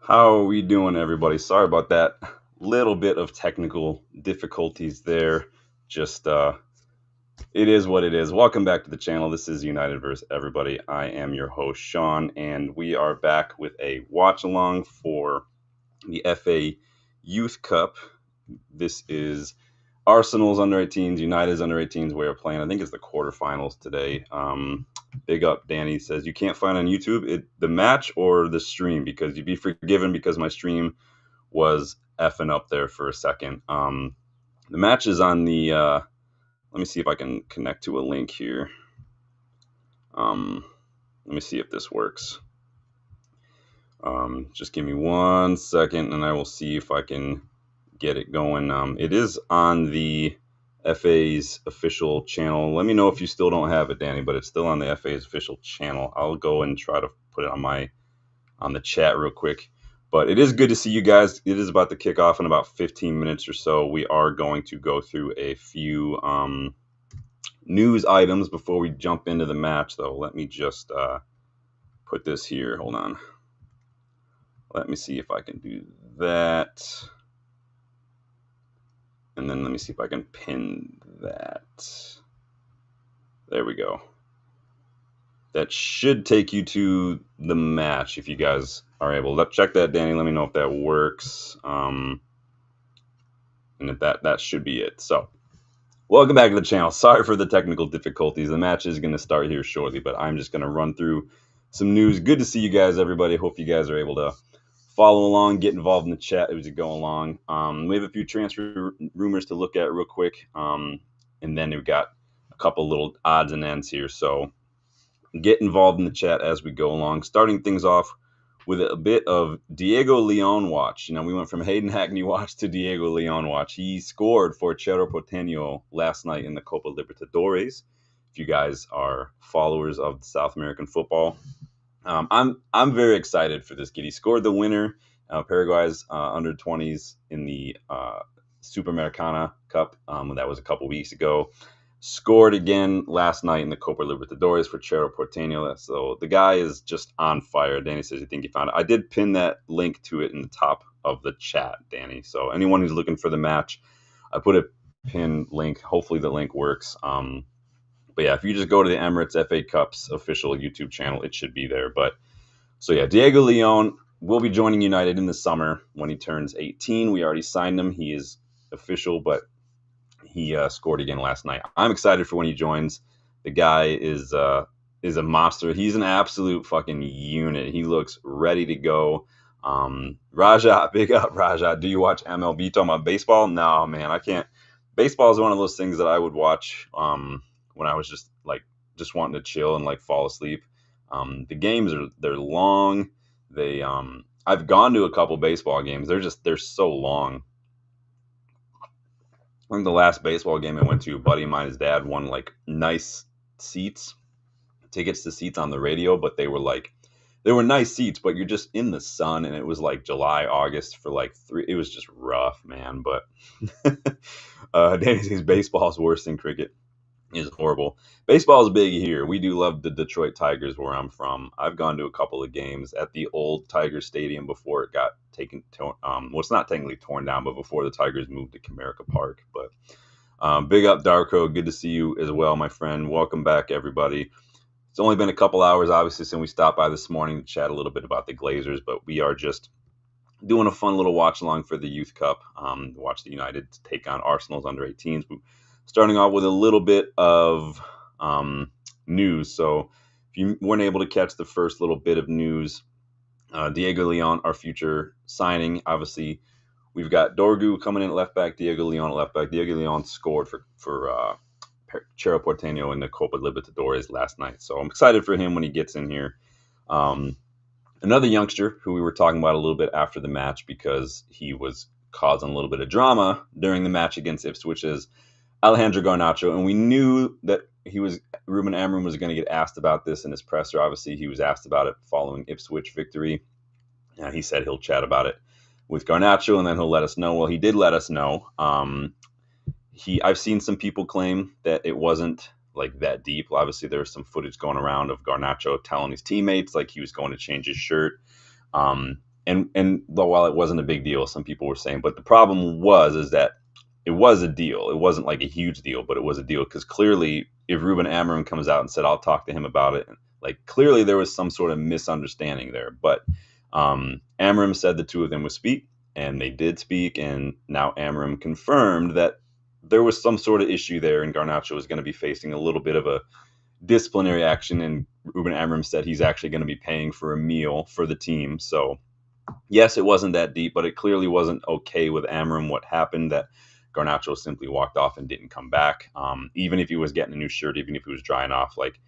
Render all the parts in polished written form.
How are we doing, everybody? Sorry about that little bit of technical difficulties there. Just it is what it is. Welcome back to the channel. This is United versus Everybody. I am your host Sean, and we are back with a watch along for the FA Youth Cup. This is Arsenal's under 18s, United's under 18s. We are playing. I think it's the quarterfinals today. Big up, Danny says you can't find on YouTube the match or the stream because you'd be forgiven because my stream was effing up there for a second. The match is on the. Let me see if I can connect to a link here. Let me see if this works. Just give me 1 second, and I will see if I can get it going. It is on the FA's official channel. Let me know if you still don't have it, Danny, but it's still on the FA's official channel. I'll go and try to put it on the chat real quick. But it is good to see you guys. It is about to kick off in about 15 minutes or so. We are going to go through a few news items before we jump into the match, though. Let me just put this here. Hold on. Let me see if I can do that. And then let me see if I can pin that. There we go. That should take you to the match if you guys are able. Check that, Danny. Let me know if that works. And if that should be it. So, welcome back to the channel. Sorry for the technical difficulties. The match is going to start here shortly, but I'm just going to run through some news. Good to see you guys, everybody. Hope you guys are able to follow along, get involved in the chat as we go along. We have a few transfer rumors to look at real quick. And then we've got a couple little odds and ends here. So get involved in the chat as we go along. Starting things off with a bit of Diego Leon watch. You know, we went from Hayden Hackney watch to Diego Leon watch. He scored for Cerro Porteño last night in the Copa Libertadores. If you guys are followers of South American football, I'm very excited for this kid. He scored the winner, Paraguay's under 20s in the Sudamericana Cup. That was a couple weeks ago. Scored again last night in the Copa Libertadores for Cerro Porteño. So the guy is just on fire. Danny says, you think you found it? I did pin that link to it in the top of the chat, Danny. So anyone who's looking for the match, I put a pin link. Hopefully the link works. But yeah, if you just go to the Emirates FA Cup's official YouTube channel, it should be there. But so yeah, Diego Leon will be joining United in the summer when he turns 18. We already signed him. He is official, but he scored again last night. I'm excited for when he joins. The guy is a monster. He's an absolute fucking unit. He looks ready to go. Raja, big up, Raja. Do you watch MLB? Talking about baseball? No, man, I can't. Baseball is one of those things that I would watch when I was just wanting to chill and fall asleep. The games they're long. I've gone to a couple baseball games. They're so long. I think the last baseball game I went to, a buddy of mine, his dad won nice tickets to seats on the radio, but they were nice seats, but you're just in the sun, and it was July, August for 3. It was just rough, man. But Danny says baseball is worse than cricket. Is horrible. Baseball is big here. We do love the Detroit Tigers where I'm from. I've gone to a couple of games at the old Tiger Stadium before it got taken. Well, it's not technically torn down, but before the Tigers moved to Comerica Park. But big up, Darko. Good to see you as well, my friend. Welcome back, everybody. It's only been a couple hours, obviously, since we stopped by this morning to chat a little bit about the Glazers, but we are just doing a fun little watch along for the Youth Cup. Watch the United take on Arsenal's under 18s. Starting off with a little bit of news. So if you weren't able to catch the first little bit of news, Diego Leon, our future signing, obviously we've got Dorgu coming in at left back, Diego Leon at left back. Diego Leon scored for Cerro Porteño in the Copa Libertadores last night. So I'm excited for him when he gets in here. Another youngster who we were talking about a little bit after the match because he was causing a little bit of drama during the match against Ipswich is Alejandro Garnacho, and we knew that Ruben Amorim was going to get asked about this in his presser. Obviously, he was asked about it following Ipswich victory. He said he'll chat about it with Garnacho, and then he'll let us know. Well, he did let us know. I've seen some people claim that it wasn't that deep. Obviously, there was some footage going around of Garnacho telling his teammates he was going to change his shirt. and while it wasn't a big deal, some people were saying, but the problem is that it was a deal. It wasn't like a huge deal, but it was a deal because clearly, if Ruben Amorim comes out and said, "I'll talk to him about it," like clearly there was some sort of misunderstanding there. But Amorim said the two of them would speak, and they did speak, and now Amorim confirmed that there was some sort of issue there, and Garnacho was going to be facing a little bit of a disciplinary action, and Ruben Amorim said he's actually going to be paying for a meal for the team. So yes, it wasn't that deep, but it clearly wasn't okay with Amorim what happened, that Garnacho simply walked off and didn't come back. Even if he was getting a new shirt, even if he was drying off, like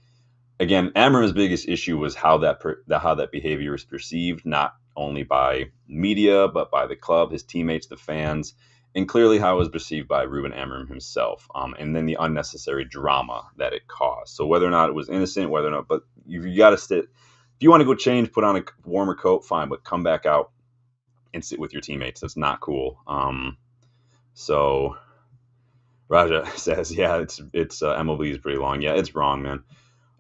again, Amorim's biggest issue was how that behavior is perceived, not only by media but by the club, his teammates, the fans, and clearly how it was perceived by Ruben Amorim himself. And then the unnecessary drama that it caused. So whether or not it was innocent, whether or not, but you got to sit. If you want to go change, put on a warmer coat, fine, but come back out and sit with your teammates. That's not cool. So Raja says, yeah, it's MLB is pretty long. Yeah, it's wrong, man.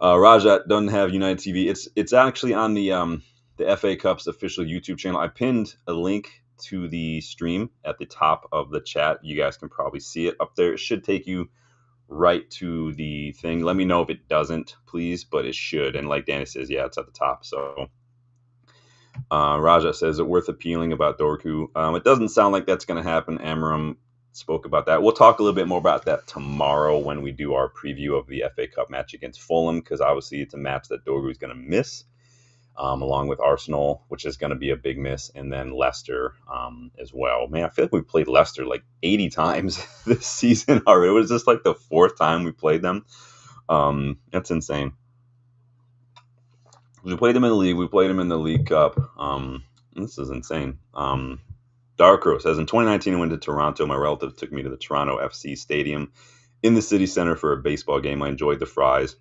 Raja doesn't have United TV. It's actually on the FA Cup's official YouTube channel. I pinned a link to the stream at the top of the chat. You guys can probably see it up there. It should take you right to the thing. Let me know if it doesn't, please, but it should. And like Danny says, yeah, it's at the top. So Raja says, is it worth appealing about Dorku? It doesn't sound like that's going to happen. Amorim spoke about that. We'll talk a little bit more about that tomorrow when we do our preview of the FA Cup match against Fulham, because obviously it's a match that Dorgu is going to miss, along with Arsenal, which is going to be a big miss, and then Leicester as well. Man, I feel like we played Leicester like 80 times this season already. It was just like the fourth time we played them. That's insane. We played them in the league. We played them in the League Cup. This is insane. Darkro says, in 2019, I went to Toronto. My relative took me to the Toronto FC stadium in the city center for a baseball game. I enjoyed the fries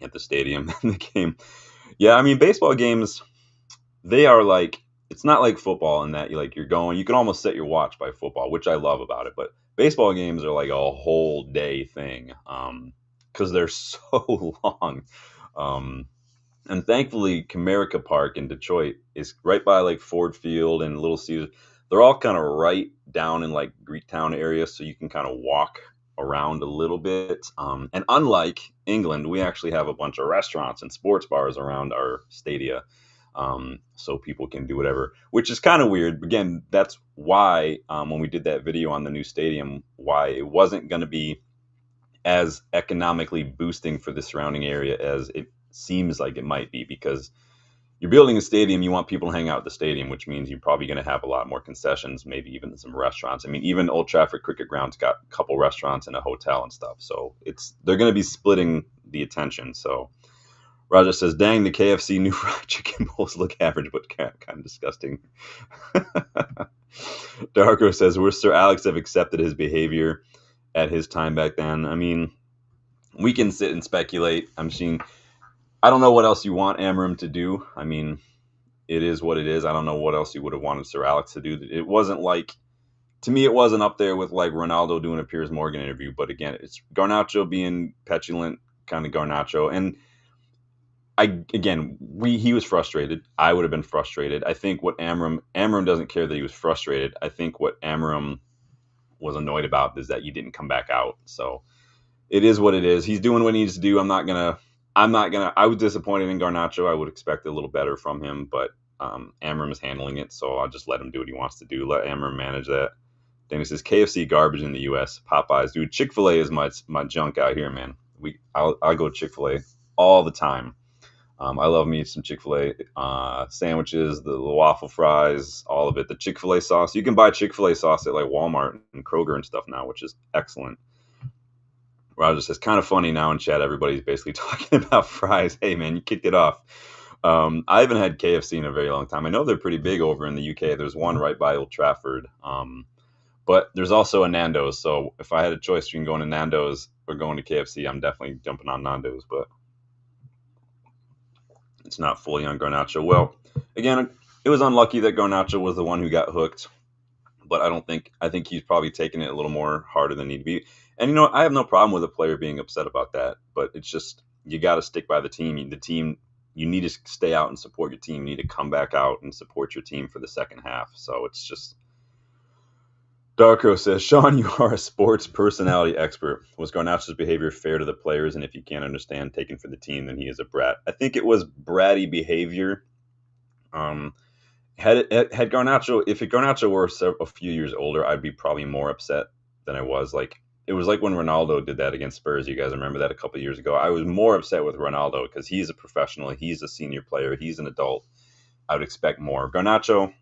at the stadium and the game. Yeah, I mean, baseball games, they are like, it's not like football in that you're going, you can almost set your watch by football, which I love about it. But baseball games are like a whole day thing because they're so long. And thankfully, Comerica Park in Detroit is right by like Ford Field and Little Caesars. They're all kind of right down in like Greektown area, so you can kind of walk around a little bit. And unlike England, we actually have a bunch of restaurants and sports bars around our stadia, so people can do whatever, which is kind of weird. Again, that's why when we did that video on the new stadium, why it wasn't going to be as economically boosting for the surrounding area as it seems like it might be, because you're building a stadium, you want people to hang out at the stadium, which means you're probably going to have a lot more concessions, maybe even some restaurants. I mean, even Old Trafford Cricket Ground's got a couple restaurants and a hotel and stuff. So they're going to be splitting the attention. So Roger says, dang, the KFC new fried chicken bowls look average, but kind of disgusting. Darko says, where Sir Alex have accepted his behavior at his time back then. I mean, we can sit and speculate. I don't know what else you want Amorim to do. I mean, it is what it is. I don't know what else you would have wanted Sir Alex to do. It wasn't like, to me, it wasn't up there with like Ronaldo doing a Piers Morgan interview. But again, it's Garnacho being petulant, kind of Garnacho. And he was frustrated. I would have been frustrated. I think what Amorim doesn't care that he was frustrated. I think what Amorim was annoyed about is that you didn't come back out. So it is what it is. He's doing what he needs to do. I was disappointed in Garnacho. I would expect a little better from him, but Amorim is handling it, so I'll just let him do what he wants to do. Let Amorim manage that. Danny says, KFC garbage in the U.S. Popeyes. Dude, Chick-fil-A is my junk out here, man. I'll go Chick-fil-A all the time. I love me some Chick-fil-A sandwiches, the waffle fries, all of it. The Chick-fil-A sauce. You can buy Chick-fil-A sauce at like Walmart and Kroger and stuff now, which is excellent. Roger says, kind of funny now in chat, everybody's basically talking about fries. Hey, man, you kicked it off. I haven't had KFC in a very long time. I know they're pretty big over in the UK. There's one right by Old Trafford. But there's also a Nando's. So if I had a choice between going to Nando's or going to KFC, I'm definitely jumping on Nando's. But it's not fully on Garnacho. Well, again, it was unlucky that Garnacho was the one who got hooked. But I think he's probably taking it a little more harder than he'd be. And, I have no problem with a player being upset about that, but it's just, you got to stick by the team. The team you need to stay out and support your team. You need to come back out and support your team for the second half. So it's just. Darko says, Sean, you are a sports personality expert. Was Garnacho's behavior fair to the players? And if you can't understand taking for the team, then he is a brat. I think it was bratty behavior. Had Garnacho, if Garnacho were a few years older, I'd be probably more upset than I was. Like, it was like when Ronaldo did that against Spurs. You guys remember that a couple of years ago? I was more upset with Ronaldo because he's a professional. He's a senior player. He's an adult. I would expect more. Garnacho,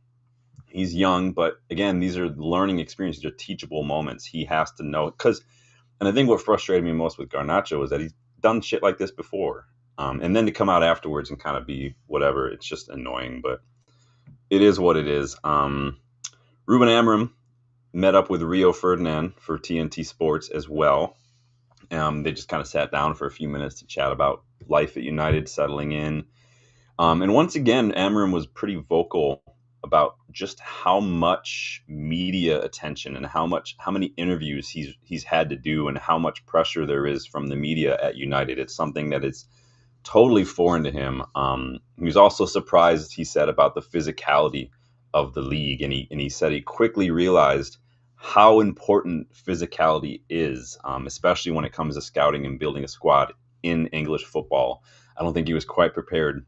he's young, but again, these are learning experiences. These are teachable moments. He has to know. And I think what frustrated me most with Garnacho is that he's done shit like this before. And then to come out afterwards and kind of be whatever, it's just annoying. But it is what it is. Ruben Amorim met up with Rio Ferdinand for TNT Sports as well. They just kind of sat down for a few minutes to chat about life at United, settling in. And once again, Amorim was pretty vocal about just how much media attention and how many interviews he's had to do and how much pressure there is from the media at United. It's something that is totally foreign to him. He was also surprised, he said, about the physicality of the league, and he said he quickly realized how important physicality is, especially when it comes to scouting and building a squad in English football. I don't think he was quite prepared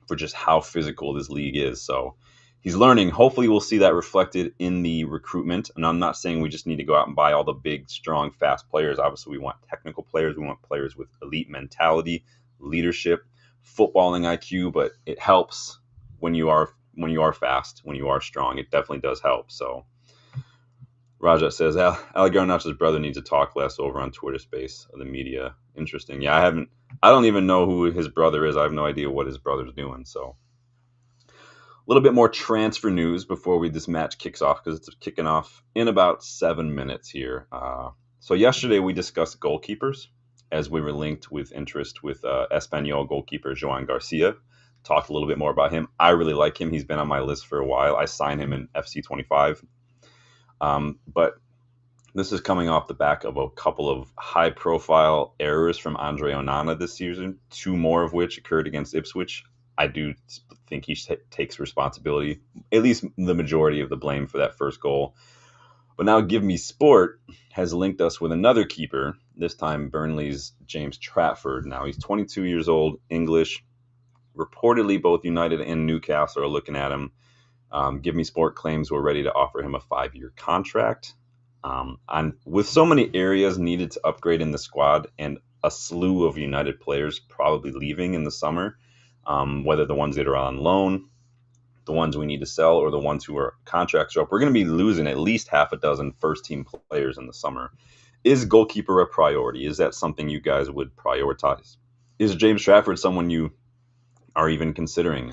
for just how physical this league is. So he's learning. Hopefully we'll see that reflected in the recruitment. And I'm not saying we just need to go out and buy all the big, strong, fast players. Obviously, we want technical players. We want players with elite mentality, leadership, footballing IQ. But it helps when you are fast, when you are strong. It definitely does help. So Raja says, Ali Garnacho's brother needs to talk less over on Twitter space of the media. Interesting. Yeah, I don't even know who his brother is. I have no idea what his brother's doing. So a little bit more transfer news before this match kicks off, because it's kicking off in about 7 minutes here. So yesterday we discussed goalkeepers as we were linked with interest with Espanyol goalkeeper Joan Garcia. Talked a little bit more about him. I really like him. He's been on my list for a while. I signed him in FC 25. But this is coming off the back of a couple of high-profile errors from Andre Onana this season, 2 more of which occurred against Ipswich. I do think he takes responsibility, at least the majority of the blame for that first goal. But now Give Me Sport has linked us with another keeper, this time Burnley's James Trafford. Now he's 22 years old, English. Reportedly, both United and Newcastle are looking at him. Give Me Sport claims we're ready to offer him a 5-year contract. And with so many areas needed to upgrade in the squad and a slew of United players probably leaving in the summer, whether the ones that are on loan, the ones we need to sell, or the ones who are contracts are up, we're going to be losing at least half a dozen first-team players in the summer. Is goalkeeper a priority? Is that something you guys would prioritize? Is James Trafford someone you are even considering?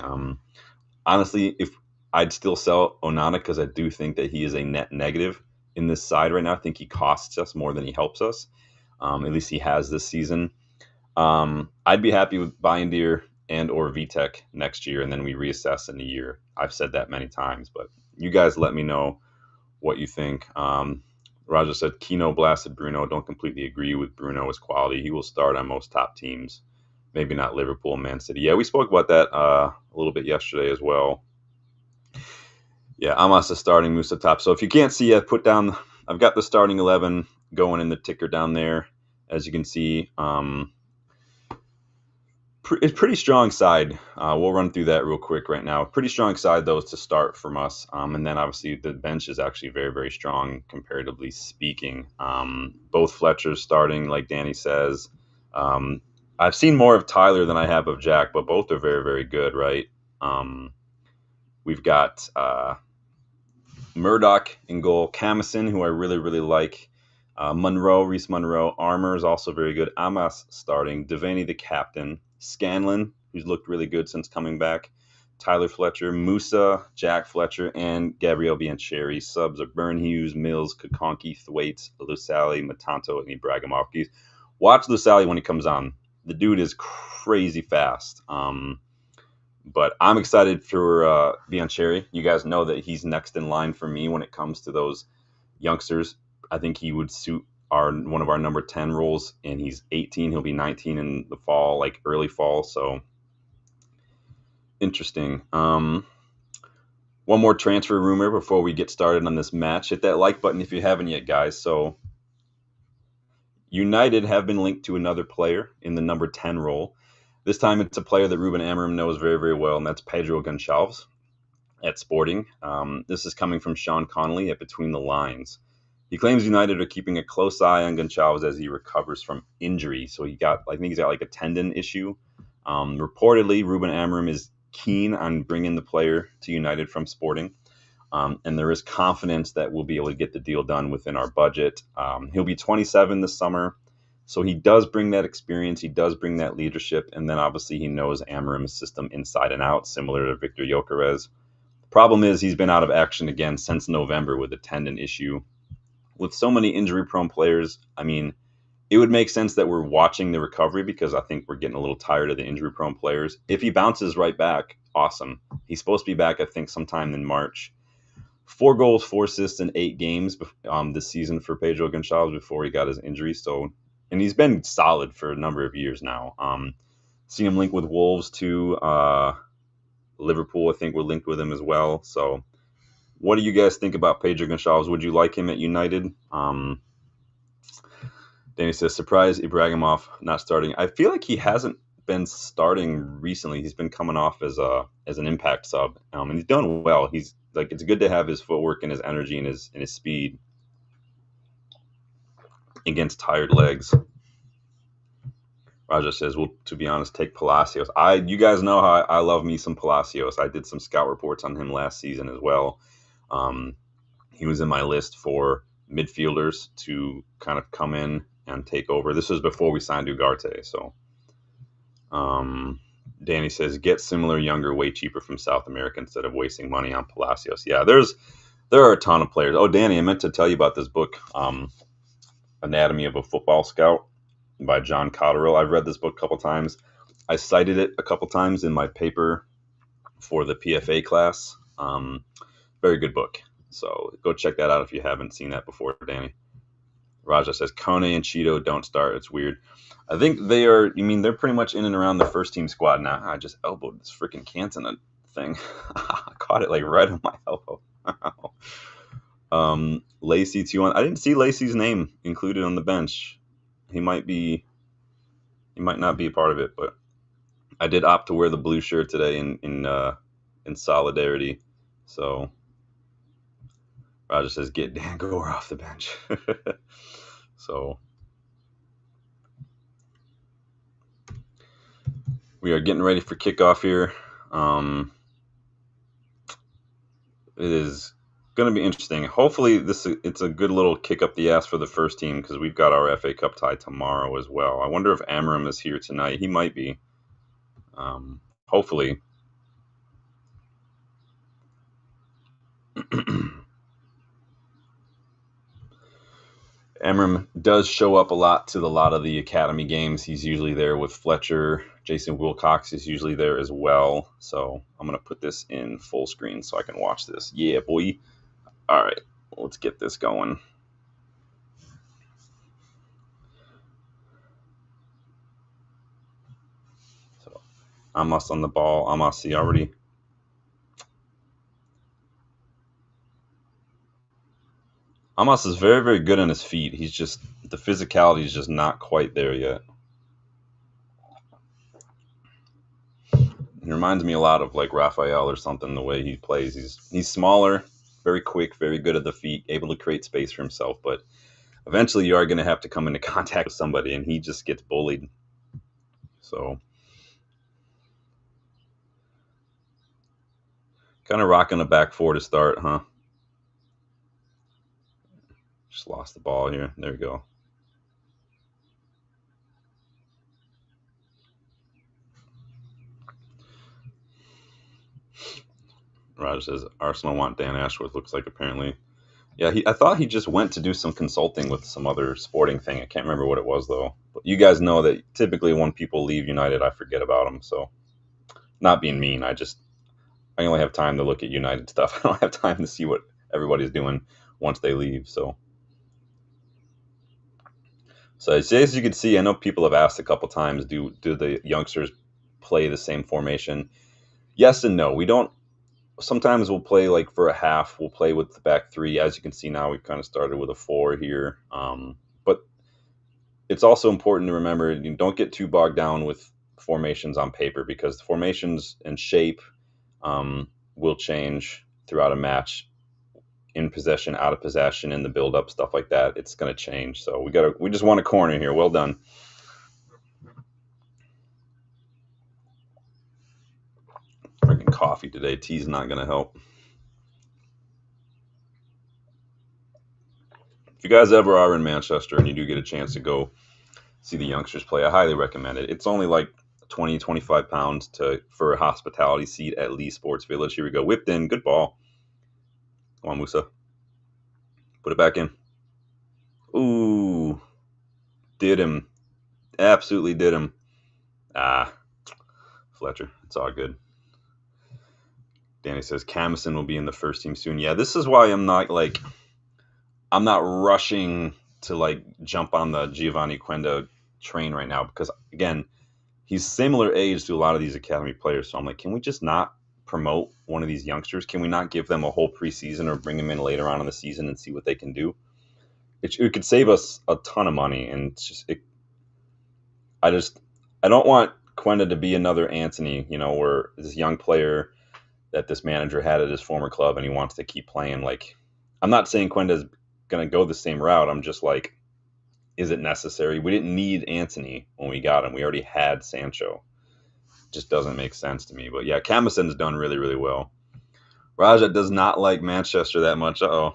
Honestly, if I'd still sell Onana, because I do think that he is a net negative in this side right now. I think he costs us more than he helps us. At least he has this season. I'd be happy with Bindier and or Vitek next year, and then we reassess in a year. I've said that many times, but you guys let me know what you think. Raja said, Kino blasted Bruno. Don't completely agree with Bruno's quality. He will start on most top teams. Maybe not Liverpool and Man City. Yeah, we spoke about that a little bit yesterday as well. Yeah, Amos is starting, Musa top. So if you can't see yet, I've got the starting 11 going in the ticker down there. As you can see, it's pretty strong side. We'll run through that real quick right now. Pretty strong side, though, to start from us. And then obviously the bench is actually very, very strong, comparatively speaking. Both Fletchers starting, like Danny says. I've seen more of Tyler than I have of Jack, but both are very, very good, right? We've got Murdoch in goal, Camison, who I really, really like. Reese Monroe, Armour is also very good. Amas starting, Devaney the captain, Scanlon, who's looked really good since coming back, Tyler Fletcher, Musa, Jack Fletcher, and Gabriel Biancheri. Subs are Burn Hughes, Mills, Kakonki, Thwaites, Lusali, Matanto, and Ibrahimovic. Watch Lusali when he comes on. The dude is crazy fast. But I'm excited for Biancheri. You guys know that he's next in line for me when it comes to those youngsters. I think he would suit one of our number 10 roles, and he's 18. He'll be 19 in the fall, like early fall. So Interesting. One more transfer rumor before we get started on this match. Hit that like button if you haven't yet, guys. So United have been linked to another player in the number 10 role. This time it's a player that Ruben Amorim knows very, very well, and that's Pedro Gonçalves at Sporting. This is coming from Sean Connolly at Between the Lines. He claims United are keeping a close eye on Gonçalves as he recovers from injury. So I think he's got like a tendon issue. Reportedly, Ruben Amorim is keen on bringing the player to United from Sporting. And there is confidence that we'll be able to get the deal done within our budget. He'll be 27 this summer, so he does bring that experience. He does bring that leadership, and then obviously he knows Amorim's system inside and out, similar to Victor Gyökeres. The problem is he's been out of action again since November with a tendon issue. With so many injury-prone players, I mean, it would make sense that we're watching the recovery because I think we're getting a little tired of the injury-prone players. If he bounces right back, awesome. He's supposed to be back, I think, sometime in March. 4 goals, 4 assists in 8 games this season for Pedro Gonçalves before he got his injury. So, and he's been solid for a number of years now. See him linked with Wolves too. Liverpool, I think, we're linked with him as well. So, what do you guys think about Pedro Gonçalves? Would you like him at United? Danny says, surprise Ibrahimov not starting. I feel like he hasn't been starting recently. He's been coming off as an impact sub, and he's done well. He's like, it's good to have his footwork and his energy and his speed against tired legs. Raja says, well, to be honest, take Palacios. You guys know how I love me some Palacios. I did some scout reports on him last season as well. He was in my list for midfielders to kind of come in and take over. This was before we signed Ugarte. So Danny says, get similar, younger, way cheaper from South America instead of wasting money on Palacios. Yeah, there are a ton of players. Oh, Danny, I meant to tell you about this book, Anatomy of a Football Scout by John Cotterill. I've read this book a couple times. I cited it a couple times in my paper for the PFA class. Very good book. So go check that out if you haven't seen that before, Danny. Raja says, Kone and Cheeto don't start. It's weird. I think they're pretty much in and around the first team squad now. I just elbowed this freaking Cantona thing. I caught it like right on my elbow. Lacey 2-1. I didn't see Lacey's name included on the bench. He might not be a part of it, but I did opt to wear the blue shirt today in solidarity. So Roger says, get Dan Gore off the bench. So we are getting ready for kickoff here. It is going to be interesting. Hopefully it's a good little kick up the ass for the first team because we've got our FA Cup tie tomorrow as well. I wonder if Amorim is here tonight. He might be. Hopefully. Amorim does show up a lot of the academy games. He's usually there with Fletcher. Jason Wilcox is usually there as well. So I'm going to put this in full screen so I can watch this. Yeah, boy. All right, let's get this going. So Amos on the ball. Amos, he already... Amos is very, very good on his feet. He's just, the physicality is just not quite there yet. He reminds me a lot of like Raphael or something, the way he plays. He's smaller, very quick, very good at the feet, able to create space for himself. But eventually you are going to have to come into contact with somebody, and he just gets bullied. So kind of rocking a back four to start, huh? Just lost the ball here. There we go. Raj says, Arsenal want Dan Ashworth, looks like apparently. Yeah, I thought he just went to do some consulting with some other sporting thing. I can't remember what it was, though. But you guys know that typically when people leave United, I forget about them. So not being mean, I only have time to look at United stuff. I don't have time to see what everybody's doing once they leave. So as you can see, I know people have asked a couple times, do the youngsters play the same formation? yes and no. We don't. Sometimes we'll play like for a half. We'll play with the back three. As you can see now, we've kind of started with a four here. But it's also important to remember you don't get too bogged down with formations on paper because the formations and shape will change throughout a match, in possession, out of possession, in the build up, stuff like that. It's going to change. So we just want a corner here. Well done. Drinking coffee today. Tea's not going to help. If you guys ever are in Manchester and you do get a chance to go see the youngsters play, I highly recommend it. It's only like 20, 25 pounds for a hospitality seat at Leigh Sports Village. Here we go. Whipped in. Good ball. Come on, Musa. Put it back in. Ooh. Did him. Absolutely did him. Fletcher. It's all good. Danny says Camison will be in the first team soon. Yeah, this is why I'm not rushing to like jump on the Giovanni Quenda train right now because again, he's similar age to a lot of these academy players. So I'm like, can we just not promote one of these youngsters? Can we not give them a whole preseason or bring them in later on in the season and see what they can do? It could save us a ton of money, and it's just I don't want Quenda to be another Anthony, where this young player that this manager had at his former club and he wants to keep playing. Like, I'm not saying Quenda's going to go the same route. I'm just like, is it necessary? We didn't need Anthony when we got him. We already had Sancho. Just doesn't make sense to me. But yeah, Camison's done really, really well. Raja does not like Manchester that much. I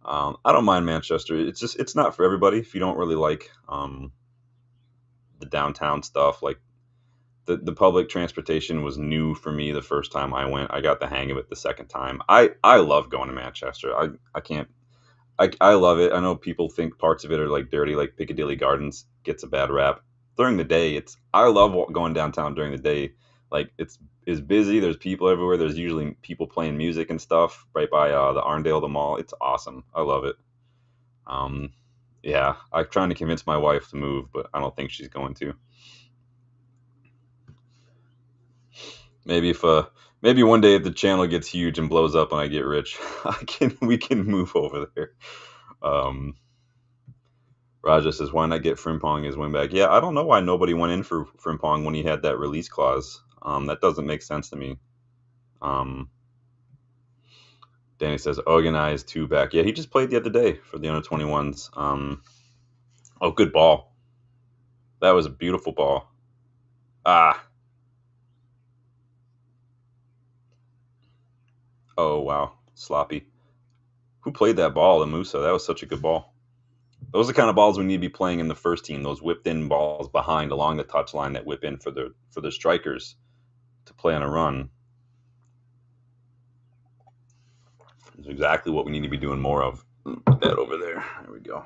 don't mind Manchester. It's not for everybody. If you don't really like the downtown stuff, like the public transportation was new for me the first time I went. I got the hang of it the second time. I love going to Manchester. I love it. I know people think parts of it are like dirty, like Piccadilly Gardens gets a bad rap. During the day, I love going downtown during the day. Like it's busy. There's people everywhere. There's usually people playing music and stuff right by the Arndale, the mall. It's awesome. I love it. Yeah, I'm trying to convince my wife to move, but I don't think she's going to. Maybe one day if the channel gets huge and blows up and I get rich, we can move over there. Raja says, why not get Frimpong as win back? Yeah, I don't know why nobody went in for Frimpong when he had that release clause. That doesn't make sense to me. Danny says, organized two back. Yeah, he just played the other day for the under 21s. Oh, good ball. That was a beautiful ball. Oh, wow. Sloppy. Who played that ball? The Musa. That was such a good ball. Those are the kind of balls we need to be playing in the first team. Those whipped in balls behind along the touchline that whip in for the strikers to play on a run. It's exactly what we need to be doing more of. Put that over there. There we go.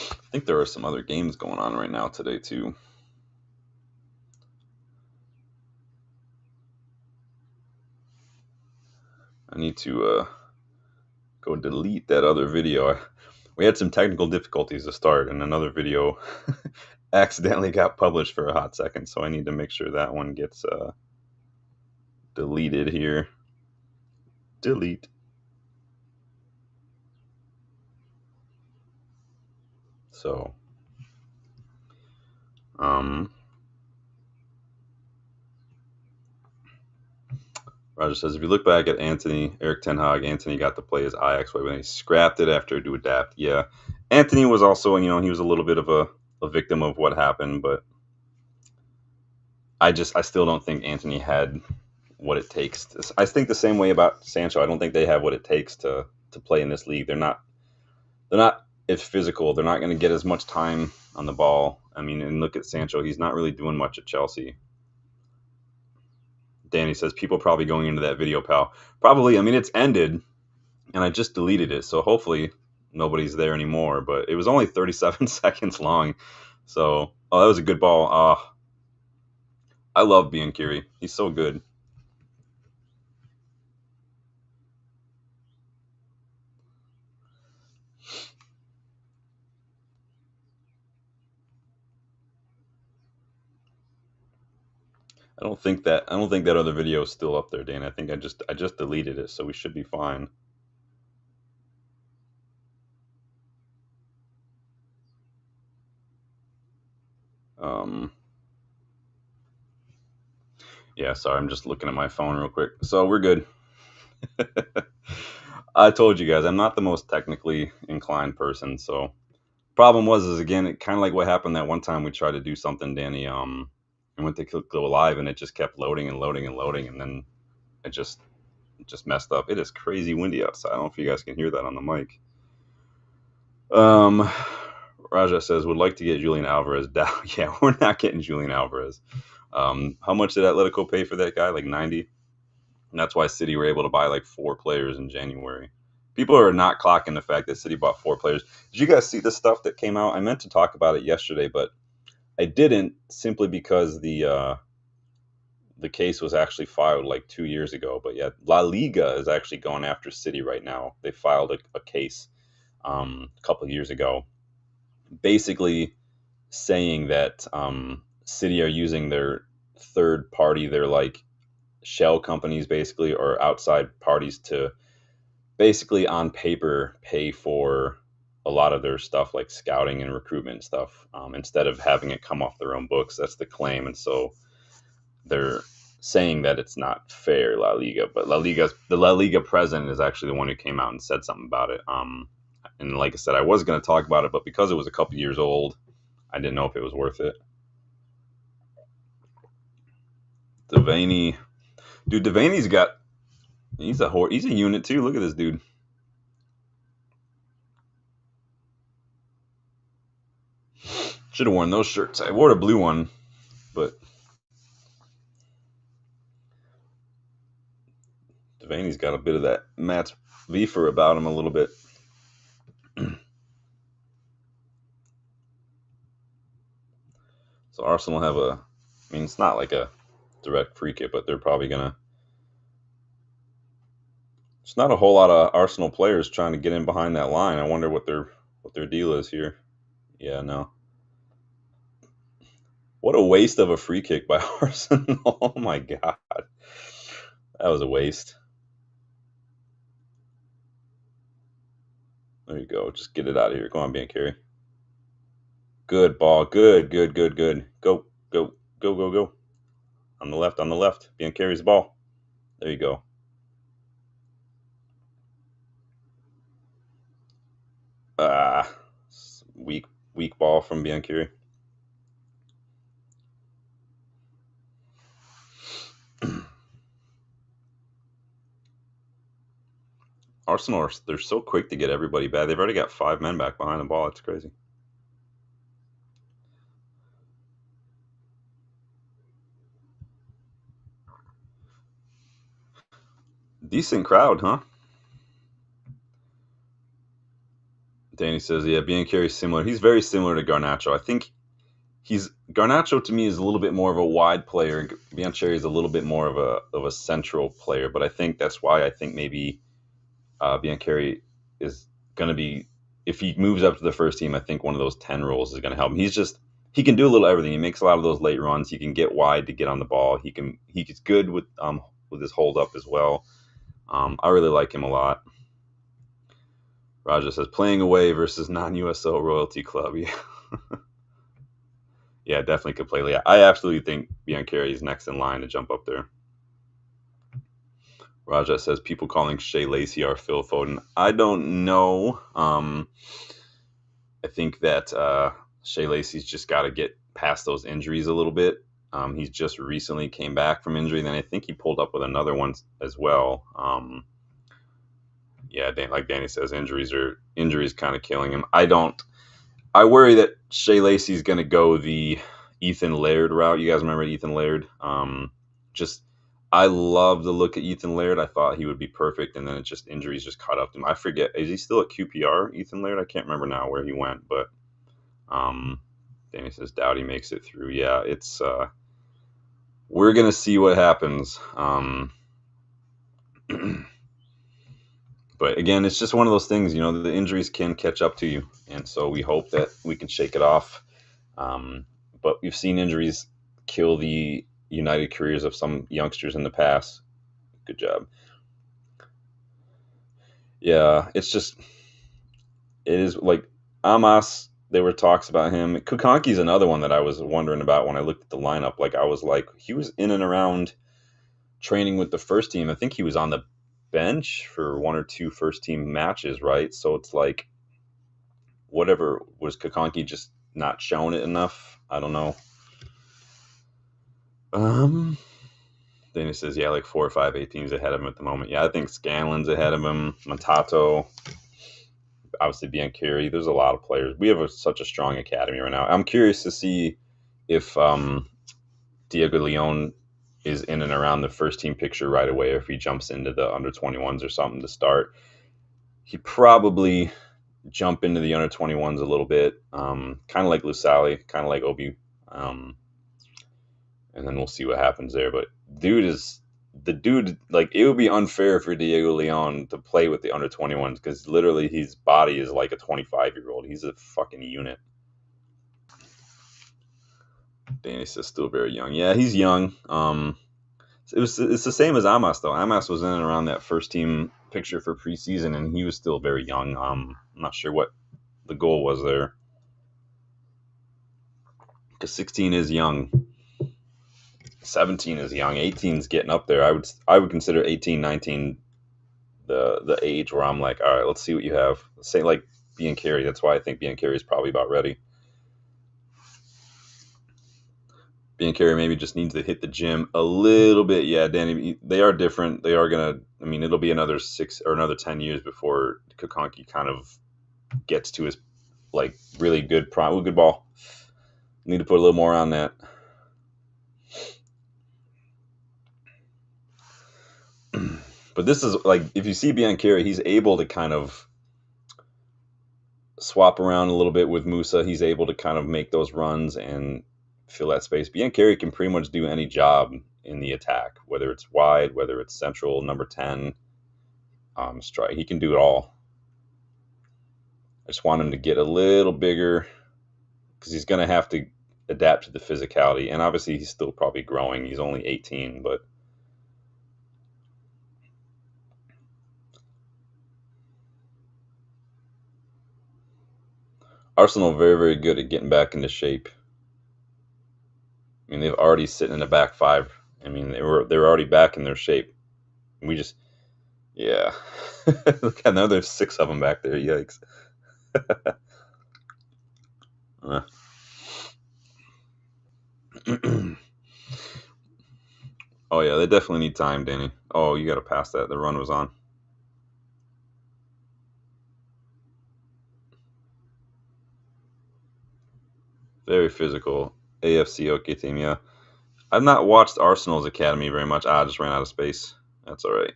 I think there are some other games going on right now today too. I need to go delete that other video. We had some technical difficulties to start, and another video accidentally got published for a hot second, so I need to make sure that one gets deleted here. Delete. So, Roger says, if you look back at Eric Ten Hag, Anthony got to play his Ajax way, but he scrapped it after to adapt. Yeah, Anthony was also, he was a little bit of a victim of what happened, but I still don't think Anthony had what it takes. I think the same way about Sancho. I don't think they have what it takes to play in this league. They're not as physical. They're not going to get as much time on the ball. I mean, and look at Sancho. He's not really doing much at Chelsea. Danny says, people probably going into that video, pal. Probably. I mean, it's ended, and I just deleted it, so hopefully nobody's there anymore. But it was only 37 seconds long. So, that was a good ball. I love Bianchiri. He's so good. I don't think that other video is still up there, Dan. I think I just deleted it, so we should be fine. Um, yeah, sorry, I'm just looking at my phone real quick. So we're good. I told you guys I'm not the most technically inclined person, so problem was is again it kind of like what happened that one time we tried to do something, Danny. And went to go live and it just kept loading and loading and loading, and then it just messed up. It is crazy windy outside. I don't know if you guys can hear that on the mic. Um, Raja says would like to get Julian Alvarez down. Yeah, we're not getting Julian Alvarez. How much did Atletico pay for that guy? Like 90. And that's why City were able to buy like 4 players in January. People are not clocking the fact that City bought 4 players. Did you guys see the stuff that came out? I meant to talk about it yesterday, but I didn't simply because the case was actually filed like 2 years ago. But yeah, La Liga is actually going after City right now. They filed a case a couple of years ago, basically saying that City are using their third party, their like shell companies basically, or outside parties to basically on paper pay for a lot of their stuff like scouting and recruitment stuff instead of having it come off their own books. That's the claim. And so they're saying that it's not fair, La Liga, but the La Liga president is actually the one who came out and said something about it. And like I said, I was going to talk about it, but because it was a couple years old, I didn't know if it was worth it. Devaney, dude, Devaney's got he's a unit too. Look at this dude. Should have worn those shirts. I wore the blue one, but Devaney's got a bit of that Mats Vifer about him a little bit. So Arsenal have I mean, it's not like a direct free kick, but they're probably gonna. It's not a whole lot of Arsenal players trying to get in behind that line. I wonder what their deal is here. Yeah, no. What a waste of a free kick by Arsenal. Oh my god, that was a waste. There you go. Just get it out of here. Go on, Biancarri. Good ball. Good, good, good, good. Go, go, go, go, go. On the left, on the left. Biancarri's the ball. There you go. Ah, weak ball from Biancarri. Arsenal, they're so quick to get everybody back. They've already got 5 men back behind the ball. It's crazy. Decent crowd, huh? Danny says, yeah, Biancarri's similar. He's very similar to Garnacho. I think Garnacho to me is a little bit more of a wide player. Biancarri is a little bit more of a central player, but I think that's why I think maybe Biancarri is going to be, if he moves up to the first team, I think one of those 10 roles is going to help him. He can do a little everything. He makes a lot of those late runs. He can get wide to get on the ball. He's good with his hold up as well. I really like him a lot. Raja says playing away versus non-USL royalty club. Yeah, yeah, definitely could play. Yeah, I absolutely think Biancarri is next in line to jump up there. Raja says people calling Shea Lacey our Phil Foden. I don't know. I think that Shea Lacey's just got to get past those injuries a little bit. He's just recently came back from injury, and then I think he pulled up with another one as well. Yeah, like Danny says, injuries kind of killing him. I worry that Shea Lacey's going to go the Ethan Laird route. You guys remember Ethan Laird? I love the look at Ethan Laird. I thought he would be perfect, and then injuries just caught up to him. I forget, is he still at QPR, Ethan Laird? I can't remember now where he went, but Danny says Doughty makes it through. Yeah, it's we're gonna see what happens. But again, it's just one of those things, the injuries can catch up to you, and so we hope that we can shake it off. But we've seen injuries kill the united careers of some youngsters in the past. Good job. Yeah, it's just it is like Amos. There were talks about him. Kukanki's another one that I was wondering about when I looked at the lineup. Like I was like, he was in and around training with the first team. I think he was on the bench for one or two first team matches, right? So it's like, whatever, was Kukanki just not showing it enough? I don't know. Then he says, yeah, like 4 or 5 18s ahead of him at the moment. Yeah, I think Scanlon's ahead of him. Matato, obviously Biancheri. There's a lot of players. We have such a strong academy right now. I'm curious to see if Diego Leon is in and around the first team picture right away, or if he jumps into the under 21s or something to start. He probably jump into the under 21s a little bit, kind of like Lusali, kind of like Obi, and then we'll see what happens there. But dude, like, it would be unfair for Diego Leon to play with the under 21s because literally his body is like a 25-year-old. He's a fucking unit. Danny says still very young. Yeah, he's young. It's the same as Amos though. Amos was in and around that first team picture for preseason, and he was still very young. I'm not sure what the goal was there, because 16 is young, 17 is young, 18 is getting up there. I would consider 18, 19 the age where I'm like, all right, let's see what you have. Say like Biancheri. That's why I think Biancheri is probably about ready. Biancheri maybe just needs to hit the gym a little bit. Yeah, Danny, they are different. They are gonna. I mean, it'll be another 6 or another 10 years before Kukanki kind of gets to his like really good prime. Ooh, good ball. Need to put a little more on that. But this is like, if you see Biancheri, he's able to kind of swap around a little bit with Musa. He's able to kind of make those runs and fill that space. Biancheri can pretty much do any job in the attack, whether it's wide, whether it's central, number 10, strike. He can do it all. I just want him to get a little bigger because he's going to have to adapt to the physicality. And obviously, he's still probably growing. He's only 18, but Arsenal very, very good at getting back into shape. I mean, they've already sitting in the back five. I mean, they were already back in their shape. We just, yeah. Look, now there's 6 of them back there. Yikes. Oh yeah, they definitely need time, Danny. Oh, you got to pass that. The run was on. Very physical. AFC OK team, yeah. I've not watched Arsenal's academy very much. I just ran out of space. That's all right.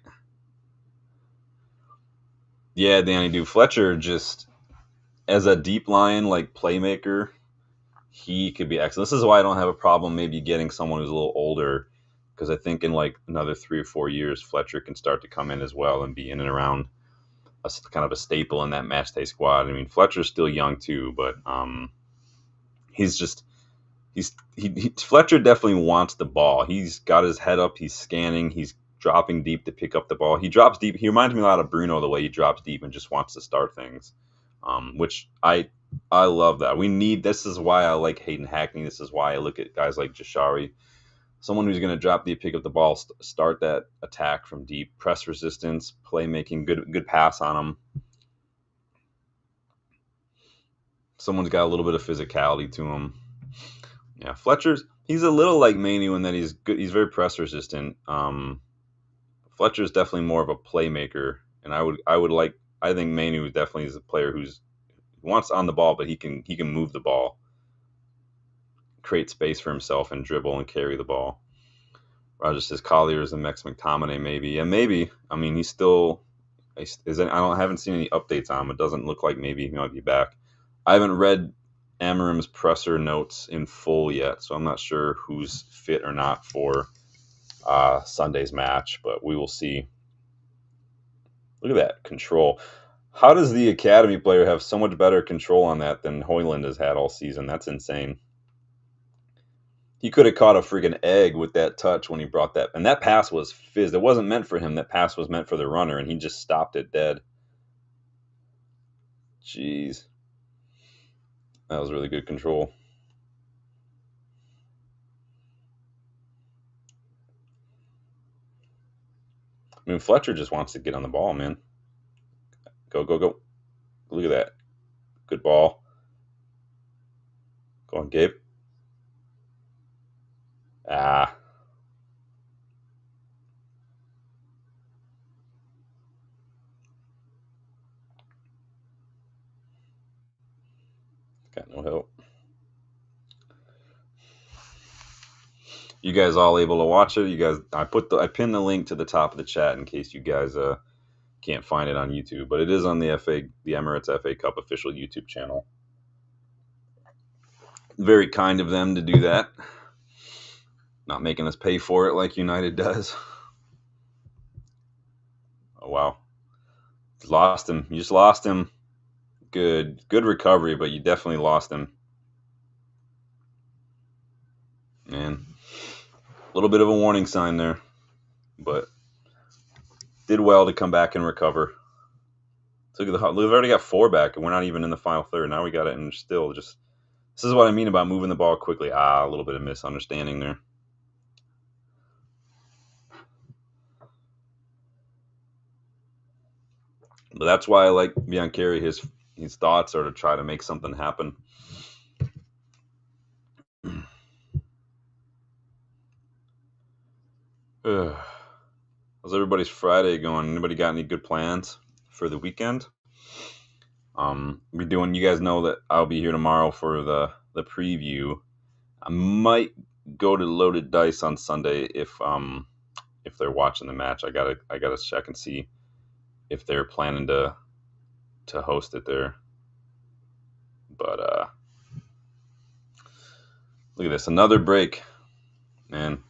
Yeah, Danny, dude. Fletcher just, as a deep line like playmaker, he could be excellent. This is why I don't have a problem maybe getting someone who's a little older, because I think in like another 3 or 4 years, Fletcher can start to come in as well and be in and around a kind of a staple in that match day squad. I mean, Fletcher's still young too, but he's just Fletcher definitely wants the ball. He's got his head up. He's scanning. He's dropping deep to pick up the ball. He drops deep. He reminds me a lot of Bruno, the way he drops deep and just wants to start things, which I love that. We need. This is why I like Hayden Hackney. This is why I look at guys like Jashari. Someone who's going to drop deep, pick up the ball, start that attack from deep, press resistance, playmaking, good pass on him. Someone's got a little bit of physicality to him. Yeah, he's a little like Manu in that he's good. He's very press resistant. Fletcher's definitely more of a playmaker, and I think Manu definitely is a player who wants on the ball, but he can move the ball, create space for himself, and dribble and carry the ball. Roger says Collier is the next McTominay, maybe. Yeah, maybe. I mean, he's still. I haven't seen any updates on him. It doesn't look like maybe he might be back. I haven't read Amorim's presser notes in full yet, so I'm not sure who's fit or not for Sunday's match, but we will see. Look at that control. How does the academy player have so much better control on that than Højlund has had all season? That's insane. He could have caught a freaking egg with that touch when he brought that. And that pass was fizzed. It wasn't meant for him. That pass was meant for the runner, and he just stopped it dead. Jeez. That was really good control. I mean, Fletcher just wants to get on the ball, man. Go, go, go. Look at that. Good ball. Go on, Gabe. Ah. Got no help. You guys all able to watch it? You guys, I pinned the link to the top of the chat in case you guys can't find it on YouTube, but it is on the Emirates FA Cup official YouTube channel. Very kind of them to do that. Not making us pay for it like United does. Oh, wow. Lost him. You just lost him. Good recovery, but you definitely lost him. Man, a little bit of a warning sign there, but did well to come back and recover. We've already got 4 back, and we're not even in the final third. Now we got it, and still just. This is what I mean about moving the ball quickly. A little bit of misunderstanding there. But that's why I like Biancheri. His thoughts are to try to make something happen. How's everybody's Friday going? Anybody got any good plans for the weekend? You guys know that I'll be here tomorrow for the preview. I might go to Loaded Dice on Sunday if they're watching the match. I gotta check and see if they're planning to host it there. But look at this, another break, man.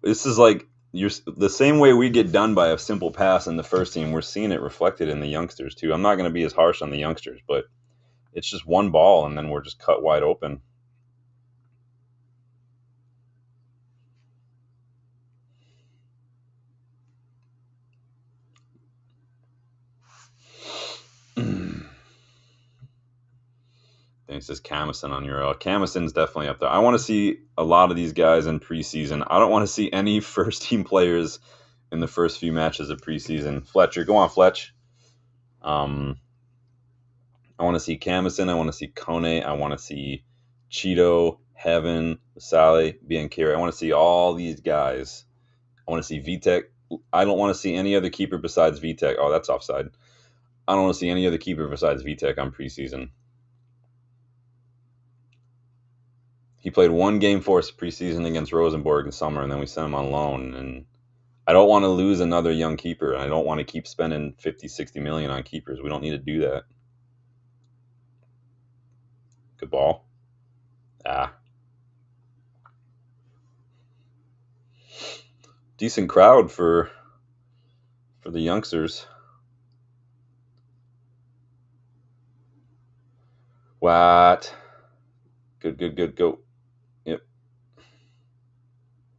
This is like the same way we get done by a simple pass in the first team. We're seeing it reflected in the youngsters too. I'm not going to be as harsh on the youngsters, but it's just one ball and then we're just cut wide open. Thanks, says Camison on your Camison's definitely up there. I want to see a lot of these guys in preseason. I don't want to see any first team players in the first few matches of preseason. Fletcher, go on, Fletch. I want to see Camison. I want to see Kone. I want to see Cheeto, Heaven, Sally, Biancheri. I want to see all these guys. I want to see Vitek. I don't want to see any other keeper besides Vitek. Oh, that's offside. I don't want to see any other keeper besides Vitek on preseason. He played 1 game for us preseason against Rosenborg in summer, and then we sent him on loan. And I don't want to lose another young keeper. I don't want to keep spending 50, 60 million on keepers. We don't need to do that. Good ball. Decent crowd for the youngsters. What? Good. Go. Yep.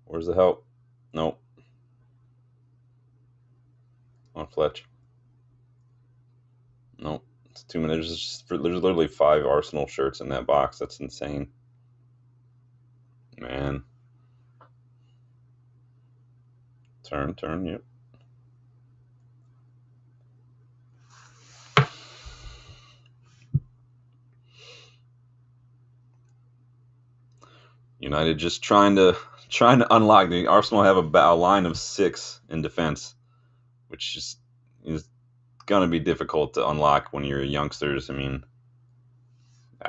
Where's the help? Nope. On Fletch. Nope. It's 2 minutes. There's literally 5 Arsenal shirts in that box. That's insane. Man. Turn, yep. United just trying to unlock. The Arsenal have a line of 6 in defense, which is going to be difficult to unlock when you're youngsters. I mean,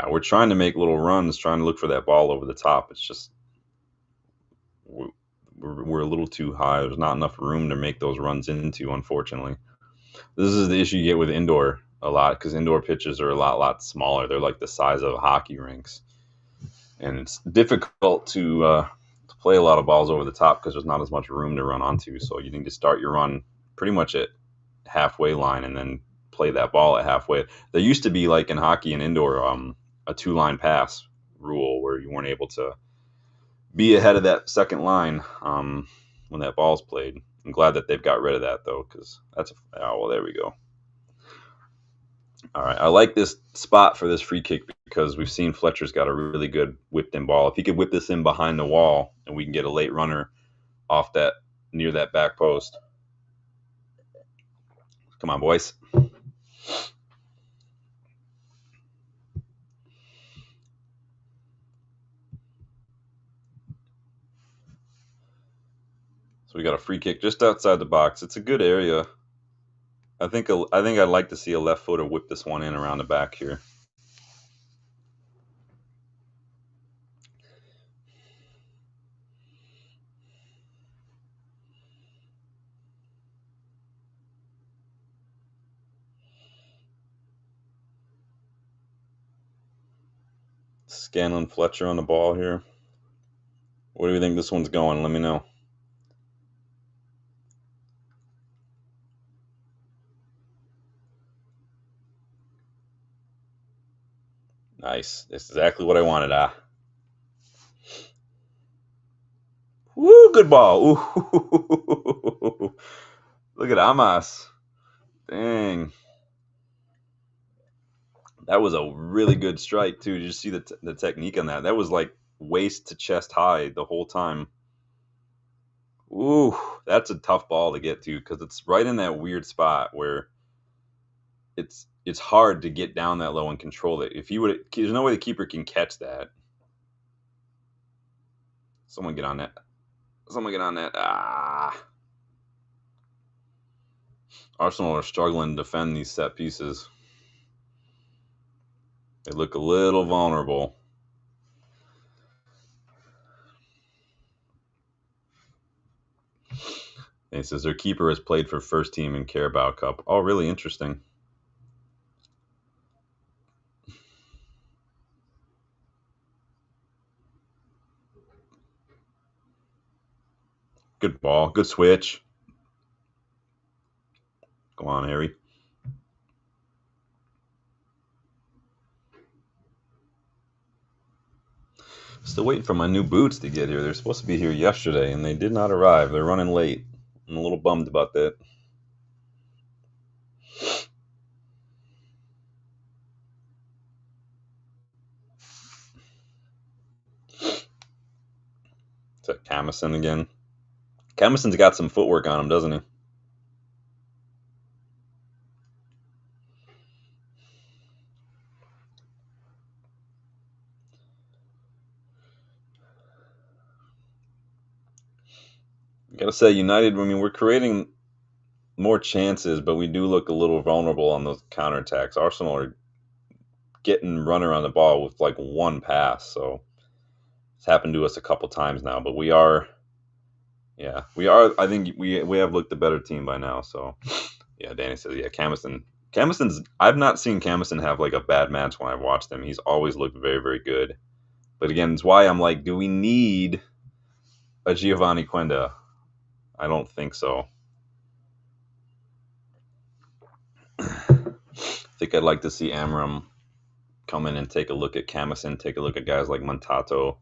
we're trying to make little runs, trying to look for that ball over the top. It's just we're a little too high. There's not enough room to make those runs into, unfortunately. This is the issue you get with indoor a lot, because indoor pitches are a lot smaller. They're like the size of hockey rinks. And it's difficult to play a lot of balls over the top because there's not as much room to run onto. So you need to start your run pretty much at halfway line and then play that ball at halfway. There used to be, like in hockey and indoor, a 2-line pass rule where you weren't able to be ahead of that second line when that ball's played. I'm glad that they've got rid of that, though, because oh, well, there we go. All right, I like this spot for this free kick because we've seen Fletcher's got a really good whipped-in ball. If he could whip this in behind the wall and we can get a late runner off that near that back post. Come on, boys. So we got a free kick just outside the box. It's a good area. I think I'd like to see a left footer whip this one in around the back here. Scanlon Fletcher on the ball here. Where do you think this one's going? Let me know. Nice. That's exactly what I wanted. Woo, good ball. Ooh. Look at Amas. Dang. That was a really good strike, too. Did you see the technique on that? That was like waist to chest high the whole time. Ooh, that's a tough ball to get to because it's right in that weird spot where it's hard to get down that low and control it. If you would, there's no way the keeper can catch that. Someone get on that. Arsenal are struggling to defend these set pieces. They look a little vulnerable. And he says their keeper has played for first team in Carabao Cup. Oh, really interesting. Good ball. Good switch. Go on, Harry. Still waiting for my new boots to get here. They're supposed to be here yesterday, and they did not arrive. They're running late. I'm a little bummed about that. Is that Camison again? Camison's got some footwork on him, doesn't he? Gotta say, United, I mean, we're creating more chances, but we do look a little vulnerable on those counterattacks. Arsenal are getting runner on the ball with like one pass, so it's happened to us a couple times now. But we are. I think we have looked the better team by now. So yeah, Danny says Camison's. I've not seen Camison have like a bad match when I've watched him. He's always looked very, very good. But again, it's why I'm like, do we need a Giovanni Quenda? I don't think so. I think I'd like to see Amorim come in and take a look at Camison, take a look at guys like Montato,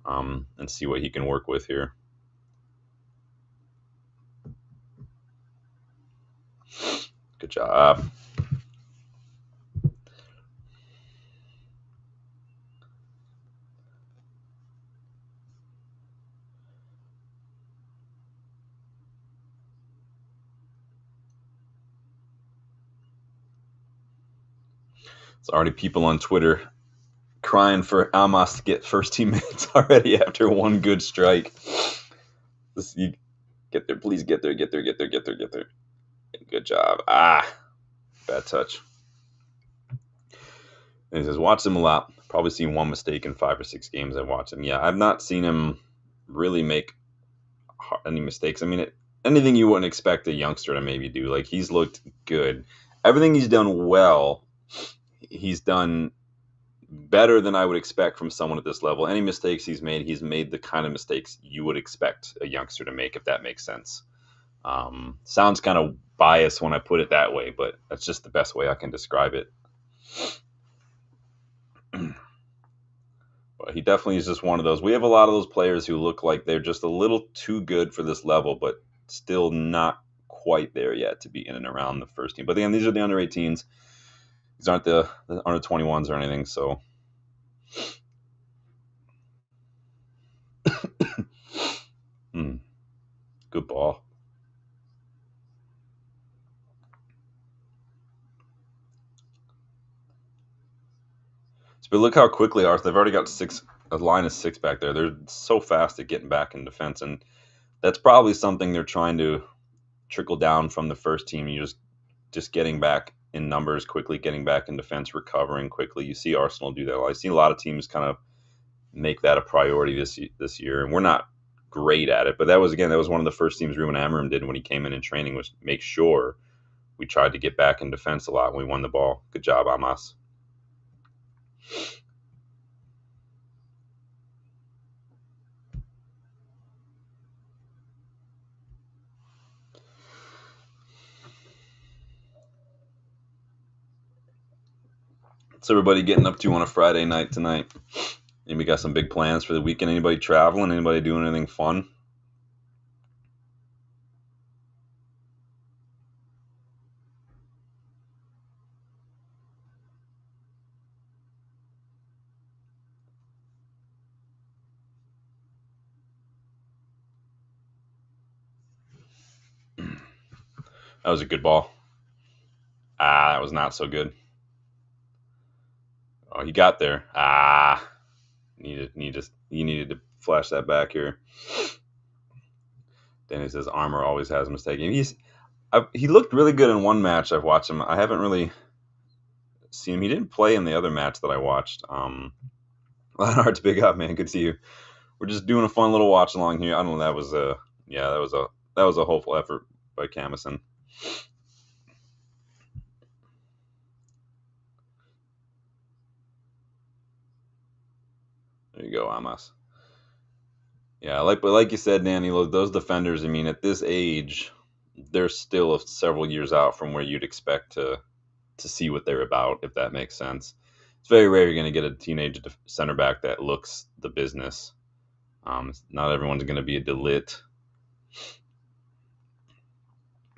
and see what he can work with here. Good job. There's already people on Twitter crying for Almas to get first team minutes already after one good strike. You get there, please get there. Good job. Bad touch. And he says, watch him a lot. Probably seen one mistake in 5 or 6 games I've watched him. Yeah, I've not seen him really make any mistakes. I mean, anything you wouldn't expect a youngster to maybe do. Like, he's looked good. Everything he's done well, he's done better than I would expect from someone at this level. Any mistakes he's made the kind of mistakes you would expect a youngster to make, if that makes sense. Sounds kind of biased when I put it that way, but that's just the best way I can describe it. But He definitely is just one of those. We have a lot of those players who look like they're just a little too good for this level, but still not quite there yet to be in and around the first team. But again, these are the under 18s. These aren't the under 21s or anything. So, good ball. But look how quickly they've already got a line of 6 back there. They're so fast at getting back in defense, and that's probably something they're trying to trickle down from the first team. You just getting back in numbers quickly, getting back in defense, recovering quickly. You see Arsenal do that. I've seen a lot of teams kind of make that a priority this year, and we're not great at it. But that was one of the first things Ruben Amorim did when he came in training, was make sure we tried to get back in defense a lot when we won the ball. Good job, Amas. What's everybody getting up to on a Friday night tonight? Anybody got some big plans for the weekend? Anybody traveling? Anybody doing anything fun? That was a good ball. That was not so good. Oh, he got there. He needed to flash that back here. Danny says Armour always has a mistake. He looked really good in one match I've watched him. I haven't really seen him. He didn't play in the other match that I watched. Lionheart's big up, man. Good to see you. We're just doing a fun little watch along here. I don't know. That was a hopeful effort by Camison. There you go, Amas. Yeah, like you said, Danny, those defenders, I mean, at this age, they're still several years out from where you'd expect to see what they're about, if that makes sense. It's very rare you're going to get a teenage center back that looks the business. Not everyone's going to be a Delit.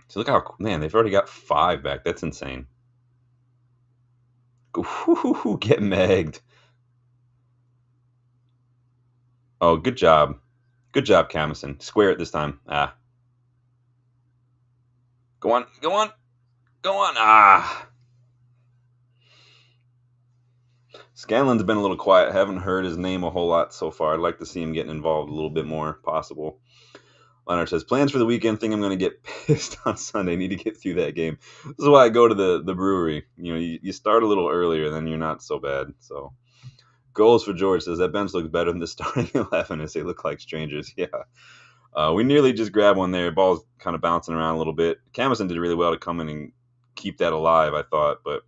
So look how, man, they've already got 5 back. That's insane. Ooh, get megged. Oh, good job. Good job, Camison. Square it this time. Go on. Scanlon's been a little quiet. Haven't heard his name a whole lot so far. I'd like to see him getting involved a little bit more, possible. Leonard says, plans for the weekend. Think I'm going to get pissed on Sunday. Need to get through that game. This is why I go to the brewery. You know, you start a little earlier, then you're not so bad. So, goals for George says, that bench looks better than the starting 11 as they look like strangers. Yeah. We nearly just grabbed one there. Ball's kind of bouncing around a little bit. Camison did really well to come in and keep that alive, I thought. But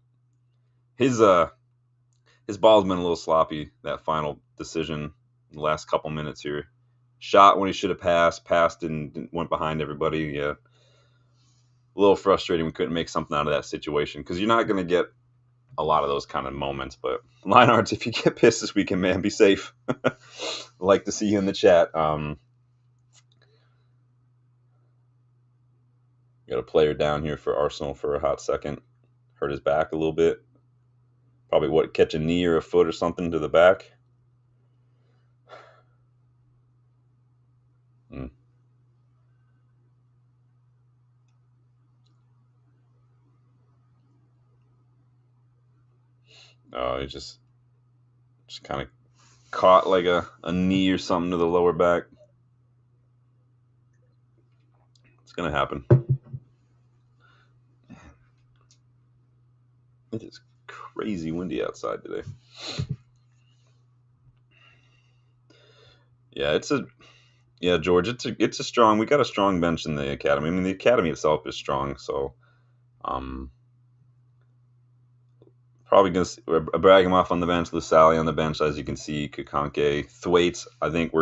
his ball's been a little sloppy, that final decision in the last couple minutes here. Shot when he should have passed and went behind everybody. Yeah. A little frustrating we couldn't make something out of that situation, because you're not going to get a lot of those kind of moments. But Lionhearts, if you get pissed this weekend, man, be safe. Like to see you in the chat. Got a player down here for Arsenal for a hot second. Hurt his back a little bit. Probably catch a knee or a foot or something to the back. He just kind of caught like a knee or something to the lower back. It's gonna happen. It is crazy windy outside today. Yeah, George. It's a strong. We got a strong bench in the academy. I mean, the academy itself is strong. So, probably gonna brag him off on the bench. Lusali on the bench, as you can see. Kakanke, Thwaites. I think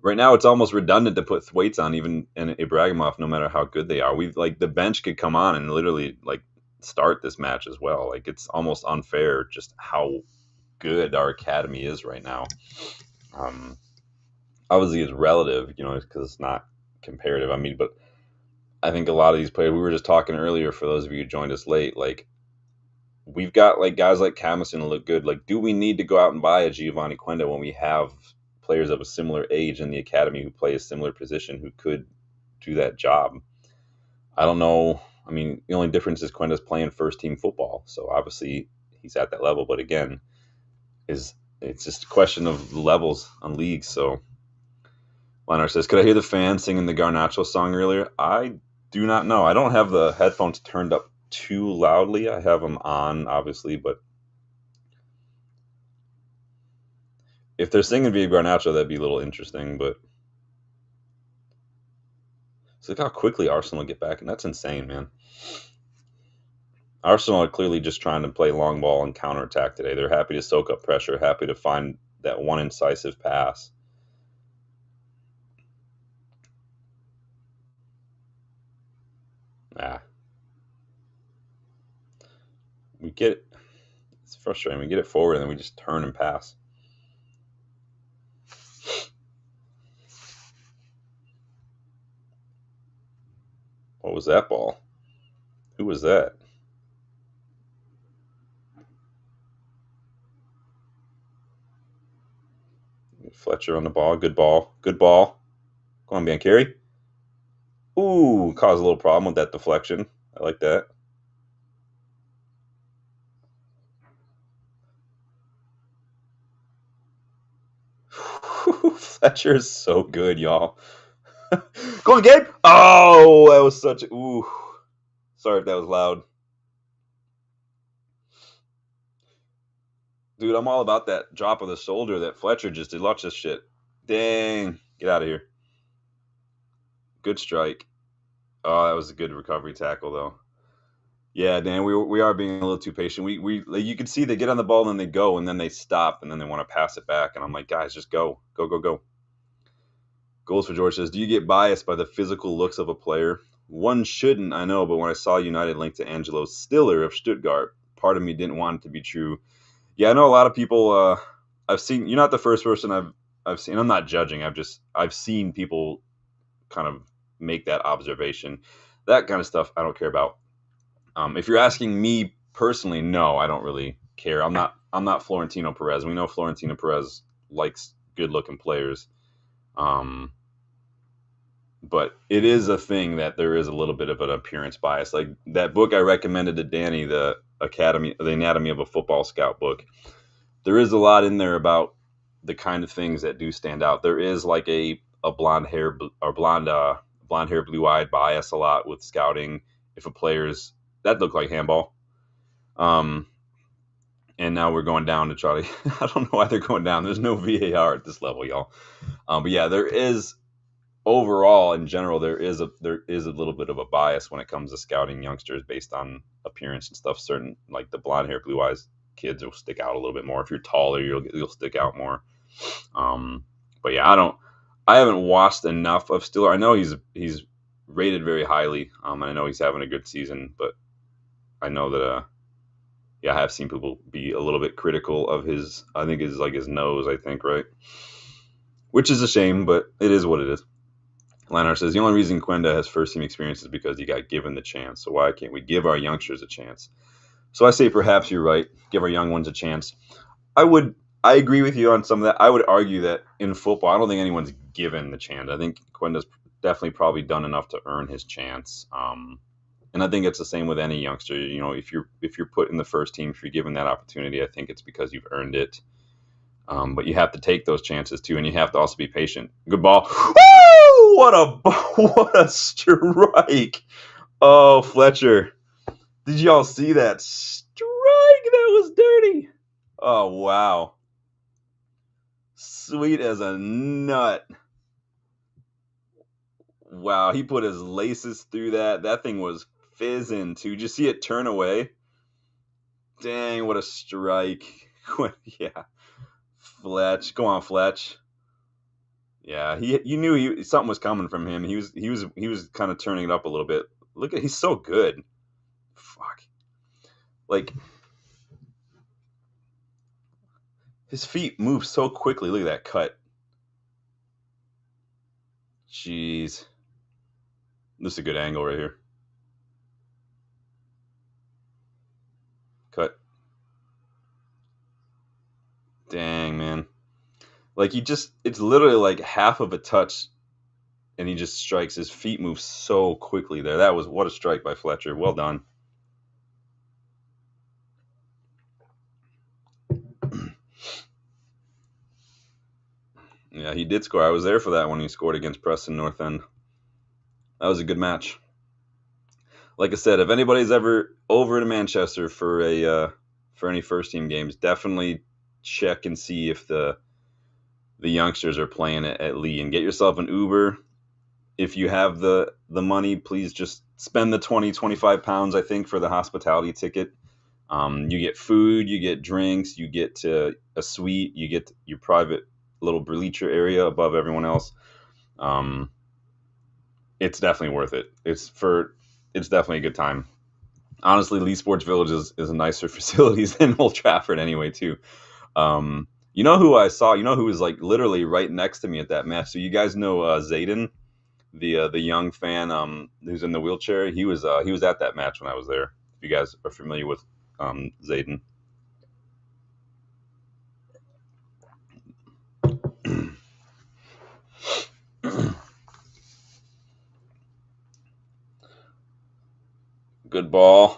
right now it's almost redundant to put Thwaites on even and Ibrahimov, no matter how good they are. The bench could come on and literally start this match as well. It's almost unfair just how good our academy is right now. Obviously, it's relative, because it's not comparative. I mean, but I think a lot of these players, we were just talking earlier, for those of you who joined us late, like, we've got like guys like Camison who look good. Like, do we need to go out and buy a Giovanni Quenda when we have players of a similar age in the academy who play a similar position who could do that job? I don't know. I mean, the only difference is Quenda's playing first team football, so obviously he's at that level. But again, it's just a question of levels on leagues. So Leonard says, "Could I hear the fans singing the Garnacho song earlier?" I do not know. I don't have the headphones turned up too loudly. I have them on, obviously, but if they're singing Via Garnacho, that'd be a little interesting. But so look how quickly Arsenal get back, and that's insane, man. Arsenal are clearly just trying to play long ball and counterattack today. They're happy to soak up pressure, happy to find that one incisive pass. We get it. It's frustrating. We get it forward, and then we just turn and pass. What was that ball? Who was that? Fletcher on the ball. Good ball. Good ball. Come on, Bancarry. Ooh, caused a little problem with that deflection. I like that. Fletcher is so good, y'all. Go on, Gabe. Oh, that was such a... Ooh. Sorry if that was loud. Dude, I'm all about that drop of the shoulder that Fletcher just did. Watch this shit. Dang. Get out of here. Good strike. Oh, that was a good recovery tackle, though. Yeah, Dan, we are being a little too patient. We you can see they get on the ball and then they go and then they stop and then they want to pass it back. And I'm like, guys, just go. Go, go, go. Goals for George says, do you get biased by the physical looks of a player? One shouldn't, I know, but when I saw United linked to Angelo Stiller of Stuttgart, part of me didn't want it to be true. Yeah, I know a lot of people. I've seen. You're not the first person I've seen. I'm not judging. I've seen people kind of make that observation. That kind of stuff I don't care about. If you're asking me personally, no, I don't really care. I'm not Florentino Perez. We know Florentino Perez likes good-looking players. But it is a thing that there is a little bit of an appearance bias. Like that book I recommended to Danny, the Anatomy of a Football Scout book. There is a lot in there about the kind of things that do stand out. There is like a blonde hair, blue-eyed bias a lot with scouting. If a player's that looked like handball, and now we're going down to try to. I don't know why they're going down. There's no VAR at this level, y'all. But yeah, there is. Overall, in general, there is a little bit of a bias when it comes to scouting youngsters based on appearance and stuff. Certain like the blonde hair, blue eyes kids will stick out a little bit more. If you're taller, you'll stick out more. But yeah, I haven't watched enough of Stiller. I know he's rated very highly. And I know he's having a good season, but I know that I have seen people be a little bit critical of his. I think it's like his nose. I think right, which is a shame, but it is what it is. Lanard says, the only reason Quenda has first-team experience is because he got given the chance. So why can't we give our youngsters a chance? So I say perhaps you're right. Give our young ones a chance. I agree with you on some of that. I would argue that in football, I don't think anyone's given the chance. I think Quenda's definitely probably done enough to earn his chance. And I think it's the same with any youngster. You know, if you're put in the first team, if you're given that opportunity, I think it's because you've earned it. But you have to take those chances too, and you have to also be patient. Good ball. Woo! What a strike! Oh, Fletcher, did y'all see that strike? That was dirty. Oh wow, sweet as a nut. Wow, he put his laces through that. That thing was fizzing too. Did you see it turn away? Dang, what a strike! Yeah. Fletch, go on, Fletch. Yeah, you knew something was coming from him. He was kind of turning it up a little bit. Look at he's so good. Fuck. Like His feet move so quickly. Look at that cut. Jeez. This is a good angle right here. Cut. Dang, man. Like it's literally like half of a touch and he just strikes. His feet move so quickly there. What a strike by Fletcher. Well done. Yeah, he did score. I was there for that when he scored against Preston North End. That was a good match. Like I said, if anybody's ever over to Manchester for any first team games, definitely check and see if the youngsters are playing at Leigh, and get yourself an Uber. If you have the money, please just spend the 25 pounds, I think, for the hospitality ticket. You get food, you get drinks, you get a suite, you get your private little bleacher area above everyone else. It's definitely worth it. It's definitely a good time. Honestly, Leigh Sports Village is a nicer facilities than Old Trafford anyway, too. You know who I saw? You know who was like literally right next to me at that match? So you guys know Zayden, the young fan who's in the wheelchair. He was at that match when I was there. If you guys are familiar with Zayden. Good ball.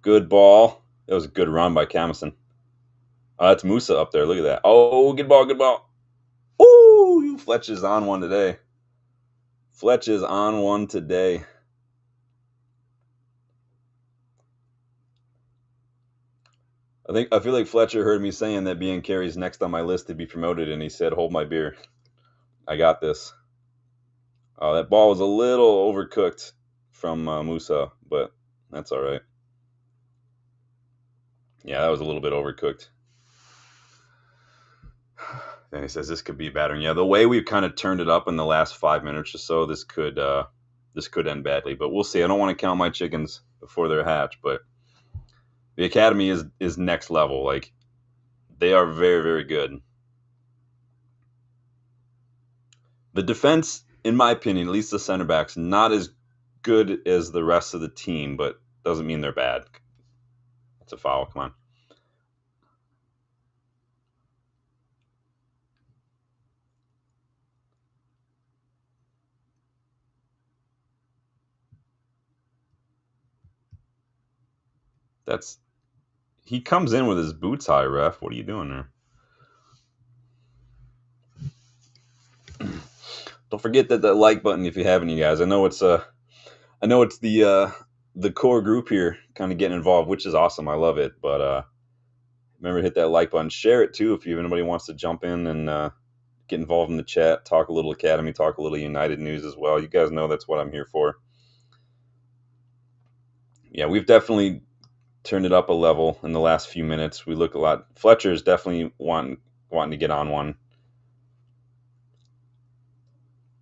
Good ball. That was a good run by Camison. That's Musa up there. Look at that. Oh, good ball, good ball. Ooh, Fletch is on one today. Fletch is on one today. I feel like Fletcher heard me saying that being Carey's next on my list to be promoted, and he said, "Hold my beer. I got this." That ball was a little overcooked from Musa, but that's all right. Yeah, that was a little bit overcooked. Then he says this could be better. And yeah, the way we've kind of turned it up in the last 5 minutes or so, this could end badly. But we'll see. I don't want to count my chickens before they're hatched, but the academy is next level. Like, they are very, very good. The defense, in my opinion, at least the center backs, not as good as the rest of the team, but doesn't mean they're bad. That's a foul. Come on. He comes in with his boots high, ref. What are you doing there? Don't forget that like button if you haven't, you guys. I know it's the core group here kind of getting involved, which is awesome. I love it. But remember to hit that like button. Share it too if anybody wants to jump in and get involved in the chat, talk a little academy, talk a little United news as well. You guys know that's what I'm here for. Yeah, we've definitely turned it up a level in the last few minutes. We look a lot. Fletcher's definitely wanting to get on one.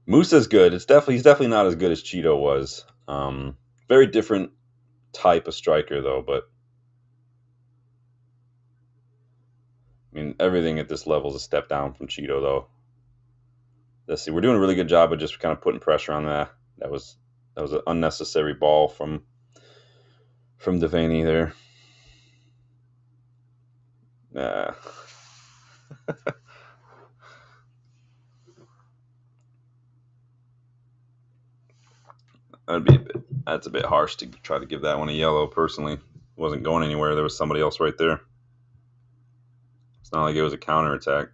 Musa's good. He's definitely not as good as Cheeto was. Very different type of striker though, but I mean everything at this level is a step down from Cheeto though. Let's see, we're doing a really good job of just kind of putting pressure on that. That was an unnecessary ball from Devaney there. Nah. That's a bit harsh to try to give that one a yellow. Personally, it wasn't going anywhere. There was somebody else right there. It's not like it was a counterattack.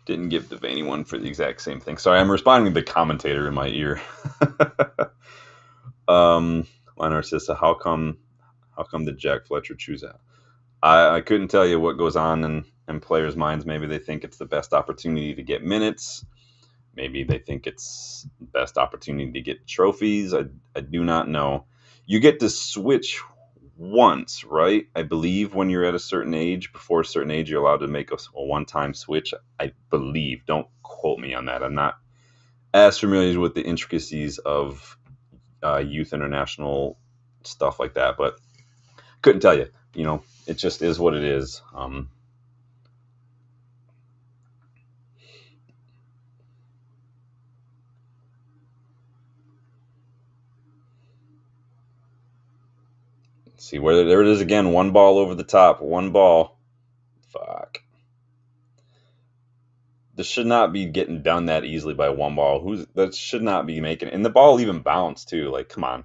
Didn't give Devaney one for the exact same thing. Sorry, I'm responding to the commentator in my ear. Liner says, "How come did Jack Fletcher choose that?" I couldn't tell you what goes on in players' minds. Maybe they think it's the best opportunity to get minutes. Maybe they think it's the best opportunity to get trophies. I do not know. You get to switch once, right? I believe when you're at a certain age, before a certain age, you're allowed to make a one-time switch. I believe. Don't quote me on that. I'm not as familiar with the intricacies of youth international stuff like that. But couldn't tell you. It just is what it is. See where there it is again. One ball over the top. One ball. Fuck. This should not be getting done that easily by one ball. That should not be making it. And the ball even bounced too. Like, come on.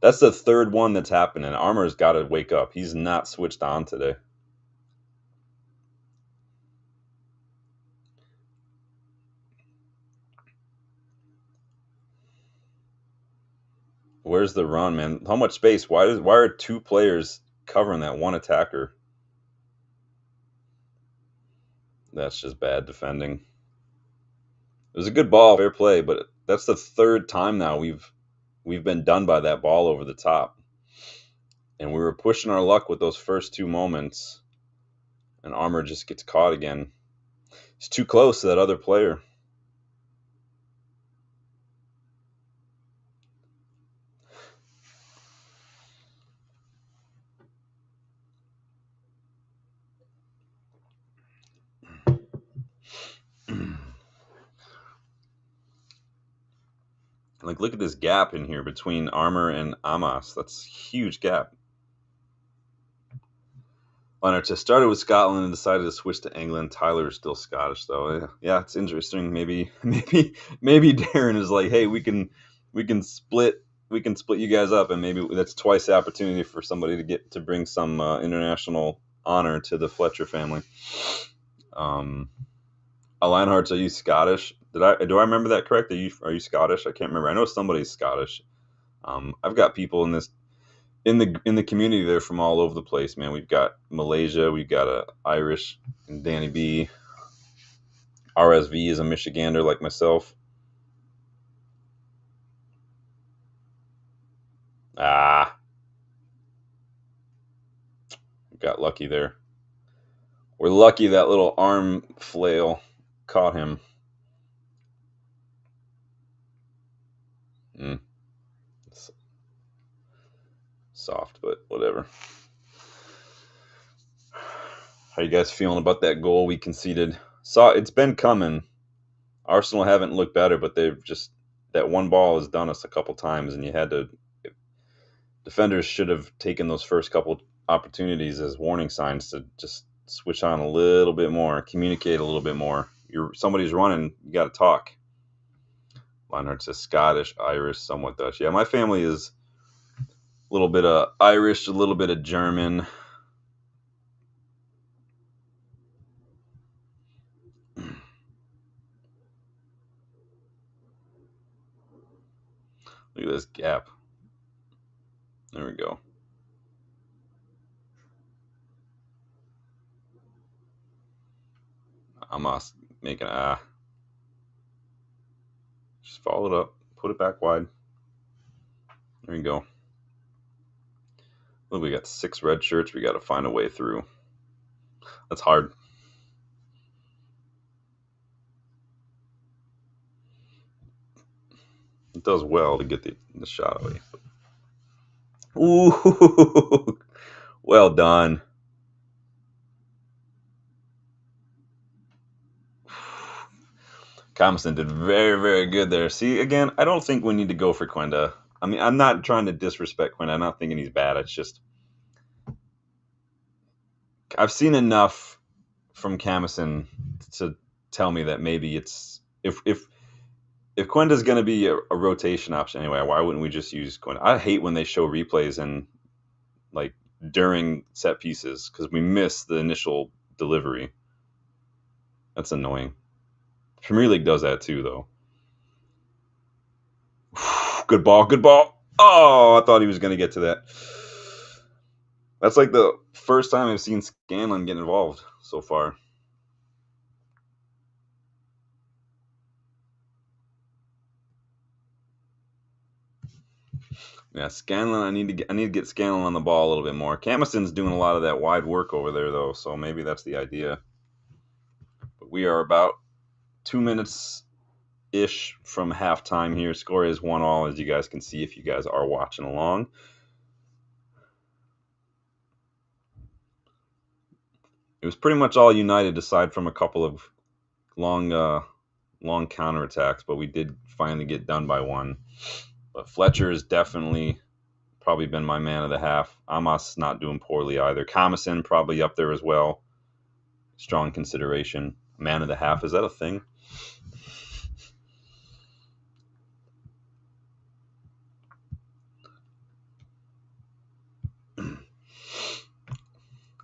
That's the third one that's happening. Armour's got to wake up. He's not switched on today. Where's the run, man? How much space? Why are two players covering that one attacker? That's just bad defending. It was a good ball, fair play, but that's the third time now we've been done by that ball over the top. And we were pushing our luck with those first two moments, and Armour just gets caught again. He's too close to that other player. Like, look at this gap in here between Armour and Amos. That's a huge gap. Leonard just started with Scotland and decided to switch to England. Tyler is still Scottish, though. Yeah, it's interesting. Maybe Darren is like, hey, we can split you guys up, and maybe that's twice the opportunity for somebody to get to bring some international honor to the Fletcher family. Lionhearts, are you Scottish? Do I remember that correct? Are you Scottish? I can't remember. I know somebody's Scottish. I've got people in the community there from all over the place, man. We've got Malaysia, we've got Irish, and Danny B. RSV is a Michigander like myself. Got lucky there. We're lucky that little arm flail caught him. Soft, but whatever. How you guys feeling about that goal we conceded? It's been coming. Arsenal haven't looked better, but they've just that one ball has done us a couple times, and you had to. Defenders should have taken those first couple opportunities as warning signs to just switch on a little bit more, communicate a little bit more. Somebody's running, you got to talk. Lionheart says Scottish, Irish, somewhat Dutch. Yeah, my family is a little bit of Irish, a little bit of German. Look at this gap. There we go. Amos making just follow it up, put it back wide. There you go. Look, we got 6 red shirts. We got to find a way through. That's hard. It does well to get the shot away. Ooh, well done. Compson did very, very good there. See, again, I don't think we need to go for Quenda. I mean, I'm not trying to disrespect Quenda. I'm not thinking he's bad. It's just I've seen enough from Camison to tell me that maybe it's if Quenda's going to be a rotation option anyway, why wouldn't we just use Quenda? I hate when they show replays and like during set pieces because we miss the initial delivery. That's annoying. Premier League does that too, though. Good ball, good ball. Oh, I thought he was going to get to that. That's like the first time I've seen Scanlon get involved so far. Yeah, Scanlon. I need to get Scanlon on the ball a little bit more. Camison's doing a lot of that wide work over there, though, so maybe that's the idea. But we are about 2 minutes ish from halftime here. Score is 1-1, as you guys can see if you guys are watching along. It was pretty much all United aside from a couple of long counterattacks, but we did finally get done by one. But Fletcher has definitely probably been my man of the half. Amos not doing poorly either. Comison probably up there as well. Strong consideration. Man of the half, is that a thing?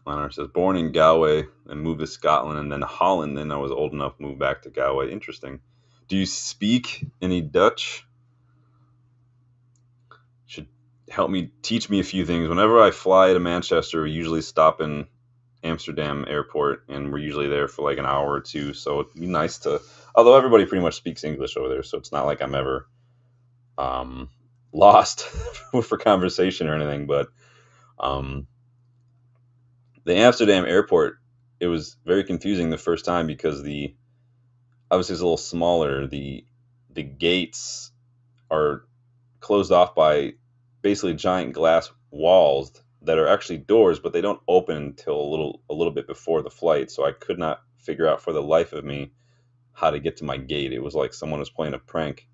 Leonard says, born in Galway and moved to Scotland and then Holland. Then I was old enough to move back to Galway. Interesting. Do you speak any Dutch? Should teach me a few things. Whenever I fly to Manchester, we usually stop in Amsterdam airport, and we're usually there for like an hour or two. So it'd be nice to, although everybody pretty much speaks English over there, so it's not like I'm ever lost for conversation or anything. But the Amsterdam airport, it was very confusing the first time because obviously it's a little smaller. The gates are closed off by basically giant glass walls that are actually doors, but they don't open until a little bit before the flight. So I could not figure out for the life of me how to get to my gate. It was like someone was playing a prank.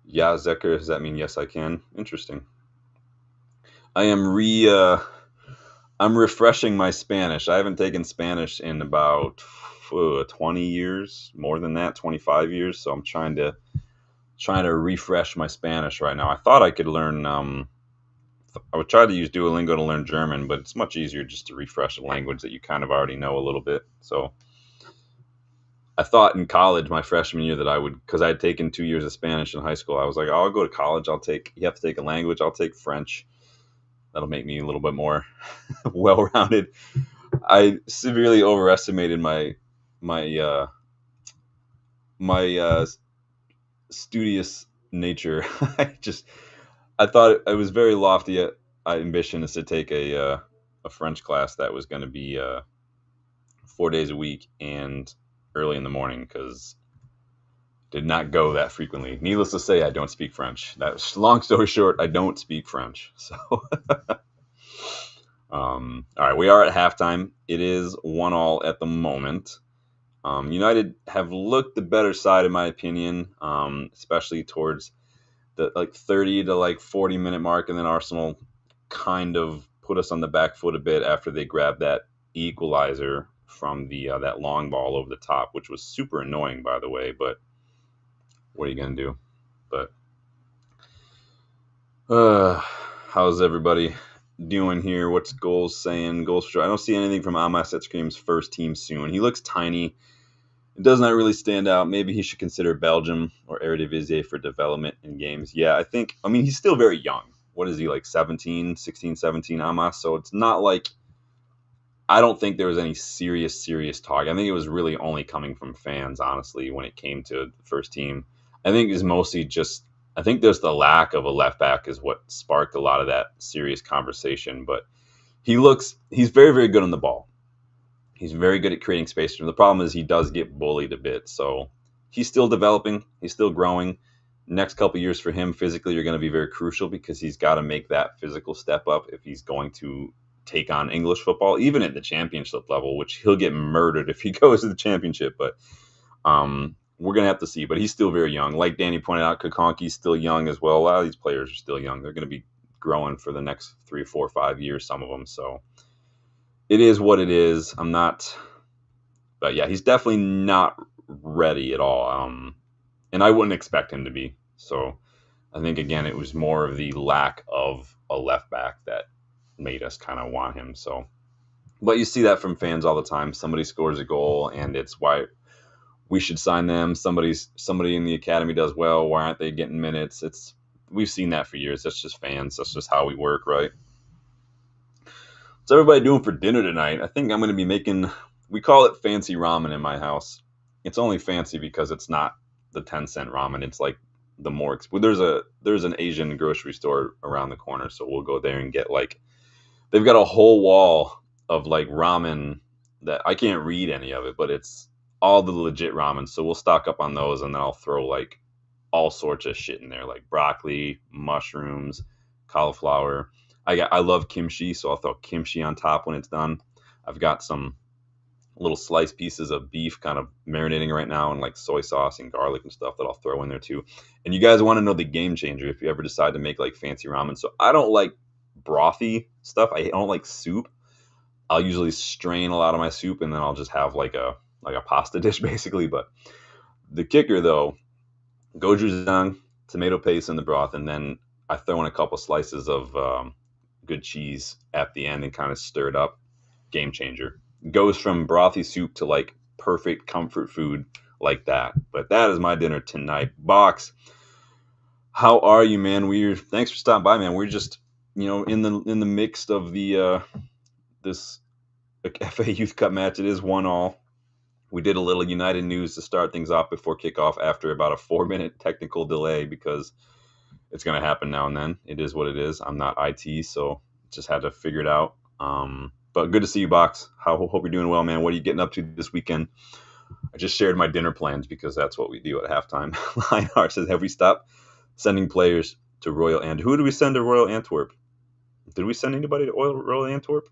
Yeah, Zeker, does that mean yes I can? Interesting. I am I'm refreshing my Spanish. I haven't taken Spanish in about 20 years, more than that, 25 years. So I'm trying to refresh my Spanish right now. I thought I could learn. I would try to use Duolingo to learn German, but it's much easier just to refresh a language that you kind of already know a little bit. So I thought in college, my freshman year, that I would, because I had taken 2 years of Spanish in high school. I was like, oh, I'll go to college. You have to take a language. I'll take French. That'll make me a little bit more well-rounded. I severely overestimated my studious nature. I thought it was very lofty ambition is to take a French class that was going to be 4 days a week and early in the morning, because did not go that frequently. Needless to say, I don't speak French. That's long story short. I don't speak French. So, all right, we are at halftime. It is 1-1 at the moment. United have looked the better side, in my opinion, especially towards the 30 to 40 minute mark, and then Arsenal kind of put us on the back foot a bit after they grabbed that equalizer from that long ball over the top, which was super annoying, by the way. But what are you gonna do? But how's everybody doing here? What's goals saying? Goals for sure. I don't see anything from Amas at Scream's first team soon. He looks tiny. It does not really stand out. Maybe he should consider Belgium or Eredivisie for development in games. Yeah, I mean, he's still very young. What is he, like 16, 17, Amas? So it's not like, I don't think there was any serious talk. I think it was really only coming from fans, honestly, when it came to the first team. I think it's mostly just, I think there's the lack of a left back is what sparked a lot of that serious conversation. But he's very, very good on the ball. He's very good at creating space. The problem is he does get bullied a bit. So he's still developing. He's still growing. Next couple years for him physically are going to be very crucial, because he's got to make that physical step up if he's going to take on English football, even at the championship level, which he'll get murdered if he goes to the championship. But we're going to have to see. But he's still very young. Like Danny pointed out, Kakonki's still young as well. A lot of these players are still young. They're going to be growing for the next 3, 4, 5 years, some of them. So it is what it is. But yeah, he's definitely not ready at all. And I wouldn't expect him to be. So I think, again, it was more of the lack of a left back that made us kind of want him. So, but you see that from fans all the time. Somebody scores a goal and it's why we should sign them. Somebody in the academy does well. Why aren't they getting minutes? We've seen that for years. That's just fans. That's just how we work, right? What's everybody doing for dinner tonight? I think I'm going to be making, we call it fancy ramen in my house. It's only fancy because it's not the 10-cent ramen. It's like the more, there's an Asian grocery store around the corner. So we'll go there and get they've got a whole wall of like ramen that I can't read any of it, but it's all the legit ramen. So we'll stock up on those, and then I'll throw like all sorts of shit in there, like broccoli, mushrooms, cauliflower. I love kimchi, so I'll throw kimchi on top when it's done. I've got some little sliced pieces of beef kind of marinating right now, and like soy sauce and garlic and stuff that I'll throw in there too. And you guys want to know the game changer if you ever decide to make like fancy ramen. So I don't like brothy stuff. I don't like soup. I'll usually strain a lot of my soup, and then I'll just have like a pasta dish basically. But the kicker though, gochujang, tomato paste in the broth, and then I throw in a couple slices of good cheese at the end and kind of stir it up. Game changer. Goes from brothy soup to like perfect comfort food like that. But that is my dinner tonight. Box, how are you, man? Thanks for stopping by, man. We're just in the mix of the this FA Youth Cup match. It is 1-1. We did a little United news to start things off before kickoff after about a 4-minute technical delay because it's going to happen now and then. It is what it is. I'm not IT, so just had to figure it out. But good to see you, Box. Hope you're doing well, man. What are you getting up to this weekend? I just shared my dinner plans because that's what we do at halftime. Lionheart says, have we stopped sending players to Royal Antwerp? Who did we send to Royal Antwerp? Did we send anybody to Royal Antwerp?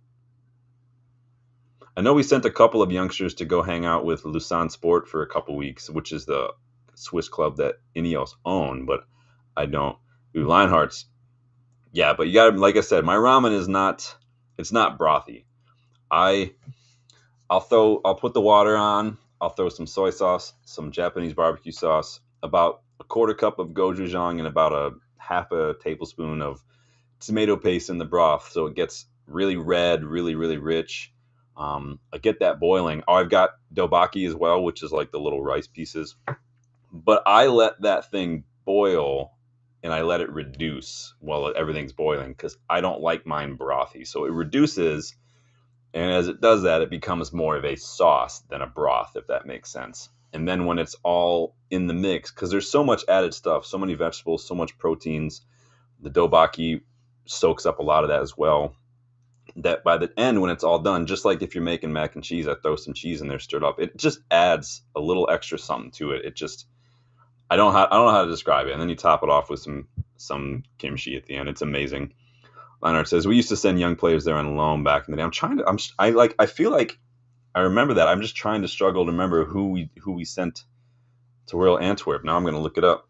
I know we sent a couple of youngsters to go hang out with Lausanne Sport for a couple weeks, which is the Swiss club that Ineos own, but I don't. Ooh, Lionhearts. Yeah, but you got to, like I said, my ramen is not, it's not brothy. I'll put the water on. I'll throw some soy sauce, some Japanese barbecue sauce, about a quarter cup of gochujang, and about a half a tablespoon of tomato paste in the broth, so it gets really red, really, really rich. I get that boiling. Oh, I've got dobaki as well, which is like the little rice pieces. But I let that thing boil, and I let it reduce while everything's boiling because I don't like mine brothy. So it reduces, and as it does that, it becomes more of a sauce than a broth, if that makes sense. And then when it's all in the mix, because there's so much added stuff, so many vegetables, so much proteins, the dobaki soaks up a lot of that as well, that by the end, when it's all done, just like if you're making mac and cheese, I throw some cheese in there stirred up. It just adds a little extra something to it. It just, I don't know how to describe it. And then you top it off with some kimchi at the end. It's amazing. Leonard says, we used to send young players there on loan back in the day. I feel like I remember that. I'm just trying to struggle to remember who we sent to Royal Antwerp. Now I'm going to look it up.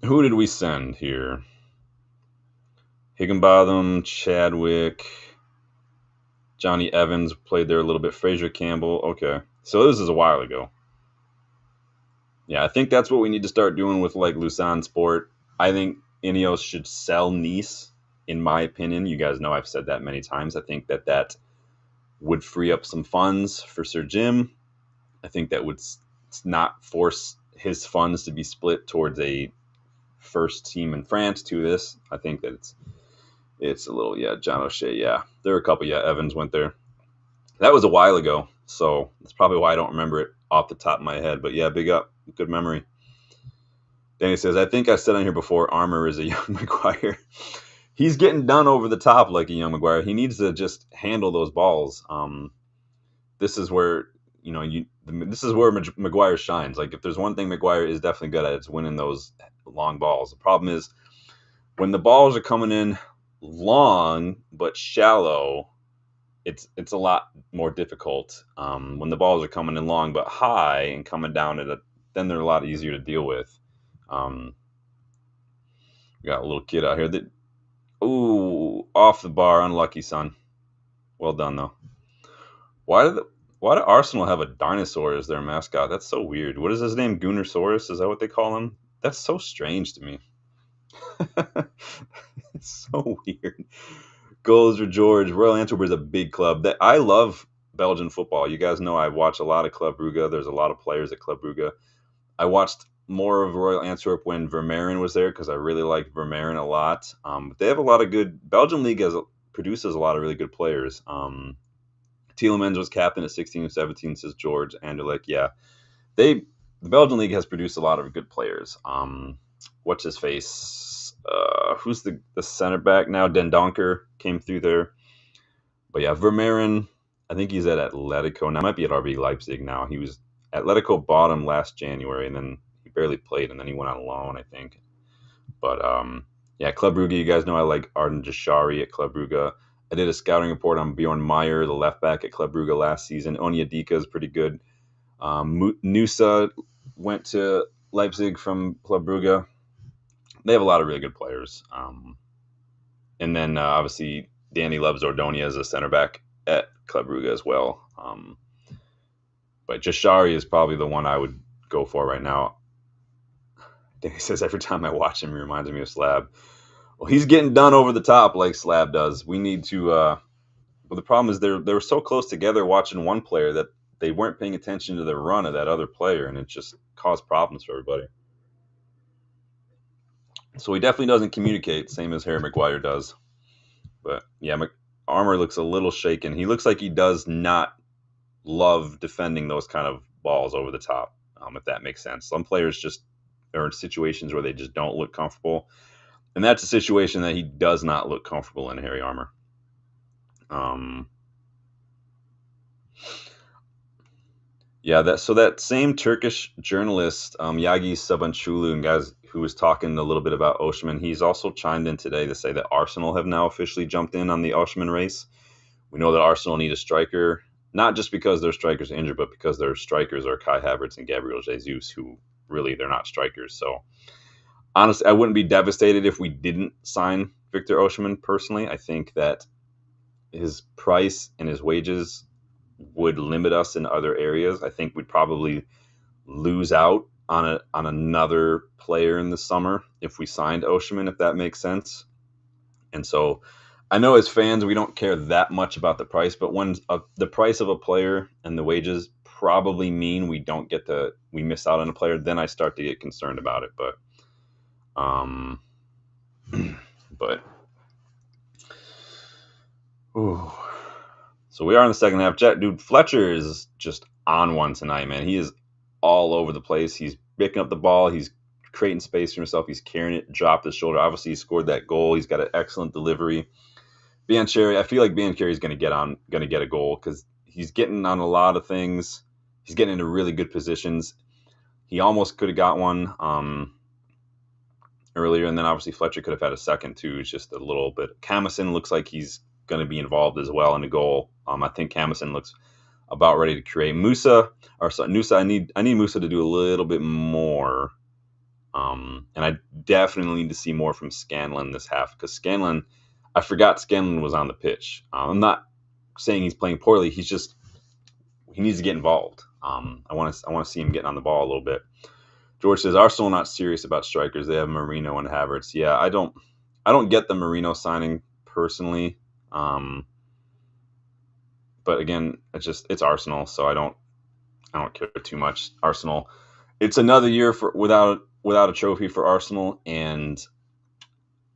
Who did we send here? Higginbotham, Chadwick, Johnny Evans played there a little bit. Fraser Campbell. Okay. So this is a while ago. Yeah, I think that's what we need to start doing with like Lausanne Sport. I think Ineos should sell Nice, in my opinion. You guys know I've said that many times. I think that would free up some funds for Sir Jim. I think that would not force his funds to be split towards a first team in France to this. I think that it's a little, John O'Shea, there were a couple, Evans went there. That was a while ago, so that's probably why I don't remember it off the top of my head. But big up, good memory. Danny says, I think I said on here before, Armour is a young Maguire. He's getting done over the top like a young Maguire. He needs to just handle those balls. This is where Maguire shines. Like if there's one thing Maguire is definitely good at, it's winning those long balls. The problem is when the balls are coming in long but shallow, it's a lot more difficult. When the balls are coming in long but high and coming down then they're a lot easier to deal with. We got a little kid out here that, off the bar, unlucky son. Well done though. Why do Arsenal have a dinosaur as their mascot? That's so weird. What is his name? Gunnersaurus? Is that what they call him? That's so strange to me. It's so weird. Goals for George. Royal Antwerp is a big club. That I love Belgian football. You guys know I watch a lot of Club Brugge. There's a lot of players at Club Brugge. I watched more of Royal Antwerp when Vermeeren was there because I really liked Vermeeren a lot. But they have a lot of good. Belgian league produces a lot of really good players. Tielemans was captain at 16 and 17, says George. And they're like, the Belgian league has produced a lot of good players. what's his face? Who's the center back now? Den Donker came through there. But yeah, Vermeeren, I think he's at Atletico now. Might be at RB Leipzig now. He was Atletico bought him last January, and then he barely played, and then he went on loan, I think. But yeah, Club Brugge, you guys know I like Arden Jashari at Club Brugge. I did a scouting report on Bjorn Meyer, the left back at Club Brugge last season. Onyedika is pretty good. Nusa went to Leipzig from Club Brugge. They have a lot of really good players. And then obviously Danny loves Ordonia as a center back at Club Brugge as well. But Jashari is probably the one I would go for right now. Danny says every time I watch him, he reminds me of Slab. Well, he's getting done over the top like Slab does. We need to. Well, the problem is they were so close together watching one player that they weren't paying attention to the run of that other player, and it just caused problems for everybody. So he definitely doesn't communicate, same as Harry Maguire does. But yeah, Armour looks a little shaken. He looks like he does not love defending those kind of balls over the top, if that makes sense. Some players just are in situations where they just don't look comfortable. And that's a situation that he does not look comfortable in, Harry Armour. Yeah, that same Turkish journalist, Yagi Sabanchulu, and guys who was talking a little bit about Osimhen, he's also chimed in today to say that Arsenal have now officially jumped in on the Osimhen race. We know that Arsenal need a striker, not just because their strikers are injured, but because their strikers are Kai Havertz and Gabriel Jesus, who really they're not strikers. So honestly, I wouldn't be devastated if we didn't sign Victor Osimhen personally. I think that his price and his wages would limit us in other areas. I think we'd probably lose out on another player in the summer if we signed Osimhen, if that makes sense. And so I know as fans we don't care that much about the price, but when the price of a player and the wages probably mean we miss out on a player, then I start to get concerned about it. But ooh. So we are in the second half. Dude, Fletcher is just on one tonight, man. He is all over the place. He's picking up the ball. He's creating space for himself. He's carrying it, dropped his shoulder. Obviously, he scored that goal. He's got an excellent delivery. Biancheri, I feel like Biancheri is going to get a goal because he's getting on a lot of things. He's getting into really good positions. He almost could have got one earlier, and then obviously Fletcher could have had a second too. It's just a little bit. Camison looks like he's going to be involved as well in the goal. I think Camison looks about ready to create. Nusa, I need Musa to do a little bit more. And I definitely need to see more from Scanlon this half because Scanlon, I forgot Scanlon was on the pitch. I'm not saying he's playing poorly. He needs to get involved. I want to see him getting on the ball a little bit. George says Arsenal not serious about strikers. They have Marino and Havertz. Yeah, I don't get the Marino signing personally. But again, it's Arsenal, so I don't care too much. Arsenal, it's another year without a trophy for Arsenal, and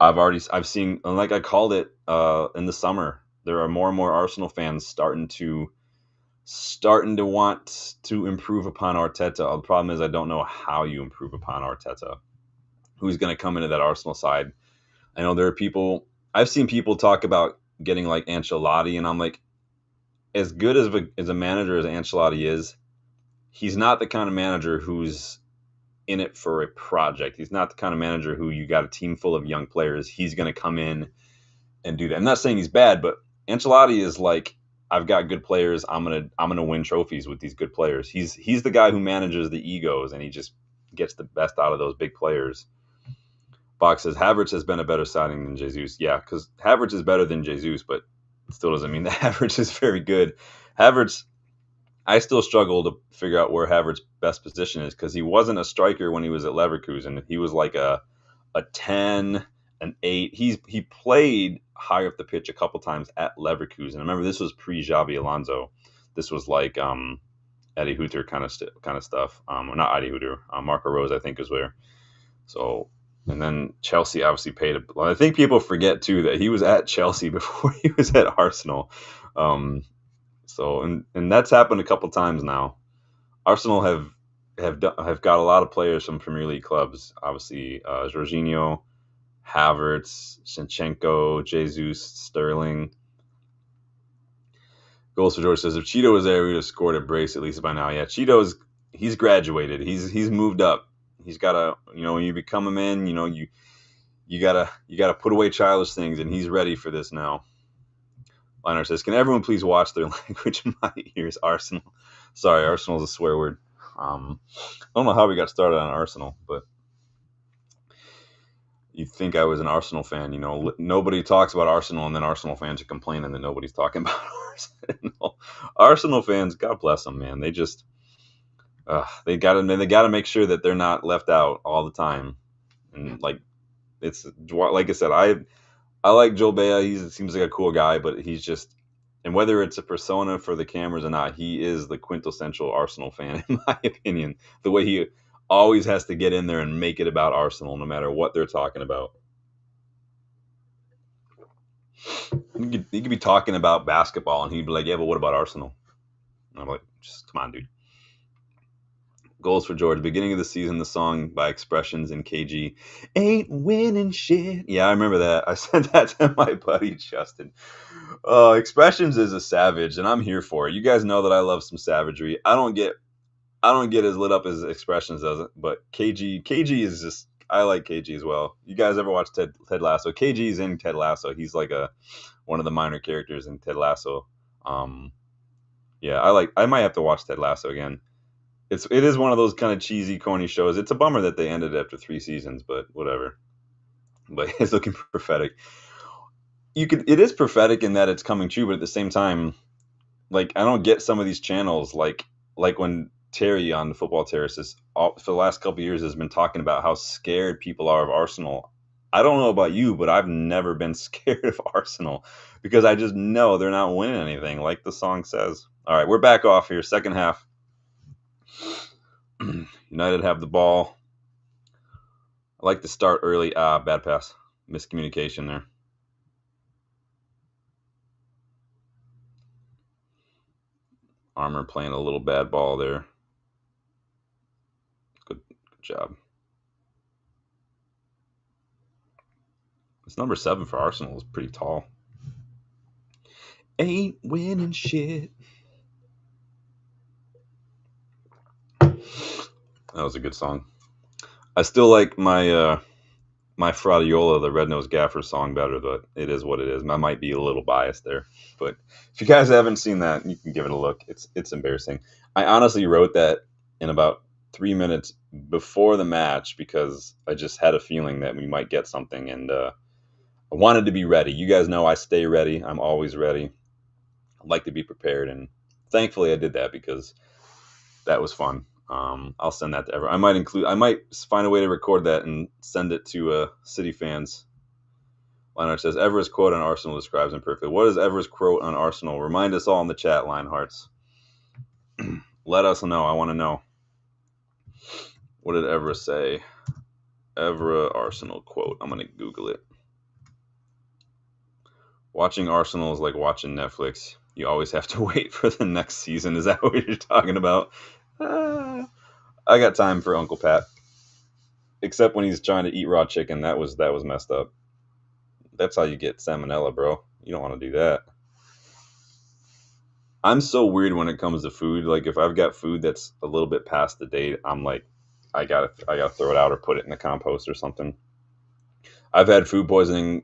I've seen, like I called it in the summer, there are more and more Arsenal fans starting to want to improve upon Arteta. The problem is I don't know how you improve upon Arteta. Who's going to come into that Arsenal side? I know there are people. I've seen people talk about getting like Ancelotti, and I'm like, as good as a manager as Ancelotti is, he's not the kind of manager who's in it for a project. He's not the kind of manager who you got a team full of young players. He's going to come in and do that. I'm not saying he's bad, but Ancelotti is like, I've got good players. I'm gonna win trophies with these good players. He's the guy who manages the egos, and he just gets the best out of those big players. Fox says Havertz has been a better signing than Jesus. Yeah, because Havertz is better than Jesus, but it still doesn't mean that Havertz is very good. Havertz, I still struggle to figure out where Havertz's best position is because he wasn't a striker when he was at Leverkusen. He was like a 10, an 8. He played higher up the pitch a couple times at Leverkusen. I remember this was pre-Xabi Alonso. This was like Eddie Hooter kind of stuff. Not Eddie Hooter. Marco Rose, I think, is where. So, and then Chelsea obviously paid. I think people forget too that he was at Chelsea before he was at Arsenal. So, and that's happened a couple times now. Arsenal have have got a lot of players from Premier League clubs. Obviously, Jorginho, Havertz, Shinchenko, Jesus, Sterling. Goals for George says if Cheeto was there, we would have scored a brace at least by now. Yeah, he's graduated. He's moved up. He's got to, when you become a man, you gotta put away childish things, and he's ready for this now. Liner says, "Can everyone please watch their language in my ears?" Arsenal. Sorry, Arsenal is a swear word. I don't know how we got started on Arsenal, but you'd think I was an Arsenal fan. Nobody talks about Arsenal, and then Arsenal fans are complaining that nobody's talking about Arsenal. Arsenal fans, God bless them, man. They just they gotta make sure that they're not left out all the time. And it's like I said, I like Joel Bea. He seems like a cool guy, but he's just, and whether it's a persona for the cameras or not, he is the quintessential Arsenal fan, in my opinion. The way he always has to get in there and make it about Arsenal, no matter what they're talking about. He could be talking about basketball, and he'd be like, "Yeah, but what about Arsenal?" And I'm like, "Just come on, dude." Goals for George. Beginning of the season, the song by Expressions and KG, "Ain't winning shit." Yeah, I remember that. I sent that to my buddy Justin. Expressions is a savage, and I'm here for it. You guys know that I love some savagery. I don't get as lit up as Expressions does it, but KG is just, I like KG as well. You guys ever watch Ted Lasso? KG's in Ted Lasso. He's like one of the minor characters in Ted Lasso. Yeah, I might have to watch Ted Lasso again. It is one of those kind of cheesy, corny shows. It's a bummer that they ended after 3 seasons, but whatever. But it's looking prophetic. It is prophetic in that it's coming true, but at the same time, I don't get some of these channels, like when Terry on the Football Terraces for the last couple of years has been talking about how scared people are of Arsenal. I don't know about you, but I've never been scared of Arsenal because I just know they're not winning anything, like the song says. All right, we're back off here. Second half. United have the ball. I like to start early. Bad pass. Miscommunication there. Armour playing a little bad ball there. Good job. This number 7 for Arsenal is pretty tall. Ain't winning shit. That was a good song. I still like my my Fradiola, the Red Nosed Gaffer song, better, but it is what it is. I might be a little biased there, but if you guys haven't seen that, you can give it a look. It's embarrassing. I honestly wrote that in about 3 minutes before the match because I just had a feeling that we might get something, and I wanted to be ready. You guys know I stay ready. I'm always ready. I like to be prepared, and thankfully I did that because that was fun. I'll send that to everyone. I might find a way to record that and send it to City fans. Lionheart says, Evra's quote on Arsenal describes him perfectly. What is Evra's quote on Arsenal? Remind us all in the chat, Lionhearts. Let us know. I want to know. What did Evra say? Evra Arsenal quote. I'm going to Google it. Watching Arsenal is like watching Netflix. You always have to wait for the next season. Is that what you're talking about? I got time for Uncle Pat. Except when he's trying to eat raw chicken. That was messed up. That's how you get salmonella, bro. You don't want to do that. I'm so weird when it comes to food. Like if I've got food that's a little bit past the date, I'm like, I gotta throw it out or put it in the compost or something. I've had food poisoning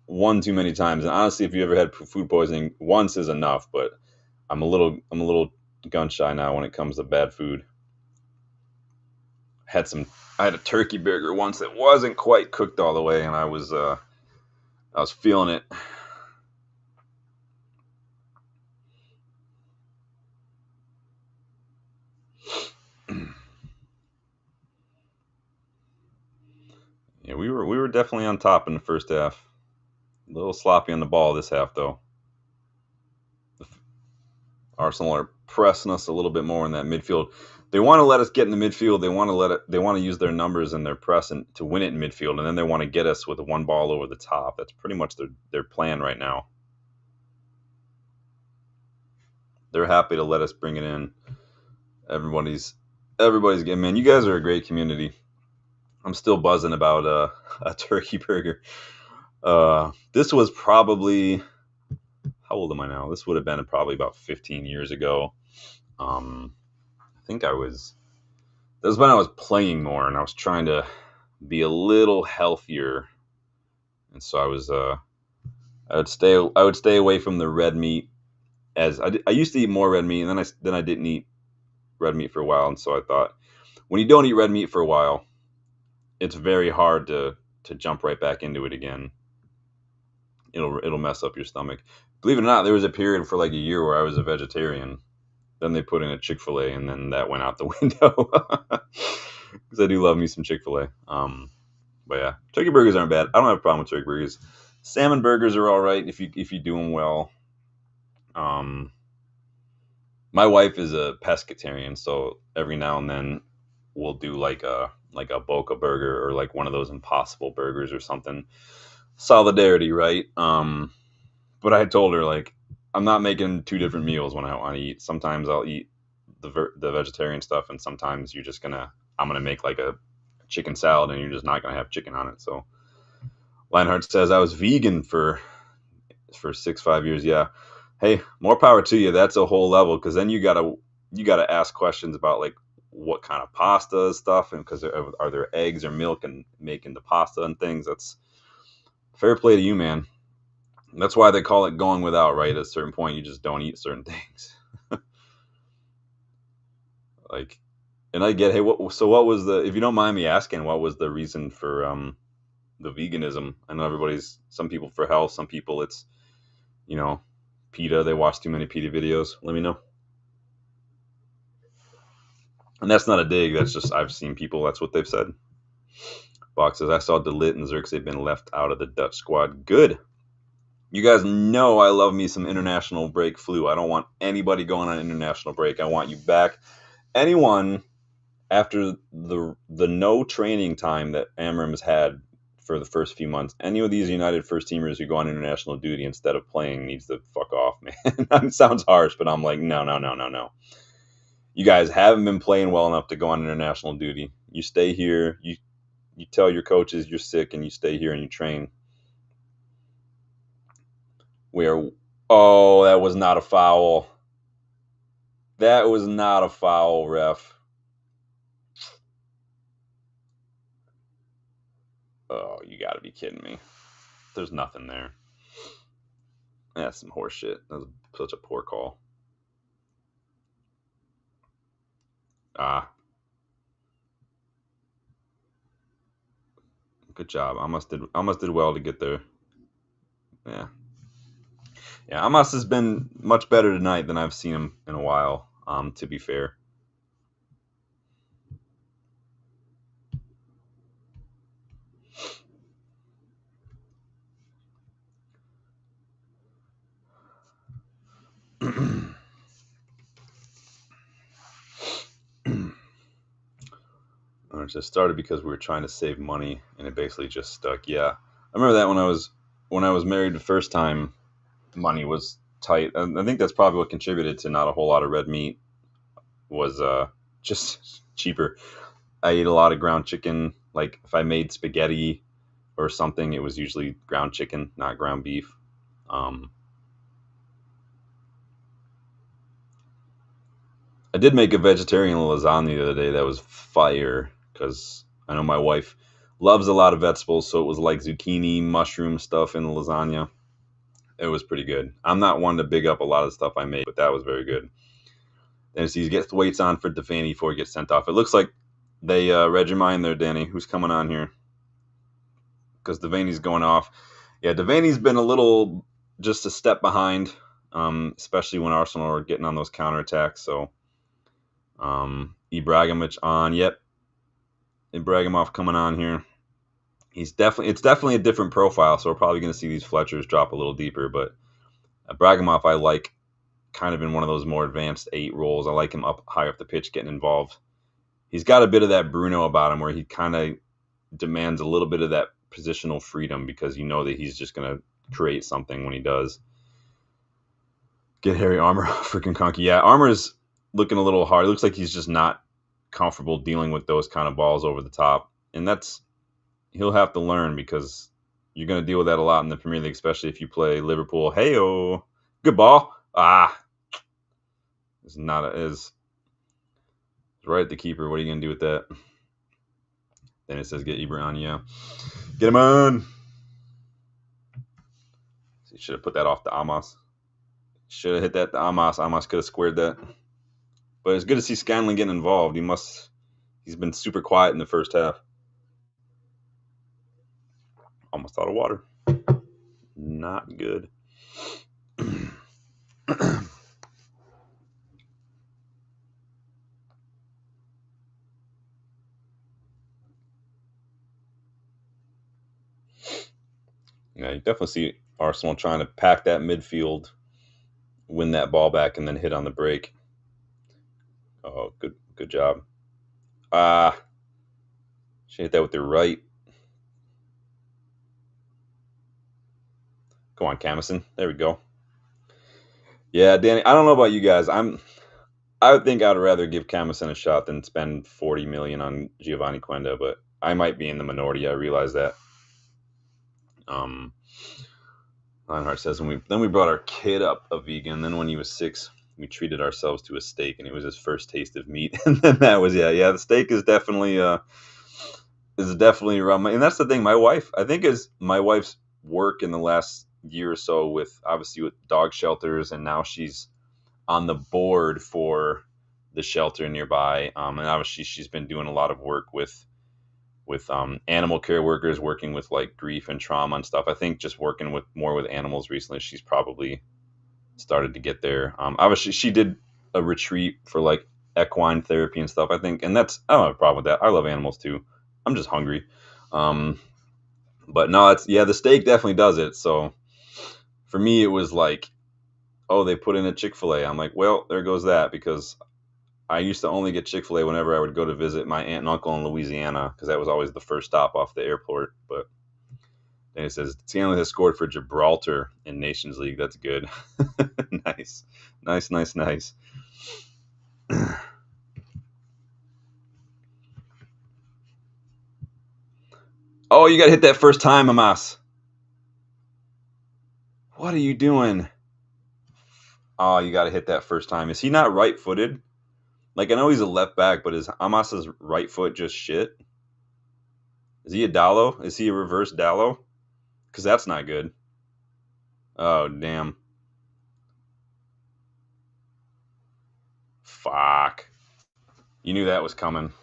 one too many times, and honestly, if you ever had food poisoning, once is enough. But I'm a little gun shy now when it comes to bad food. I had a turkey burger once that wasn't quite cooked all the way, and I was feeling it. Yeah, we were definitely on top in the first half. A little sloppy on the ball this half, though. Arsenal are pressing us a little bit more in that midfield. They want to let us get in the midfield. They want to use their numbers and their press to win it in midfield, and then they want to get us with one ball over the top. That's pretty much their plan right now. They're happy to let us bring it in. Everybody's Everybody's good, man. You guys are a great community. I'm still buzzing about a turkey burger. This was probably, how old am I now? This would have been probably about 15 years ago. I think that was when I was playing more and I was trying to be a little healthier. And so I would stay away from the red meat. I used to eat more red meat, and then I didn't eat red meat for a while. And so I thought, when you don't eat red meat for a while, it's very hard to jump right back into it again. It'll mess up your stomach. Believe it or not, there was a period for like a year where I was a vegetarian. Then they put in a Chick-fil-A, and then that went out the window. Because I do love me some Chick-fil-A. But yeah, turkey burgers aren't bad. I don't have a problem with turkey burgers. Salmon burgers are all right if you do them well. My wife is a pescatarian, so every now and then we'll do like a Boca burger or like one of those Impossible burgers or something. Solidarity, right? But I told her, like, I'm not making two different meals when I want to eat. Sometimes I'll eat the vegetarian stuff, and sometimes I'm gonna make like a chicken salad, and you're just not gonna have chicken on it. So Lionheart says I was vegan for 5 years. Yeah, hey, more power to you. That's a whole level, because then you gotta ask questions about like what kind of pasta stuff, and because are there eggs or milk and making the pasta and things. That's fair play to you, man. That's why they call it going without, right? At a certain point, you just don't eat certain things. Like, and I get, hey, what was the, if you don't mind me asking, what was the reason for the veganism? I know some people for health, some people it's, you know, PETA, they watch too many PETA videos. Let me know. And that's not a dig, that's just, I've seen people, that's what they've said. Box says, I saw Delit and Zerks, they've been left out of the Dutch squad. Good. You guys know I love me some international break flu. I don't want anybody going on international break. I want you back. Anyone after the no training time that Amorim has had for the first few months, any of these United first teamers who go on international duty instead of playing needs to fuck off, man. It sounds harsh, but I'm like, no. You guys haven't been playing well enough to go on international duty. You stay here. You tell your coaches you're sick, and you stay here and you train. Oh, that was not a foul. That was not a foul, ref. Oh, you got to be kidding me. There's nothing there. That's some horse shit. That was such a poor call. Good job. I must did well to get there. Yeah. Yeah, Amos has been much better tonight than I've seen him in a while, to be fair. It just started because we were trying to save money, and it basically just stuck. Yeah, I remember that when I was married the first time, money was tight. And I think that's probably what contributed to not a whole lot of red meat. Was just cheaper. I ate a lot of ground chicken. Like if I made spaghetti or something, it was usually ground chicken, not ground beef. I did make a vegetarian lasagna the other day that was fire, because I know my wife loves a lot of vegetables, so it was like zucchini, mushroom stuff in the lasagna. It was pretty good. I'm not one to big up a lot of stuff I made, but that was very good. And so he gets the weights on for Devaney before he gets sent off. It looks like they read your mind there, Danny. Who's coming on here? Because Devaney's going off. Yeah, Devaney's been a little just a step behind, especially when Arsenal are getting on those counterattacks. So Ibrahimovic on. Yep. Ibrahimov coming on here. It's definitely a different profile, so we're probably going to see these Fletchers drop a little deeper. But Ibrahimov, I like kind of in one of those more advanced 8 roles. I like him up high up the pitch, getting involved. He's got a bit of that Bruno about him, where he kind of demands a little bit of that positional freedom, because you know that he's just going to create something when he does. Get Harry Armour, freaking Conky. Yeah, Armour's looking a little hard. It looks like he's just not comfortable dealing with those kind of balls over the top. And he'll have to learn, because you're going to deal with that a lot in the Premier League, especially if you play Liverpool. Hey-oh, good ball. It's right at the keeper. What are you going to do with that? Then it says get Ibra on. Yeah, get him on. So you should have put that off to Amos. Should have hit that to Amos. Amos could have squared that. But it's good to see Scanlon getting involved. He's been super quiet in the first half. Almost out of water. Not good. Yeah, you definitely see Arsenal trying to pack that midfield, win that ball back, and then hit on the break. Oh, good job. She hit that with the right. Go on, Camison. There we go. Yeah, Danny, I don't know about you guys. I would think I'd rather give Camison a shot than spend 40 million on Giovanni Quenda, but I might be in the minority. I realize that. Lionheart says we brought our kid up a vegan. Then when he was 6, we treated ourselves to a steak, and it was his first taste of meat. And then that was the steak is definitely wrong. And that's the thing. My wife's work in the last year or so with dog shelters, and now she's on the board for the shelter nearby. And obviously she's been doing a lot of work with animal care workers, working with like grief and trauma and stuff. I think just working more with animals recently, she's probably started to get there. Obviously she did a retreat for like equine therapy and stuff, I think. And I don't have a problem with that. I love animals too. I'm just hungry. But no, the steak definitely does it. So for me, it was like, oh, they put in a Chick-fil-A. I'm like, well, there goes that, because I used to only get Chick-fil-A whenever I would go to visit my aunt and uncle in Louisiana, because that was always the first stop off the airport. But then it says Scanlon has scored for Gibraltar in Nations League. That's good. Nice. Oh, you got to hit that first time, Amas. What are you doing? Oh, you got to hit that first time. Is he not right-footed? Like, I know he's a left back, but is Amas's right foot just shit? Is he a Dallo? Is he a reverse Dallo? Because that's not good. Oh, damn. Fuck. You knew that was coming.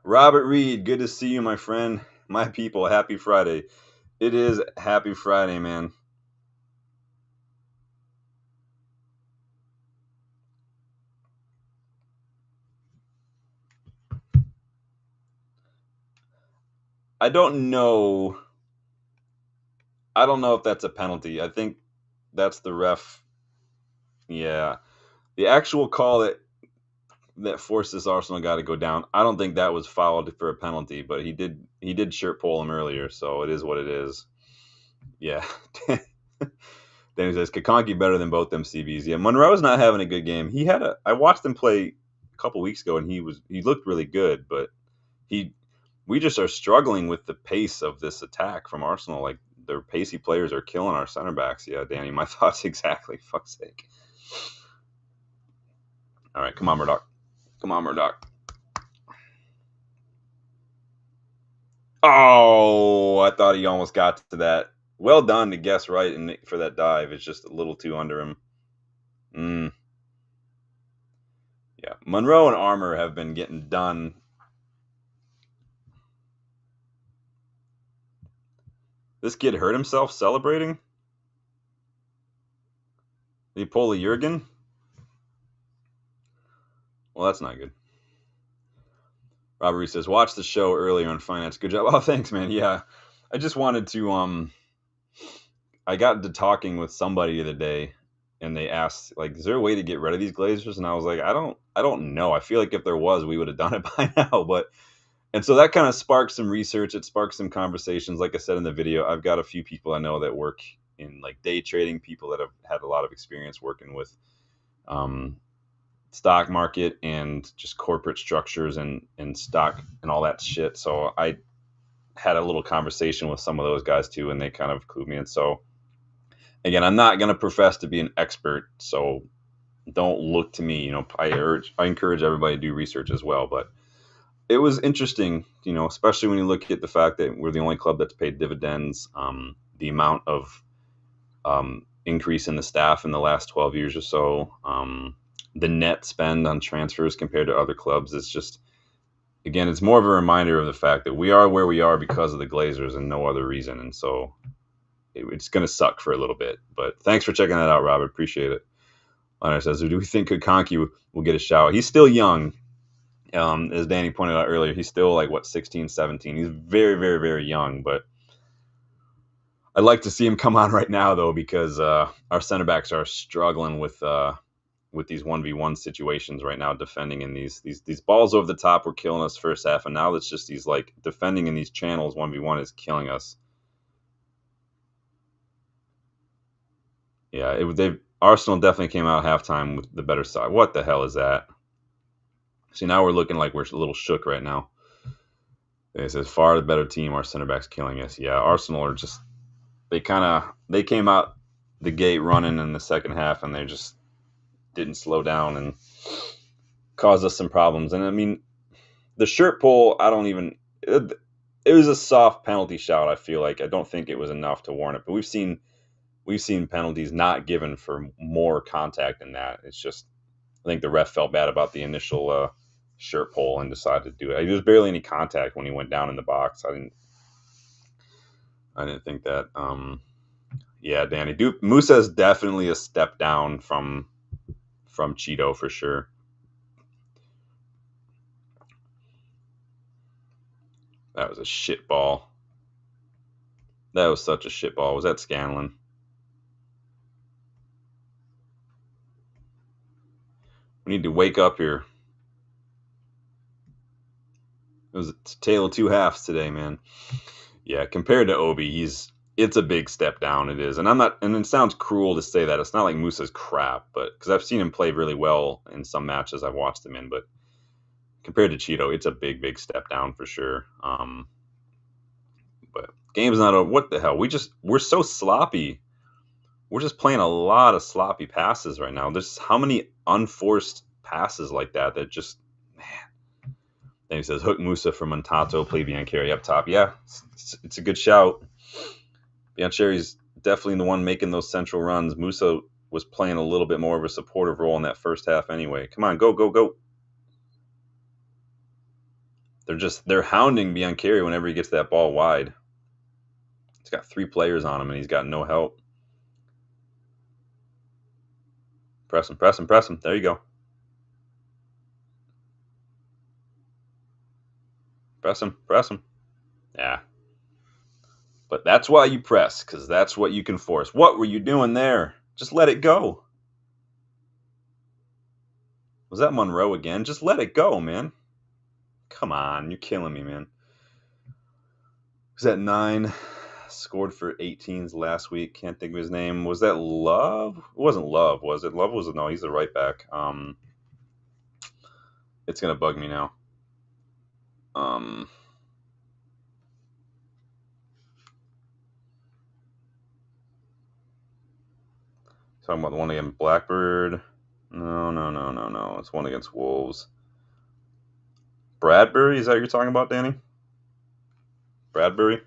Robert Reed, good to see you, my friend. My people, happy Friday. It is happy Friday, man. I don't know if that's a penalty. I think that's the ref. Yeah. The actual call that forced this Arsenal guy to go down, I don't think that was fouled for a penalty, but he did shirt pull him earlier, so it is what it is. Yeah. Then he says Kakonki better than both them CBs. Yeah, Monroe's not having a good game. I watched him play a couple weeks ago, and he looked really good, but we just are struggling with the pace of this attack from Arsenal. Like, their pacey players are killing our center backs. Yeah, Danny, my thoughts exactly. Fuck's sake. All right, come on, Murdoch. Oh, I thought he almost got to that. Well done to guess right and for that dive. It's just a little too under him. Yeah, Monroe and Armour have been getting done. This kid hurt himself celebrating? Did he pull a Jurgen? Well, that's not good. Robert says, watch the show earlier on finance. Good job. Oh, thanks, man. Yeah, I just wanted to, I got into talking with somebody the other day, and they asked, like, is there a way to get rid of these Glazers? And I was like, I don't know. I feel like if there was, we would have done it by now. And so that kind of sparked some research. It sparked some conversations. Like I said in the video, I've got a few people I know that work in like day trading, people that have had a lot of experience working with stock market and just corporate structures and stock and all that shit. So I had a little conversation with some of those guys too, and they kind of clued me in. So again, I'm not going to profess to be an expert, so don't look to me. I encourage everybody to do research as well, but it was interesting, especially when you look at the fact that we're the only club that's paid dividends. The amount of increase in the staff in the last 12 years or so, the net spend on transfers compared to other clubs is just, again, it's more of a reminder of the fact that we are where we are because of the Glazers and no other reason. And so it's going to suck for a little bit. But thanks for checking that out, Robert. Appreciate it. Leonard says, do we think Kokonki will get a shout? He's still young. As Danny pointed out earlier, he's still 16, 17. He's very, very, very young. But I'd like to see him come on right now, though, because our center backs are struggling with these 1v1 situations right now, defending in these balls over the top were killing us first half, and now it's just these defending in these channels 1v1 is killing us. Yeah, Arsenal definitely came out halftime with the better side. What the hell is that? See, now we're looking like we're a little shook right now. It says far the better team. Our center back's killing us. Yeah, Arsenal are just they came out the gate running in the second half, and they just didn't slow down and caused us some problems. And I mean, the shirt pull, it was a soft penalty shout. I feel like I don't think it was enough to warrant it, but we've seen penalties not given for more contact than that. It's just, I think the ref felt bad about the initial shirt pull and decided to do it. There was barely any contact when he went down in the box. I didn't think that. Yeah, Danny, Musa is definitely a step down from Cheeto for sure. That was a shit ball. That was such a shit ball. Was that Scanlon? We need to wake up here. It was a tale of two halves today, man. Yeah, compared to Obi, it's a big step down. It is, and it sounds cruel to say that. It's not like Musa's crap, but because I've seen him play really well in some matches I've watched him in, but compared to Cheeto, it's a big, big step down for sure. But game's not over. What the hell? We're so sloppy. We're just playing a lot of sloppy passes right now. There's how many unforced passes like that just, man. Then he says, hook Musa for Montato, play Biancheri up top. Yeah, it's a good shout. Biancheri's definitely the one making those central runs. Musa was playing a little bit more of a supportive role in that first half anyway. Come on, go, go, go. They're hounding Biancheri whenever he gets that ball wide. He's got 3 players on him, and he's got no help. Press him, press him, press him. There you go. Press him, press him. Yeah. But that's why you press, because that's what you can force. What were you doing there? Just let it go. Was that Monroe again? Just let it go, man. Come on, you're killing me, man. Was that 9? Scored for U18's last week. Can't think of his name. Was that Love? It wasn't Love, was it? Love was no. He's the right back. It's gonna bug me now. Talking about the one against Blackbird. No. It's one against Wolves. Bradbury, is that what you're talking about, Danny? Bradbury?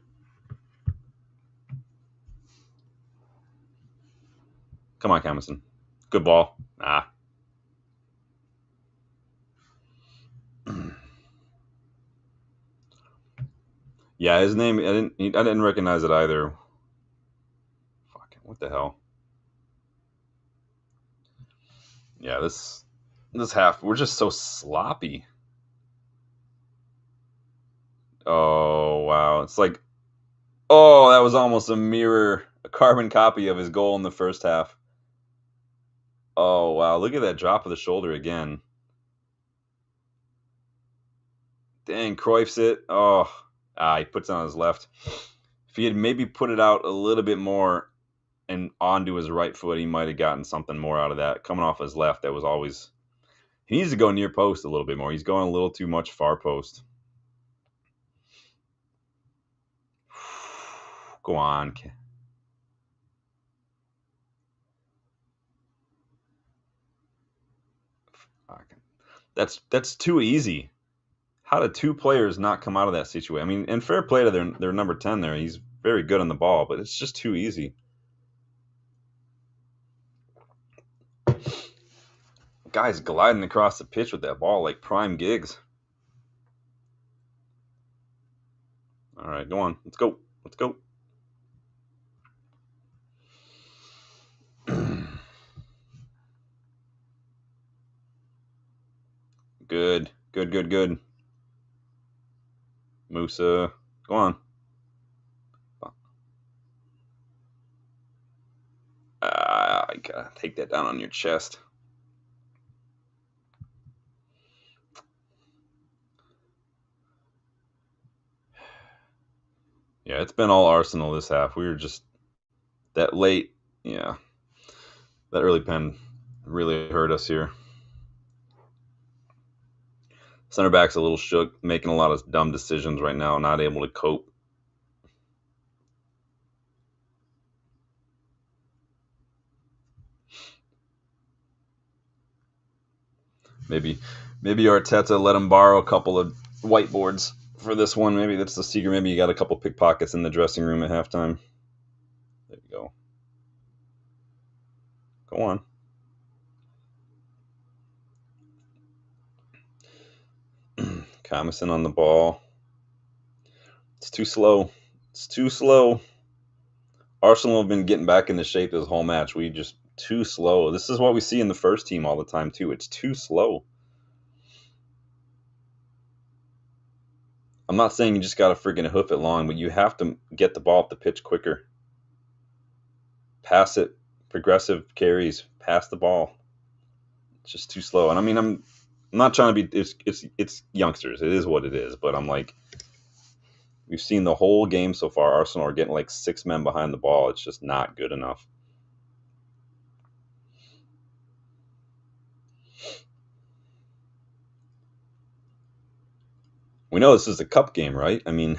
Come on, Camison. Good ball. Yeah, his name, I didn't recognize it either. Fucking, what the hell? Yeah, this half, we're just so sloppy. Oh, wow. It's like, oh, that was almost a carbon copy of his goal in the first half. Oh, wow. Look at that drop of the shoulder again. Dang, Cruyff's it. Oh, he puts it on his left. If he had maybe put it out a little bit more and onto his right foot, he might have gotten something more out of that. Coming off his left, that was always He needs to go near post a little bit more. He's going a little too much far post. Go on. That's too easy. How did two players not come out of that situation? I mean, and fair play to their number 10 there. He's very good on the ball, but it's just too easy. Guy's gliding across the pitch with that ball like prime gigs. All right, go on. Let's go. Let's go. Good. Good, good, good. Musa, go on. I gotta take that down on your chest. Yeah, it's been all Arsenal this half. We were just that late. Yeah, that early pen really hurt us here. Center back's a little shook, making a lot of dumb decisions right now, not able to cope. Maybe Arteta let him borrow a couple of whiteboards for this one. Maybe that's the secret. Maybe you got a couple pickpockets in the dressing room at halftime. There you go. Go on. Comison on the ball. It's too slow. It's too slow. Arsenal have been getting back into shape this whole match. We just too slow. This is what we see in the first team all the time too. It's too slow. I'm not saying you just got to freaking hoof it long, but you have to get the ball up the pitch quicker. Pass it, progressive carries, pass the ball. It's just too slow. And I mean, I'm not trying to be. It's youngsters. It is what it is. But I'm like, we've seen the whole game so far. Arsenal are getting like 6 men behind the ball. It's just not good enough. We know this is a cup game, right? I mean,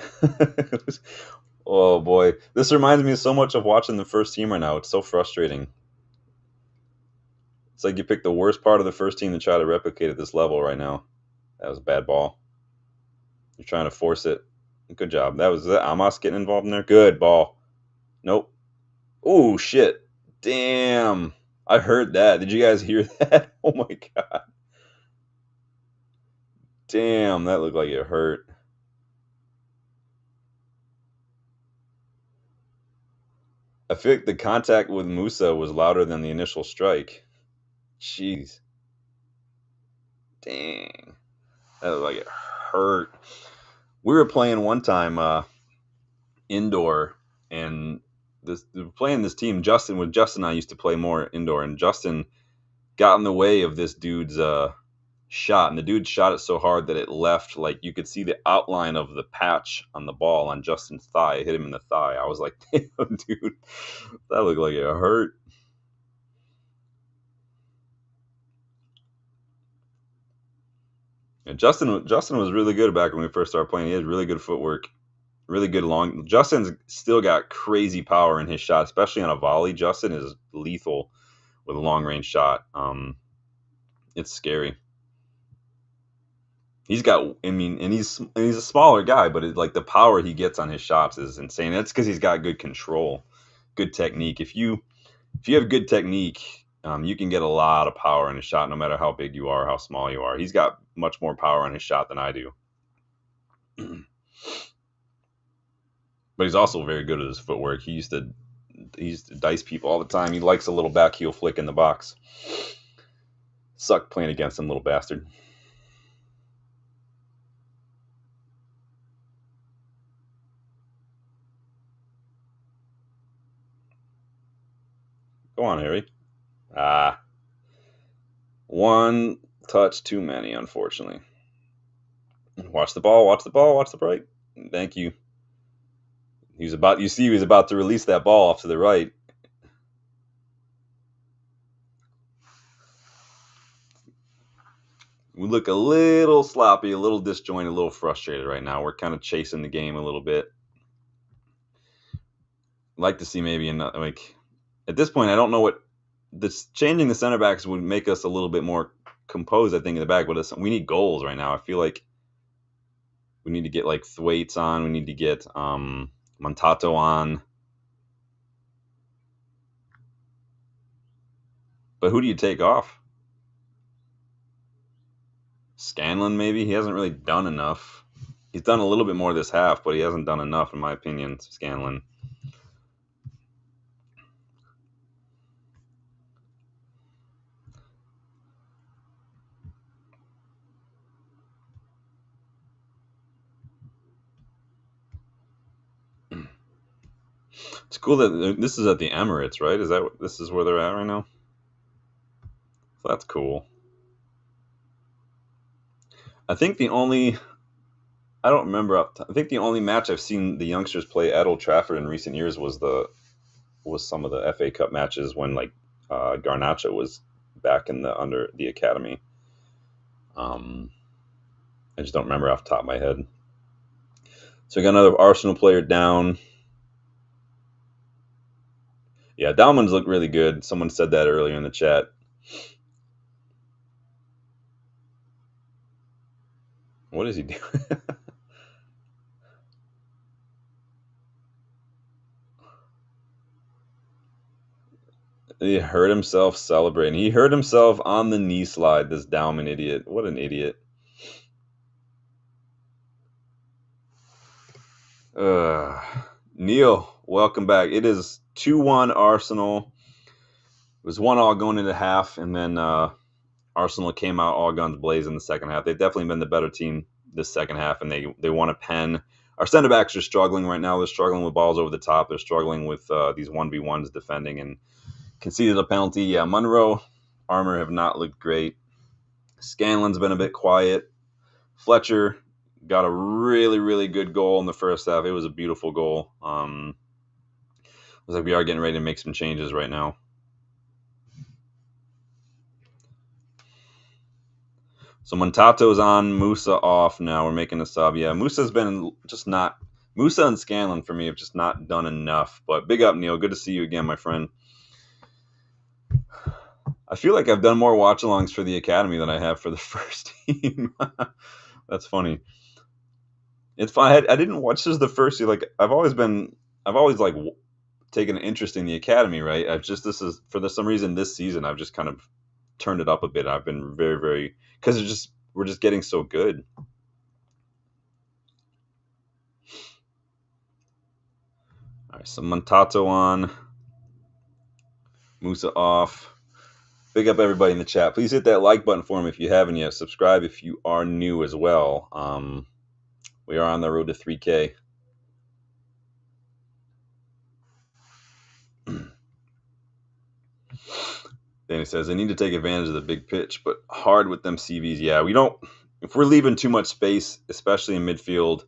oh boy, this reminds me so much of watching the first team right now. It's so frustrating. It's like you picked the worst part of the first team to try to replicate at this level right now. That was a bad ball. You're trying to force it. Good job. That was Amos getting involved in there. Good ball. Nope. Oh shit. Damn. I heard that. Did you guys hear that? Oh my god. Damn, that looked like it hurt. I feel like the contact with Musa was louder than the initial strike. Jeez. Dang. That looked like it hurt. We were playing one time indoor, and playing this team. Justin and I used to play more indoor, and Justin got in the way of this dude's shot, and the dude shot it so hard that it left, like, you could see the outline of the patch on the ball on Justin's thigh. It hit him in the thigh. I was like, damn, dude, that looked like it hurt. And Justin was really good back when we first started playing. He had really good footwork, really good long. Justin's still got crazy power in his shot, especially on a volley. Justin is lethal with a long range shot. It's scary. He's got, I mean, and he's a smaller guy, but like the power he gets on his shots is insane. That's because he's got good control, good technique. If you have good technique, you can get a lot of power in a shot, no matter how big you are, how small you are. He's got much more power on his shot than I do. But he's also very good at his footwork. He used to dice people all the time. He likes a little back heel flick in the box. Sucked playing against him, little bastard. Go on, Harry. One touch too many, unfortunately. Watch the ball, watch the ball, watch the break. Thank you. He was about to release that ball off to the right. We look a little sloppy, a little disjointed, a little frustrated right now. We're kind of chasing the game a little bit. Like to see maybe another, like, at this point, I don't know what this changing the center backs would make us a little bit more composed, I think, in the back. But we need goals right now. I feel like we need to get like Thwaites on. We need to get Montato on. But who do you take off? Scanlon, maybe? He hasn't really done enough. He's done a little bit more this half, but he hasn't done enough, in my opinion, Scanlon. It's cool that this is at the Emirates, right? Is that this is where they're at right now? So that's cool. I think the only I don't remember. I think the only match I've seen the youngsters play at Old Trafford in recent years was some of the FA Cup matches when like Garnacho was back in the under the academy. I just don't remember off the top of my head. So we got another Arsenal player down. Yeah, Dalman's looked really good. Someone said that earlier in the chat. What is he doing? He hurt himself celebrating. He hurt himself on the knee slide, this Dalman idiot. What an idiot. Neil, welcome back. It is 2-1 Arsenal. It was 1-1 going into half, and then Arsenal came out all guns blazing in the second half. They've definitely been the better team this second half, and they won a pen. Our center backs are struggling right now. They're struggling with balls over the top. They're struggling with these 1v1s defending and conceded a penalty. Yeah, Monroe, Armour have not looked great. Scanlon's been a bit quiet. Fletcher got a really, really good goal in the first half. It was a beautiful goal. Looks like we are getting ready to make some changes right now. So Montato's on, Musa off now. We're making a sub. Yeah, Musa's been just not... Musa and Scanlon, for me, have just not done enough. But big up, Neil. Good to see you again, my friend. I feel like I've done more watch-alongs for the Academy than I have for the first team. That's funny. It's fine. I didn't watch this the first year. Like, I've always like taken an interest in the Academy, right? For some reason this season, I've just kind of turned it up a bit. I've been very, very... Because we're just getting so good. All right, so Montato on, Musa off. Big up everybody in the chat. Please hit that like button for him if you haven't yet. Subscribe if you are new as well. We are on the road to 3K. Danny says they need to take advantage of the big pitch, but hard with them CVs. Yeah, we don't. If we're leaving too much space, especially in midfield,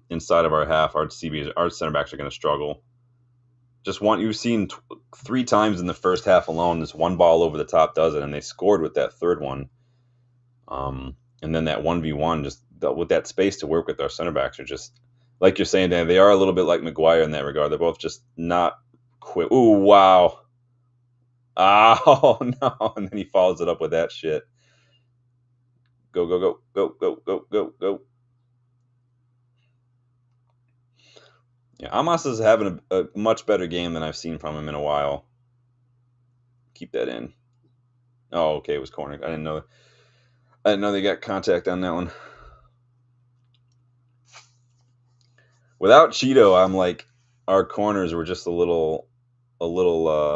inside of our half, our CVs, our center backs are going to struggle. You've seen 3 times in the first half alone, this one ball over the top does it, and they scored with that third one. And then that 1v1, just with that space to work with, our center backs are just, like you're saying, Dan, they are a little bit like Maguire in that regard. They're both just not quick. Ooh, wow. Oh, no. And then he follows it up with that shit. Go, go, go, go, go, go, go, go. Yeah, Amos is having a much better game than I've seen from him in a while. Keep that in. Oh, okay, it was cornered. I didn't know they got contact on that one. Without Cheeto, I'm like, our corners were just a little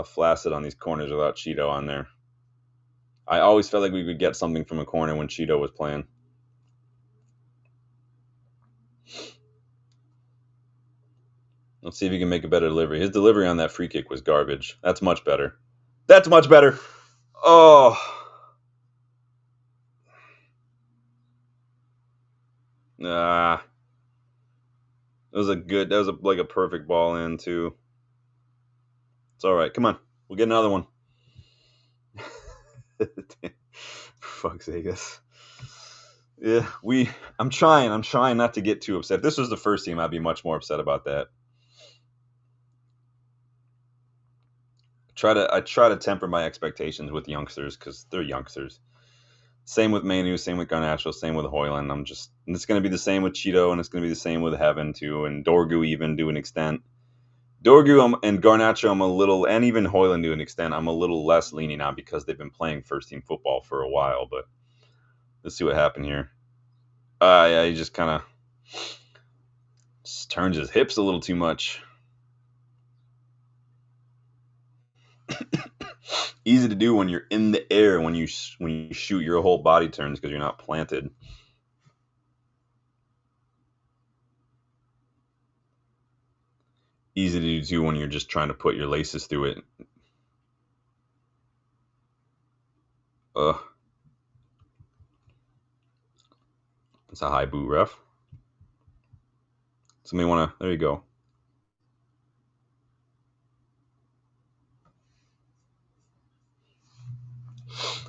flaccid on these corners without Cheeto on there. I always felt like we could get something from a corner when Cheeto was playing. Let's see if he can make a better delivery. His delivery on that free kick was garbage. That's much better. That's much better. Oh. That was like a perfect ball in too. It's all right. Come on. We'll get another one. For fuck's sake, yeah. I'm trying not to get too upset. If this was the first team, I'd be much more upset about that. I try to temper my expectations with youngsters because they're youngsters. Same with Manu, same with Garnacho, same with Hoyland. And it's going to be the same with Cheeto, and it's going to be the same with Heaven too, and Dorgu even to an extent. Dorgu and Garnacho, I'm a little, and even Hoyland to an extent, I'm a little less leaning on because they've been playing first team football for a while. But let's see what happened here. Yeah, he just kind of turns his hips a little too much. Easy to do when you're in the air. When you shoot, your whole body turns because you're not planted. Easy to do too when you're just trying to put your laces through it. Ugh. It's a high boot, ref. Somebody want to... There you go.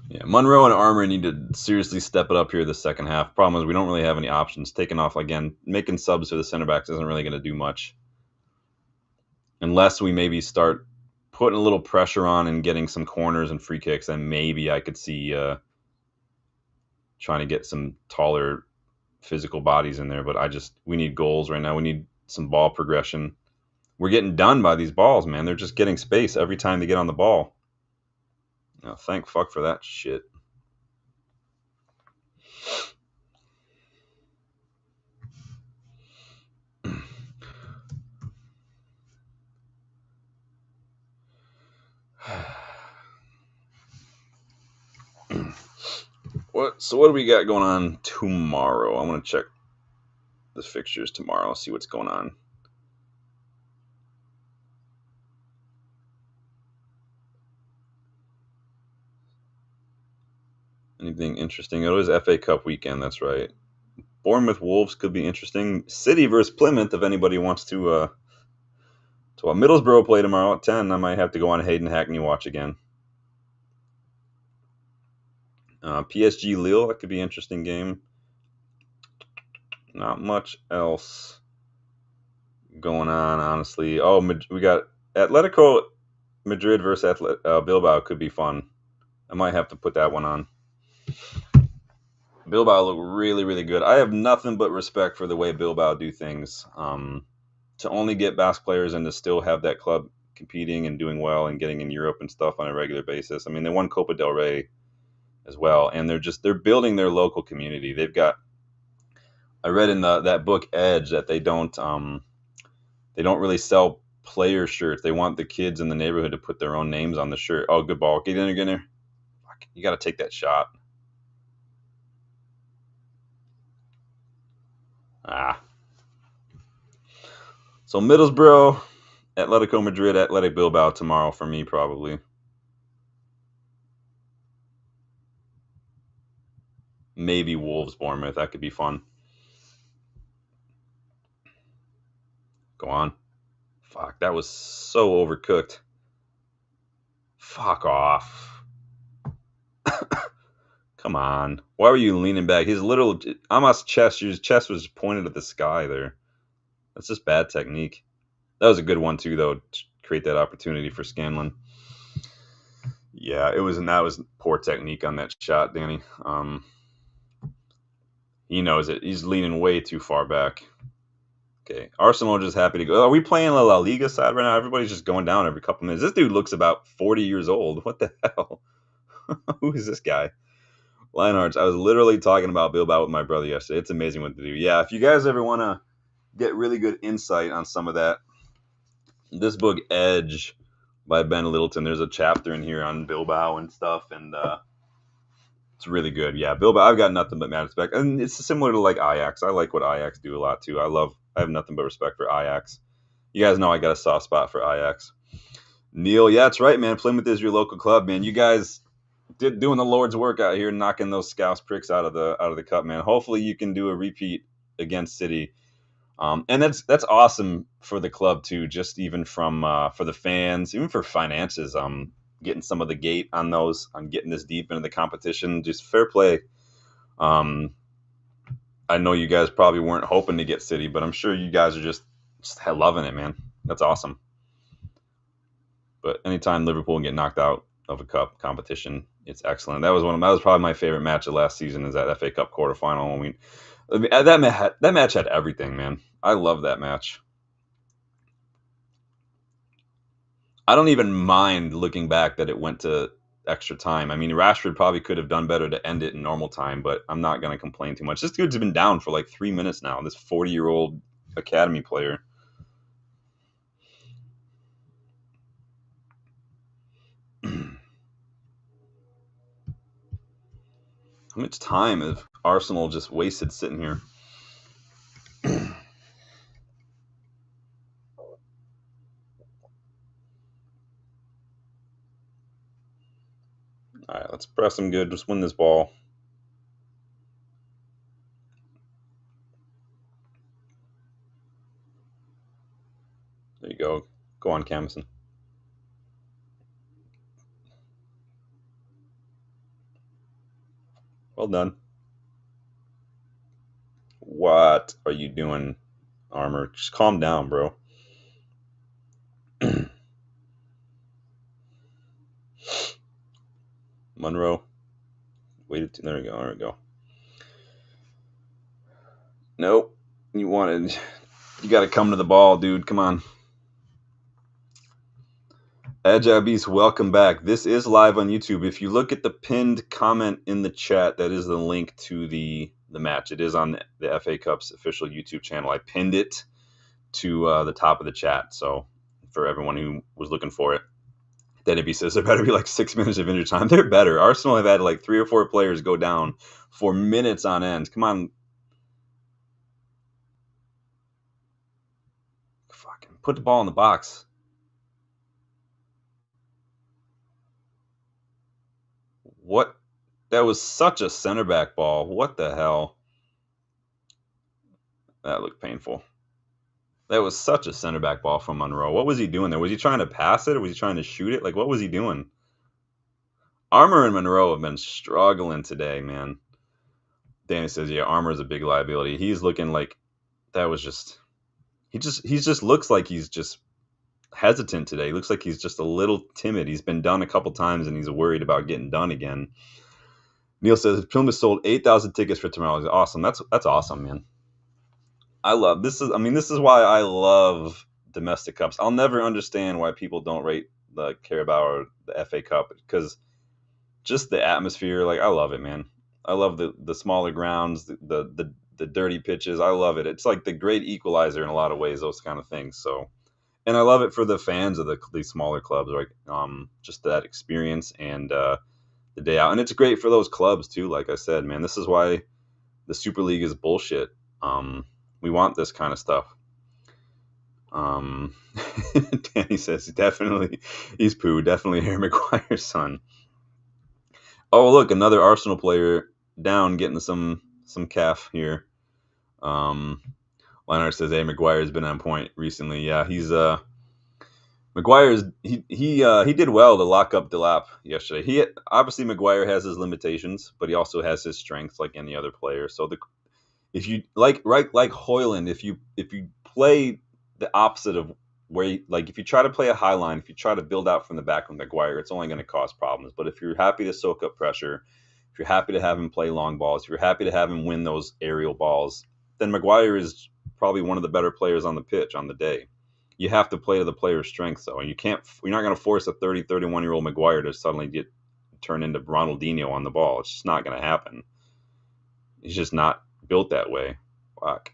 Yeah, Monroe and Armour need to seriously step it up here the second half. Problem is we don't really have any options. Taking off, again, making subs for the center backs isn't really going to do much. Unless we maybe start putting a little pressure on and getting some corners and free kicks, then maybe I could see trying to get some taller physical bodies in there. But we need goals right now. We need some ball progression. We're getting done by these balls, man. They're just getting space every time they get on the ball. Oh, thank fuck for that shit. So what do we got going on tomorrow? I want to check the fixtures tomorrow, see what's going on. Anything interesting? It is FA Cup weekend, that's right. Bournemouth Wolves could be interesting. City versus Plymouth, if anybody wants to. So Middlesbrough play tomorrow at 10. I might have to go on Hayden Hackney watch again. PSG Lille, that could be an interesting game. Not much else going on, honestly. Oh, we got Atletico Madrid versus Bilbao could be fun. I might have to put that one on. Bilbao look really, really good. I have nothing but respect for the way Bilbao do things. To only get Basque players and to still have that club competing and doing well and getting in Europe and stuff on a regular basis. I mean, they won Copa del Rey as well, and they're building their local community. They've got. I read in that book Edge that they don't really sell player shirts. They want the kids in the neighborhood to put their own names on the shirt. Oh, good ball. Get in there. You got to take that shot. So Middlesbrough, Atletico Madrid, Athletic Bilbao tomorrow for me probably. Maybe Wolves, Bournemouth. That could be fun. Go on. Fuck, that was so overcooked. Fuck off. Come on. Why were you leaning back? His little almost his chest was pointed at the sky there. That's just bad technique. That was a good one too, though, to create that opportunity for Scanlon. Yeah, that was poor technique on that shot, Danny. He knows it. He's leaning way too far back. Okay, Arsenal are just happy to go. Are we playing the La Liga side right now? Everybody's just going down every couple minutes. This dude looks about 40 years old. What the hell? Who is this guy? Lionhearts. I was literally talking about Bilbao with my brother yesterday. It's amazing what to do. Yeah, if you guys ever want to get really good insight on some of that, this book Edge by Ben Littleton, there's a chapter in here on Bilbao and stuff, and it's really good. Yeah, Bilbao, I've got nothing but mad respect. And it's similar to like Ajax. I like what Ajax do a lot too. I have nothing but respect for Ajax. You guys know I got a soft spot for Ajax. Neil, yeah, that's right, man. Plymouth is your local club, man. You guys doing the Lord's work out here, knocking those Scouse pricks out of the cup, man. Hopefully you can do a repeat against City. And that's awesome for the club too, just even from for the fans, even for finances. getting some of the gate on those, on getting this deep into the competition. Just fair play. I know you guys probably weren't hoping to get City, but I'm sure you guys are just loving it, man. That's awesome. But anytime Liverpool get knocked out of a cup competition, it's excellent. That was probably my favorite match of last season, is that FA Cup quarterfinal. I mean that match had everything, man. I love that match. I don't even mind looking back that it went to extra time. I mean, Rashford probably could have done better to end it in normal time, but I'm not going to complain too much. This dude's been down for like 3 minutes now, this 40-year-old academy player. How much time have Arsenal just wasted sitting here? All right, let's press them good. Just win this ball. There you go. Go on, Camison. Well done. What are you doing, Armour? Just calm down, bro. Monroe. Waited. There we go. There we go. Nope. You got to come to the ball, dude. Come on. Agile Beast, welcome back. This is live on YouTube. If you look at the pinned comment in the chat, that is the link to the match. It is on the FA Cup's official YouTube channel. I pinned it to the top of the chat. So for everyone who was looking for it, Denny says there better be like 6 minutes of injury time. They're better. Arsenal have had like 3 or 4 players go down for minutes on end. Come on. Fucking put the ball in the box. What? That was such a center back ball. What the hell? That looked painful. That was such a center back ball from Monroe. What was he doing there? Was he trying to pass it, or was he trying to shoot it? Like, what was he doing? Armour and Monroe have been struggling today, man. Danny says, yeah, Armour is a big liability. He's looking like that was just... He just looks like he's just hesitant today. He looks like he's just a little timid. He's been done a couple times, and he's worried about getting done again. Neil says, Plymouth sold 8,000 tickets for tomorrow. Awesome. That's awesome, man. I love this is why I love domestic cups. I'll never understand why people don't rate the Carabao or the FA Cup, because just the atmosphere, like, I love it, man. I love the smaller grounds, the dirty pitches. I love it. It's like the great equalizer in a lot of ways, those kind of things. So, and I love it for the fans of these smaller clubs, right? Just that experience and the day out, and it's great for those clubs too. Like I said, man, this is why the Super League is bullshit. We want this kind of stuff. Danny says he's poo. Definitely Harry Maguire's son. Oh, look, another Arsenal player down, getting some calf here. Leonard says, hey, Maguire's been on point recently. Yeah, he's Maguire's he did well to lock up Delap yesterday. Obviously Maguire has his limitations, but he also has his strengths like any other player. So if you like Hoyland, if you play the opposite of where if you try to play a high line, if you try to build out from the back with Maguire, it's only going to cause problems. But if you're happy to soak up pressure, if you're happy to have him play long balls, if you're happy to have him win those aerial balls, then Maguire is probably one of the better players on the pitch on the day. You have to play to the player's strengths, though, and you're not going to force a 30, 31-year-old Maguire to suddenly get turned into Ronaldinho on the ball. It's just not going to happen. He's just not built that way. Fuck.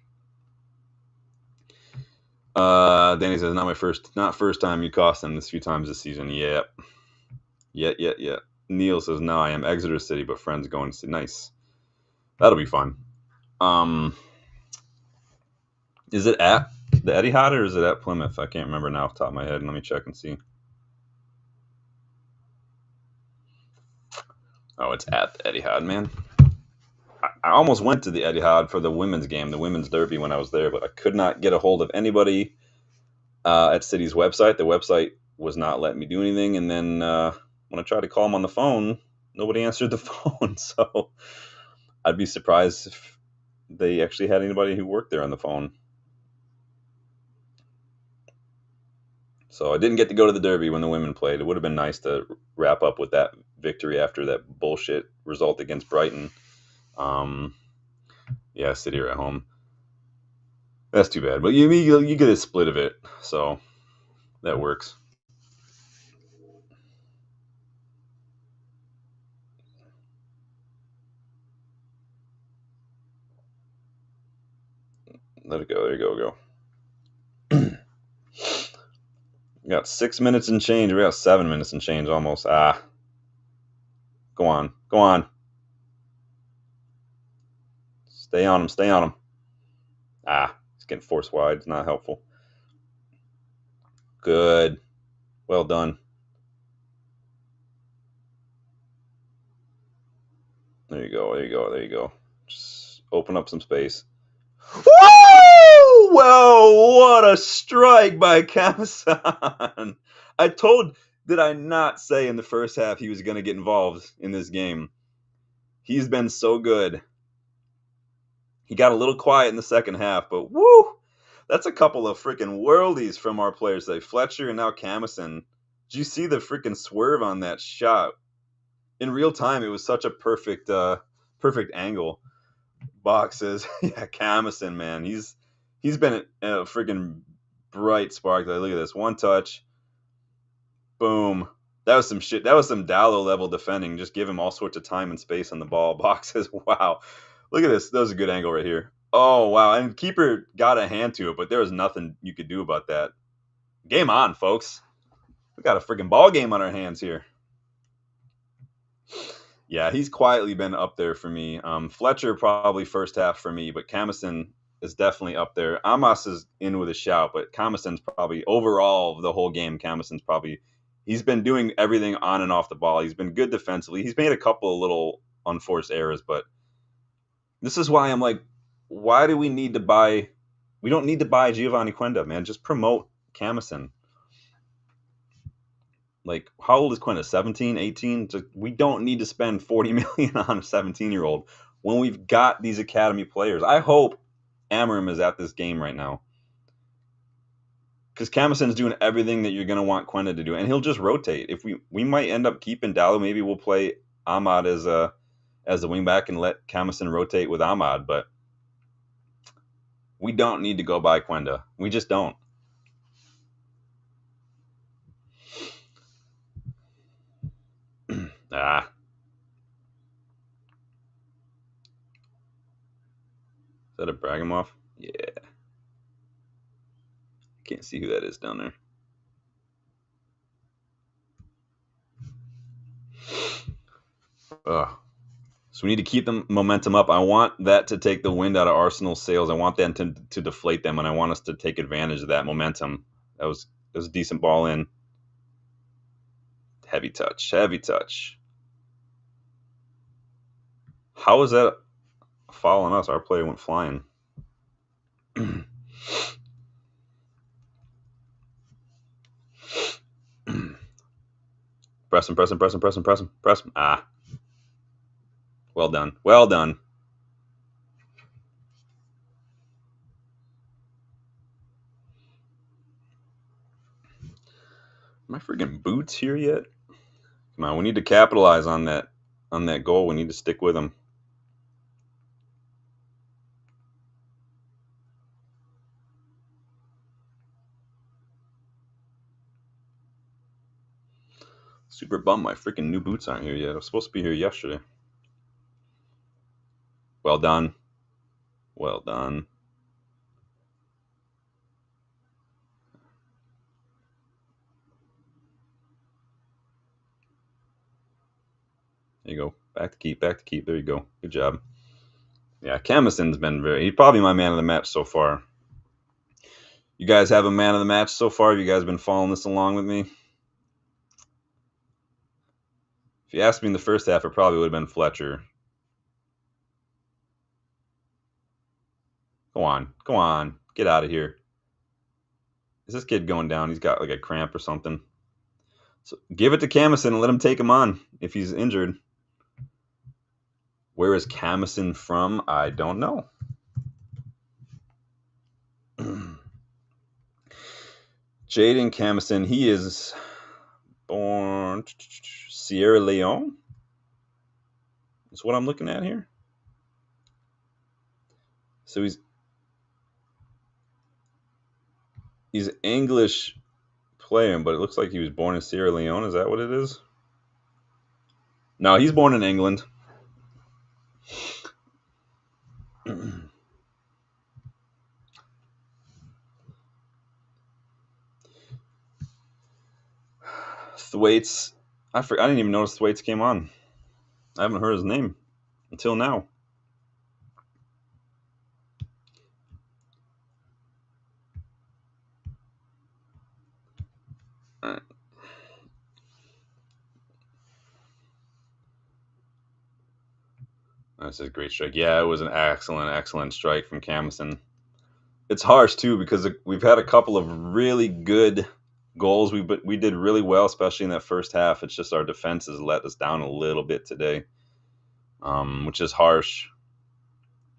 Danny says, not first time you cost them this few times this season. Yep. Yeah. Neil says, no, I am Exeter City, but friends going to see. Nice. That'll be fun. Is it at the Etihad or is it at Plymouth? I can't remember now off the top of my head. Let me check and see. Oh, it's at the Etihad, man. I almost went to the Etihad for the women's game, the women's derby, when I was there, but I could not get a hold of anybody at City's website. The website was not letting me do anything, and then when I tried to call him on the phone, nobody answered the phone. So I'd be surprised if they actually had anybody who worked there on the phone. So I didn't get to go to the Derby when the women played. It would have been nice to wrap up with that victory after that bullshit result against Brighton. Yeah, City are at home. That's too bad. But you get a split of it, so that works. Let it go. There you go. We got 6 minutes and change. We got 7 minutes and change almost. Go on. Go on. Stay on him. Stay on him. He's getting forced wide. It's not helpful. Good. Well done. There you go. There you go. There you go. Just open up some space. Woo! Well, what a strike by Kamasan. Did I not say in the first half he was going to get involved in this game? He's been so good. He got a little quiet in the second half, but woo! That's a couple of freaking worldies from our players today. Fletcher and now Kamasan. Did you see the freaking swerve on that shot? In real time, it was such a perfect angle. Bach says, yeah, Kamasan, man. He's been a freaking bright spark. Look at this. One touch. Boom. That was some shit. That was some Dallo level defending. Just give him all sorts of time and space on the ball. Bach says, wow. Look at this. That was a good angle right here. Oh, wow. And keeper got a hand to it, but there was nothing you could do about that. Game on, folks. We got a freaking ball game on our hands here. Yeah, he's quietly been up there for me. Fletcher probably first half for me, but Kamasan is definitely up there. Amos is in with a shout, but Kamasan's probably overall the whole game. Kamasan's probably he's been doing everything on and off the ball. He's been good defensively. He's made a couple of little unforced errors, but this is why I'm like, why do we need to buy? We don't need to buy Giovanni Quenda, man. Just promote Kamasan. Like, how old is Quenda? 17, 18? We don't need to spend 40 million on a 17-year-old when we've got these academy players. I hope Amorim is at this game right now. Because Kamasan's doing everything that you're going to want Quenda to do, and he'll just rotate. If we might end up keeping Dallo, maybe we'll play Ahmad as the wingback and let Kamasan rotate with Ahmad, but we don't need to go by Quenda. We just don't. Is that a Bragimov? Yeah. Can't see who that is down there. Ugh. So we need to keep the momentum up. I want that to take the wind out of Arsenal's sails. I want them to deflate them, and I want us to take advantage of that momentum. That was a decent ball in. Heavy touch. Heavy touch. How is that a foul on us? Our player went flying. Press him, press him, press him, press him, press him, press him. Well done. Well done. My freaking boots here yet? Come on, we need to capitalize on that goal. We need to stick with them. Super bummed my freaking new boots aren't here yet. I was supposed to be here yesterday. Well done. Well done. There you go. Back to keep, back to keep. There you go. Good job. Yeah, Kamasan's been he's probably my man of the match so far. You guys have a man of the match so far? Have you guys been following this along with me? If you asked me in the first half, it probably would have been Fletcher. Go on. Go on. Get out of here. Is this kid going down? He's got like a cramp or something. So give it to Camison and let him take him on if he's injured. Where is Camison from? I don't know. Jaden Camison, he is born Sierra Leone. That's what I'm looking at here. So he's English player, but it looks like he was born in Sierra Leone. Is that what it is? No, he's born in England. Thwaites, I didn't even notice Thwaites came on. I haven't heard his name until now. All right. That's a great strike. Yeah, it was an excellent strike from Camison. It's harsh too because we've had a couple of really good goals. We did really well, especially in that first half. It's just our defense has let us down a little bit today, which is harsh.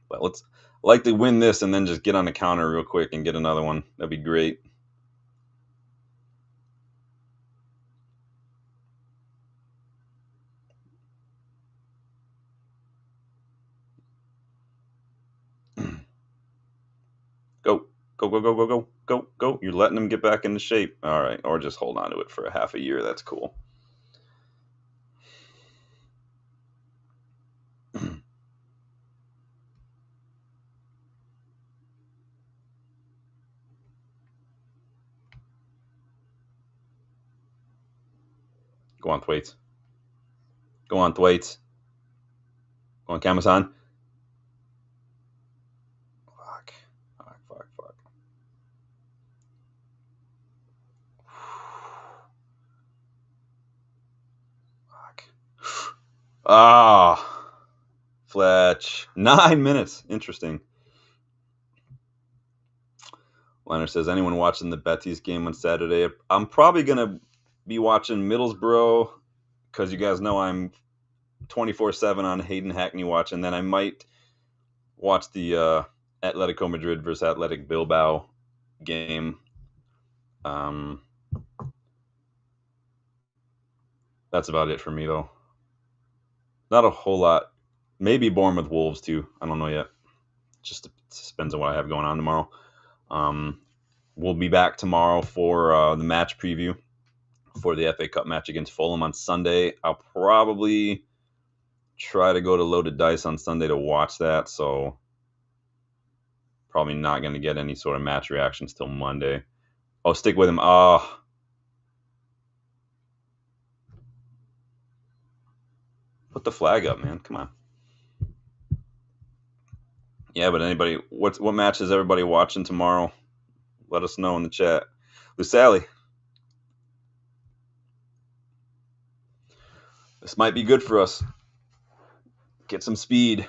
But let's like to win this and then just get on the counter real quick and get another one. That'd be great. Go. Go. You're letting them get back into shape. All right. Or just hold on to it for a half a year. That's cool. Go on, Thwaites. Go on, Thwaites. Go on, Camison. Fuck. Ah, Fletch. 9 minutes. Interesting. Liner says, anyone watching the Betis game on Saturday? I'm probably going to be watching Middlesbrough because you guys know I'm 24/7 on Hayden Hackney watch, and then I might watch the Atletico Madrid versus Athletic Bilbao game. That's about it for me, though. Not a whole lot. Maybe Bournemouth Wolves, too. I don't know yet. Just depends on what I have going on tomorrow. We'll be back tomorrow for the match preview for the FA Cup match against Fulham on Sunday. I'll probably try to go to Loaded Dice on Sunday to watch that, so probably not going to get any sort of match reactions till Monday. Oh, stick with him. Put the flag up, man. Come on. Yeah, but anybody, what match is everybody watching tomorrow? Let us know in the chat. Lusally. This might be good for us. Get some speed.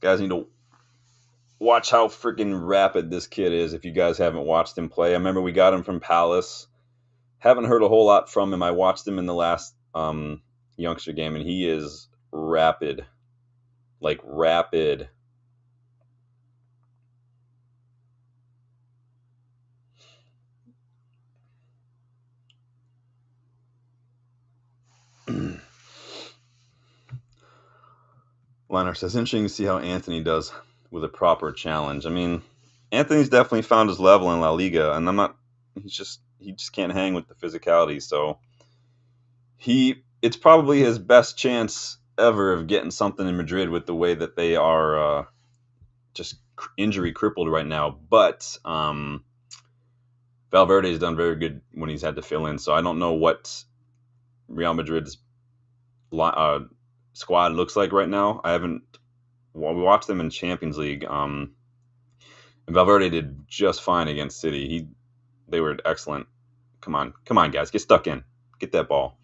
Guys need to watch how freaking rapid this kid is if you guys haven't watched him play. I remember we got him from Palace. Haven't heard a whole lot from him. I watched him in the last youngster game, and he is rapid. Like, rapid. Liner says, interesting to see how Anthony does with a proper challenge. I mean, Anthony's definitely found his level in La Liga, and he just can't hang with the physicality. So it's probably his best chance ever of getting something in Madrid with the way that they are just injury crippled right now. But Valverde's done very good when he's had to fill in. So I don't know what Real Madrid's squad looks like right now. We watched them in Champions League. And Valverde did just fine against City. They were excellent. Come on, guys, get stuck in, get that ball.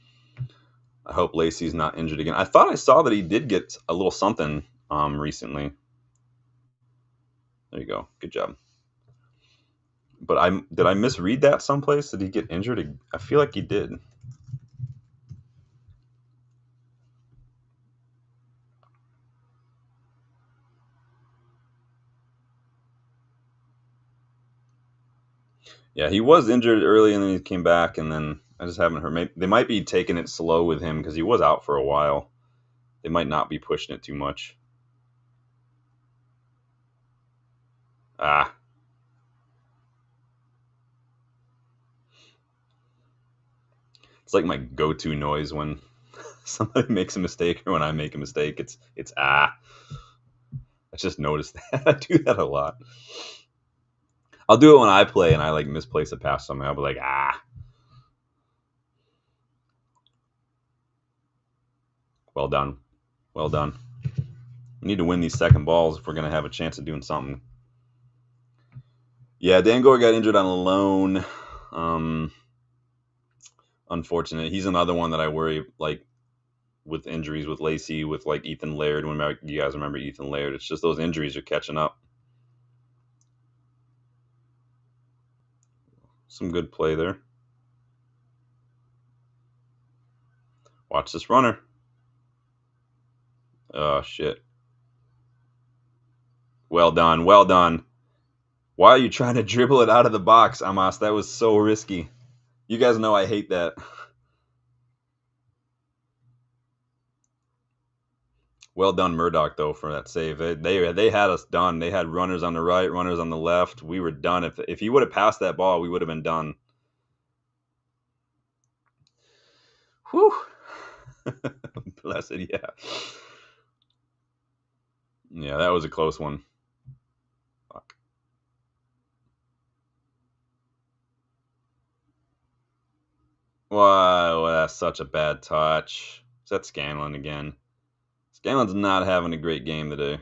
I hope Lacey's not injured again. I thought I saw that he did get a little something recently. There you go. Good job. But did I misread that someplace? Did he get injured? I feel like he did. Yeah, he was injured early, and then he came back, and then I just haven't heard. Maybe, they might be taking it slow with him because he was out for a while. They might not be pushing it too much. Ah, it's like my go-to noise when somebody makes a mistake or when I make a mistake. It's ah. I just noticed that. I do that a lot. I'll do it when I play and I like misplace a pass something. I'll be like, ah, well done. Well done. We need to win these second balls if we're gonna have a chance of doing something. Yeah, Dan Gore got injured on a loan. Unfortunate. He's another one that I worry like with injuries with Lacey, with like Ethan Laird. When you guys remember Ethan Laird, it's just those injuries are catching up. Some good play there. Watch this runner. Oh shit. Well done. Well done. Why are you trying to dribble it out of the box, Amos? That was so risky. You guys know I hate that. Well done, Murdoch, though, for that save. They had us done. They had runners on the right, runners on the left. We were done. If he would have passed that ball, we would have been done. Whew. Blessed, yeah. Yeah, that was a close one. Fuck. Wow, that's such a bad touch. Is that Scanlon again? Scanlon's not having a great game today.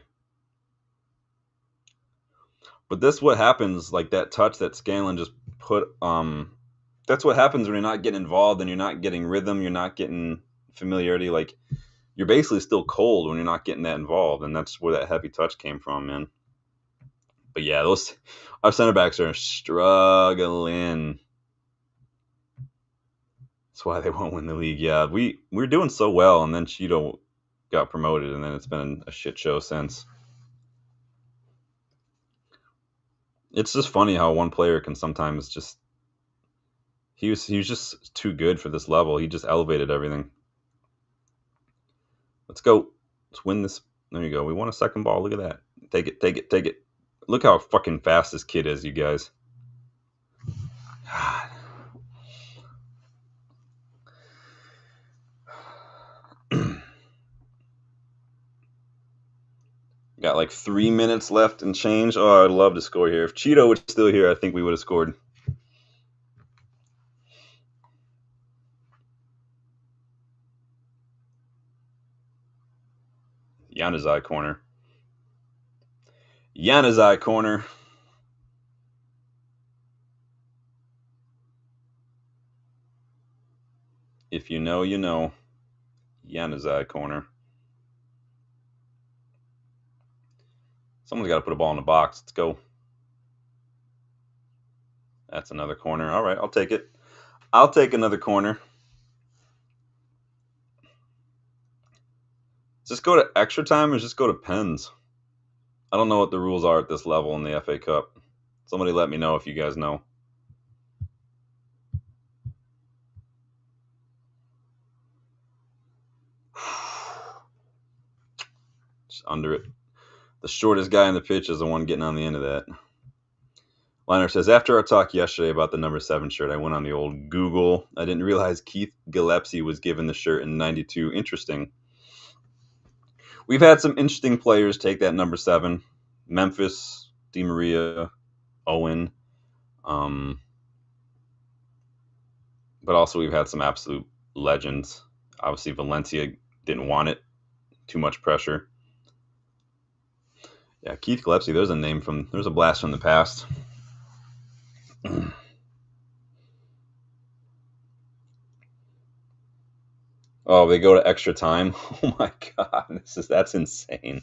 But this what happens, like that touch that Scanlon just put. That's what happens when you're not getting involved and you're not getting rhythm. You're not getting familiarity. Like you're basically still cold when you're not getting that involved, and that's where that heavy touch came from, man. But yeah, those our center backs are struggling. That's why they won't win the league. Yeah, we're doing so well, and then Cheeto got promoted, and then it's been a shit show since. It's just funny how one player can sometimes just he was just too good for this level. He just elevated everything. Let's go. Let's win this. There you go. We won a second ball. Look at that. Take it. Take it. Take it. Look how fucking fast this kid is, you guys. God. Got like 3 minutes left and change. Oh, I'd love to score here. If Cheeto was still here, I think we would have scored. Yanazai corner. Yanazai corner. If you know, you know. Yanazai corner. Someone's got to put a ball in the box. Let's go. That's another corner. All right, I'll take it. I'll take another corner. Just go to extra time or just go to pens? I don't know what the rules are at this level in the FA Cup. Somebody let me know if you guys know. Just under it. The shortest guy in the pitch is the one getting on the end of that. Liner says, after our talk yesterday about the number 7 shirt, I went on the old Google. I didn't realize Keith Gillespie was given the shirt in 92. Interesting. We've had some interesting players take that number 7. Memphis, Di Maria, Owen. But also we've had some absolute legends. Obviously Valencia didn't want it. Too much pressure. Yeah, Keith Gillespie, there's a blast from the past. Oh, they go to extra time. Oh my god, that's insane.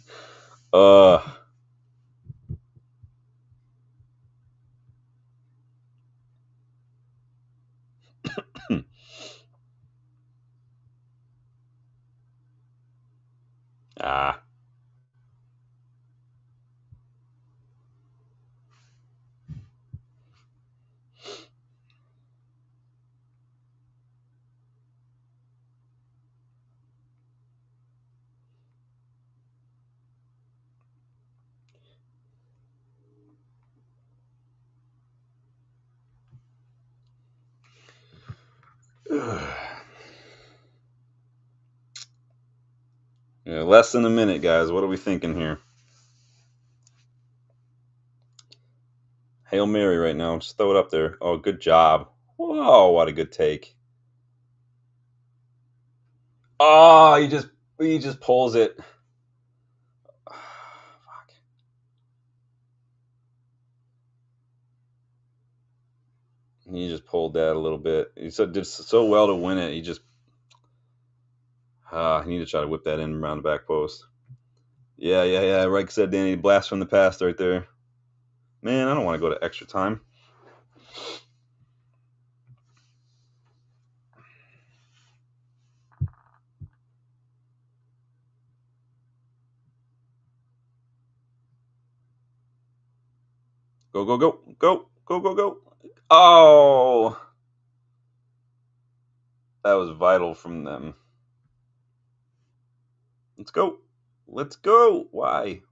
Uh Ah. Yeah, less than a minute, guys. What are we thinking here? Hail Mary right now. Just throw it up there. Oh, good job. Whoa, what a good take. Oh, he just pulls it. Fuck. He just pulled that a little bit. He did so well to win it. He just I need to try to whip that in around the back post. Yeah, yeah, yeah. Right said Danny. Blast from the past right there. Man, I don't want to go to extra time. Go, go, go, go, go, go, go. Oh, that was vital from them. Let's go. Let's go. Why?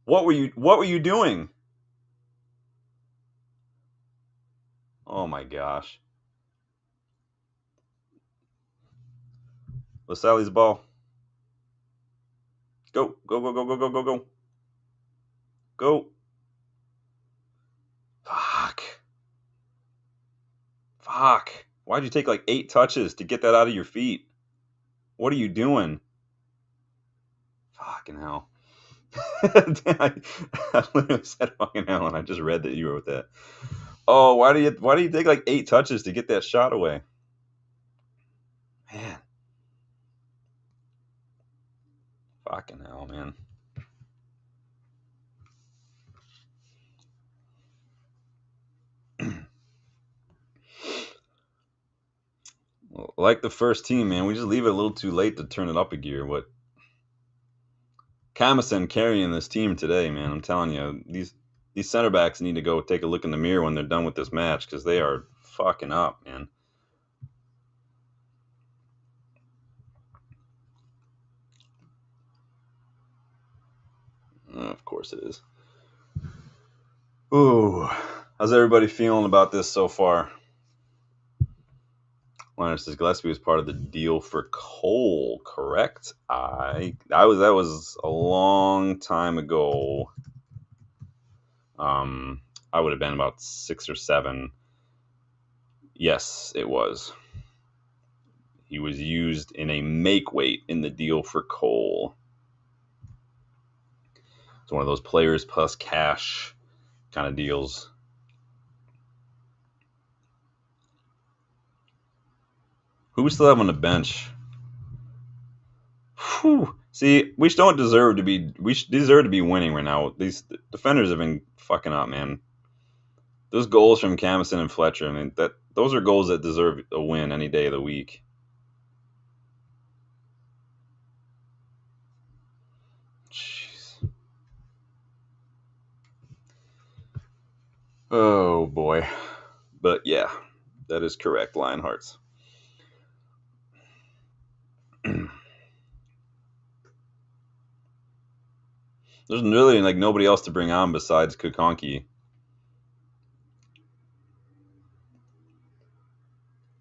What were you doing? Oh my gosh. Lasalle's ball. Go, go, go, go, go, go, go, go. Go. Fuck. Fuck. Why'd you take like 8 touches to get that out of your feet? What are you doing? Fucking hell. I literally said fucking hell, and I just read that you wrote that. Oh, why do you take like 8 touches to get that shot away? Man. Fucking hell, man. Like the first team, man, we just leave it a little too late to turn it up a gear. What Camison carrying this team today, man. I'm telling you, these center backs need to go take a look in the mirror when they're done with this match because they are fucking up, man. Of course it is. Ooh, how's everybody feeling about this so far? Linus says Gillespie was part of the deal for Cole, correct? That was a long time ago. I would have been about 6 or 7. Yes, it was. He was used in a make weight in the deal for Cole. It's one of those players plus cash kind of deals. Who we still have on the bench? Whew. See, we don't deserve to be. We deserve to be winning right now. These defenders have been fucking up, man. Those goals from Camison and Fletcher, I mean, those are goals that deserve a win any day of the week. Jeez. Oh boy. But yeah, that is correct, Lionhearts. There's really like nobody else to bring on besides Kukonki.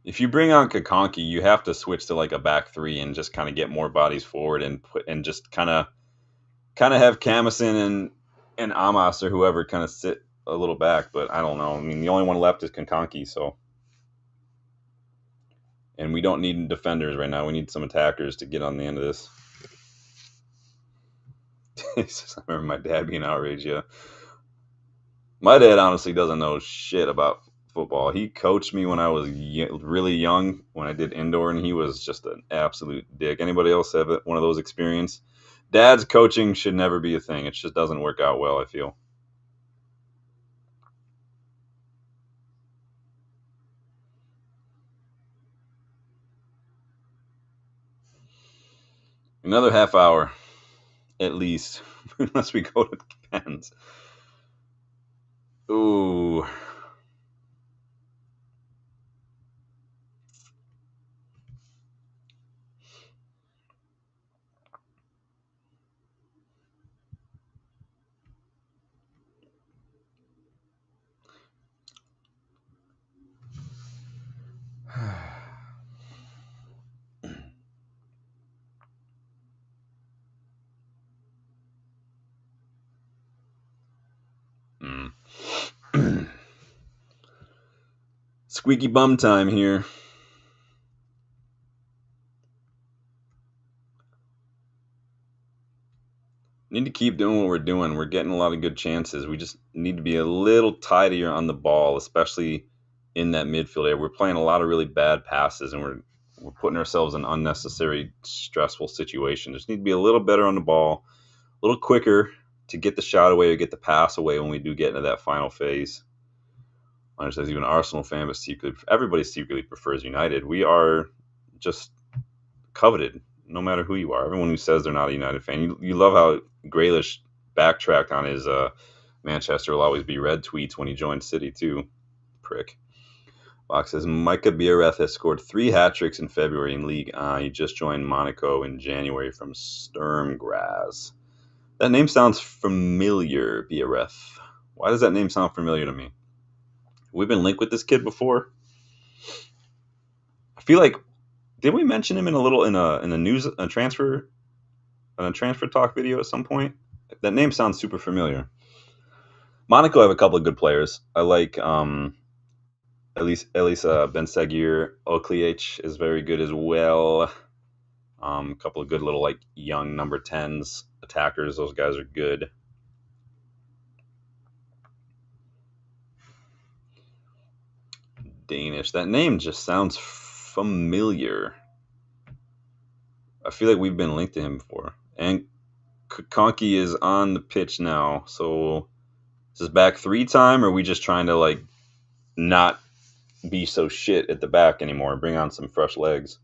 If you bring on Kukonki, you have to switch to like a back 3 and just kind of get more bodies forward and just kind of have Camison and Amos or whoever kind of sit a little back. But I don't know. I mean, the only one left is Kukonki, so. And we don't need defenders right now. We need some attackers to get on the end of this. I remember my dad being outraged. Yeah, my dad honestly doesn't know shit about football. He coached me when I was really young when I did indoor, and he was just an absolute dick. Anybody else have one of those experiences? Dad's coaching should never be a thing. It just doesn't work out well, I feel. Another half hour, at least, unless we go to pens. Ooh. Squeaky bum time here. Need to keep doing what we're doing. We're getting a lot of good chances. We just need to be a little tidier on the ball, especially in that midfield area. We're playing a lot of really bad passes, and we're putting ourselves in unnecessary stressful situations. Just need to be a little better on the ball, a little quicker to get the shot away or get the pass away when we do get into that final phase. I understand he's even an Arsenal fan, but everybody secretly prefers United. We are just coveted, no matter who you are. Everyone who says they're not a United fan, you love how Grealish backtracked on his Manchester will always be red tweets when he joined City too. Prick. Box says Micah Biereth has scored 3 hat-tricks in February in League. He just joined Monaco in January from Sturm Graz. That name sounds familiar, Biereth. Why does that name sound familiar to me? We've been linked with this kid before. I feel like, did we mention him in a transfer talk video at some point? That name sounds super familiar. Monaco have a couple of good players. I like Elisa Ben Seguir. Okliech is very good as well. A couple of good little like young number 10s attackers. Those guys are good. Danish. That name just sounds familiar. I feel like we've been linked to him before. And Konki is on the pitch now. So is this back 3 time, or are we just trying to like not be so shit at the back anymore and bring on some fresh legs?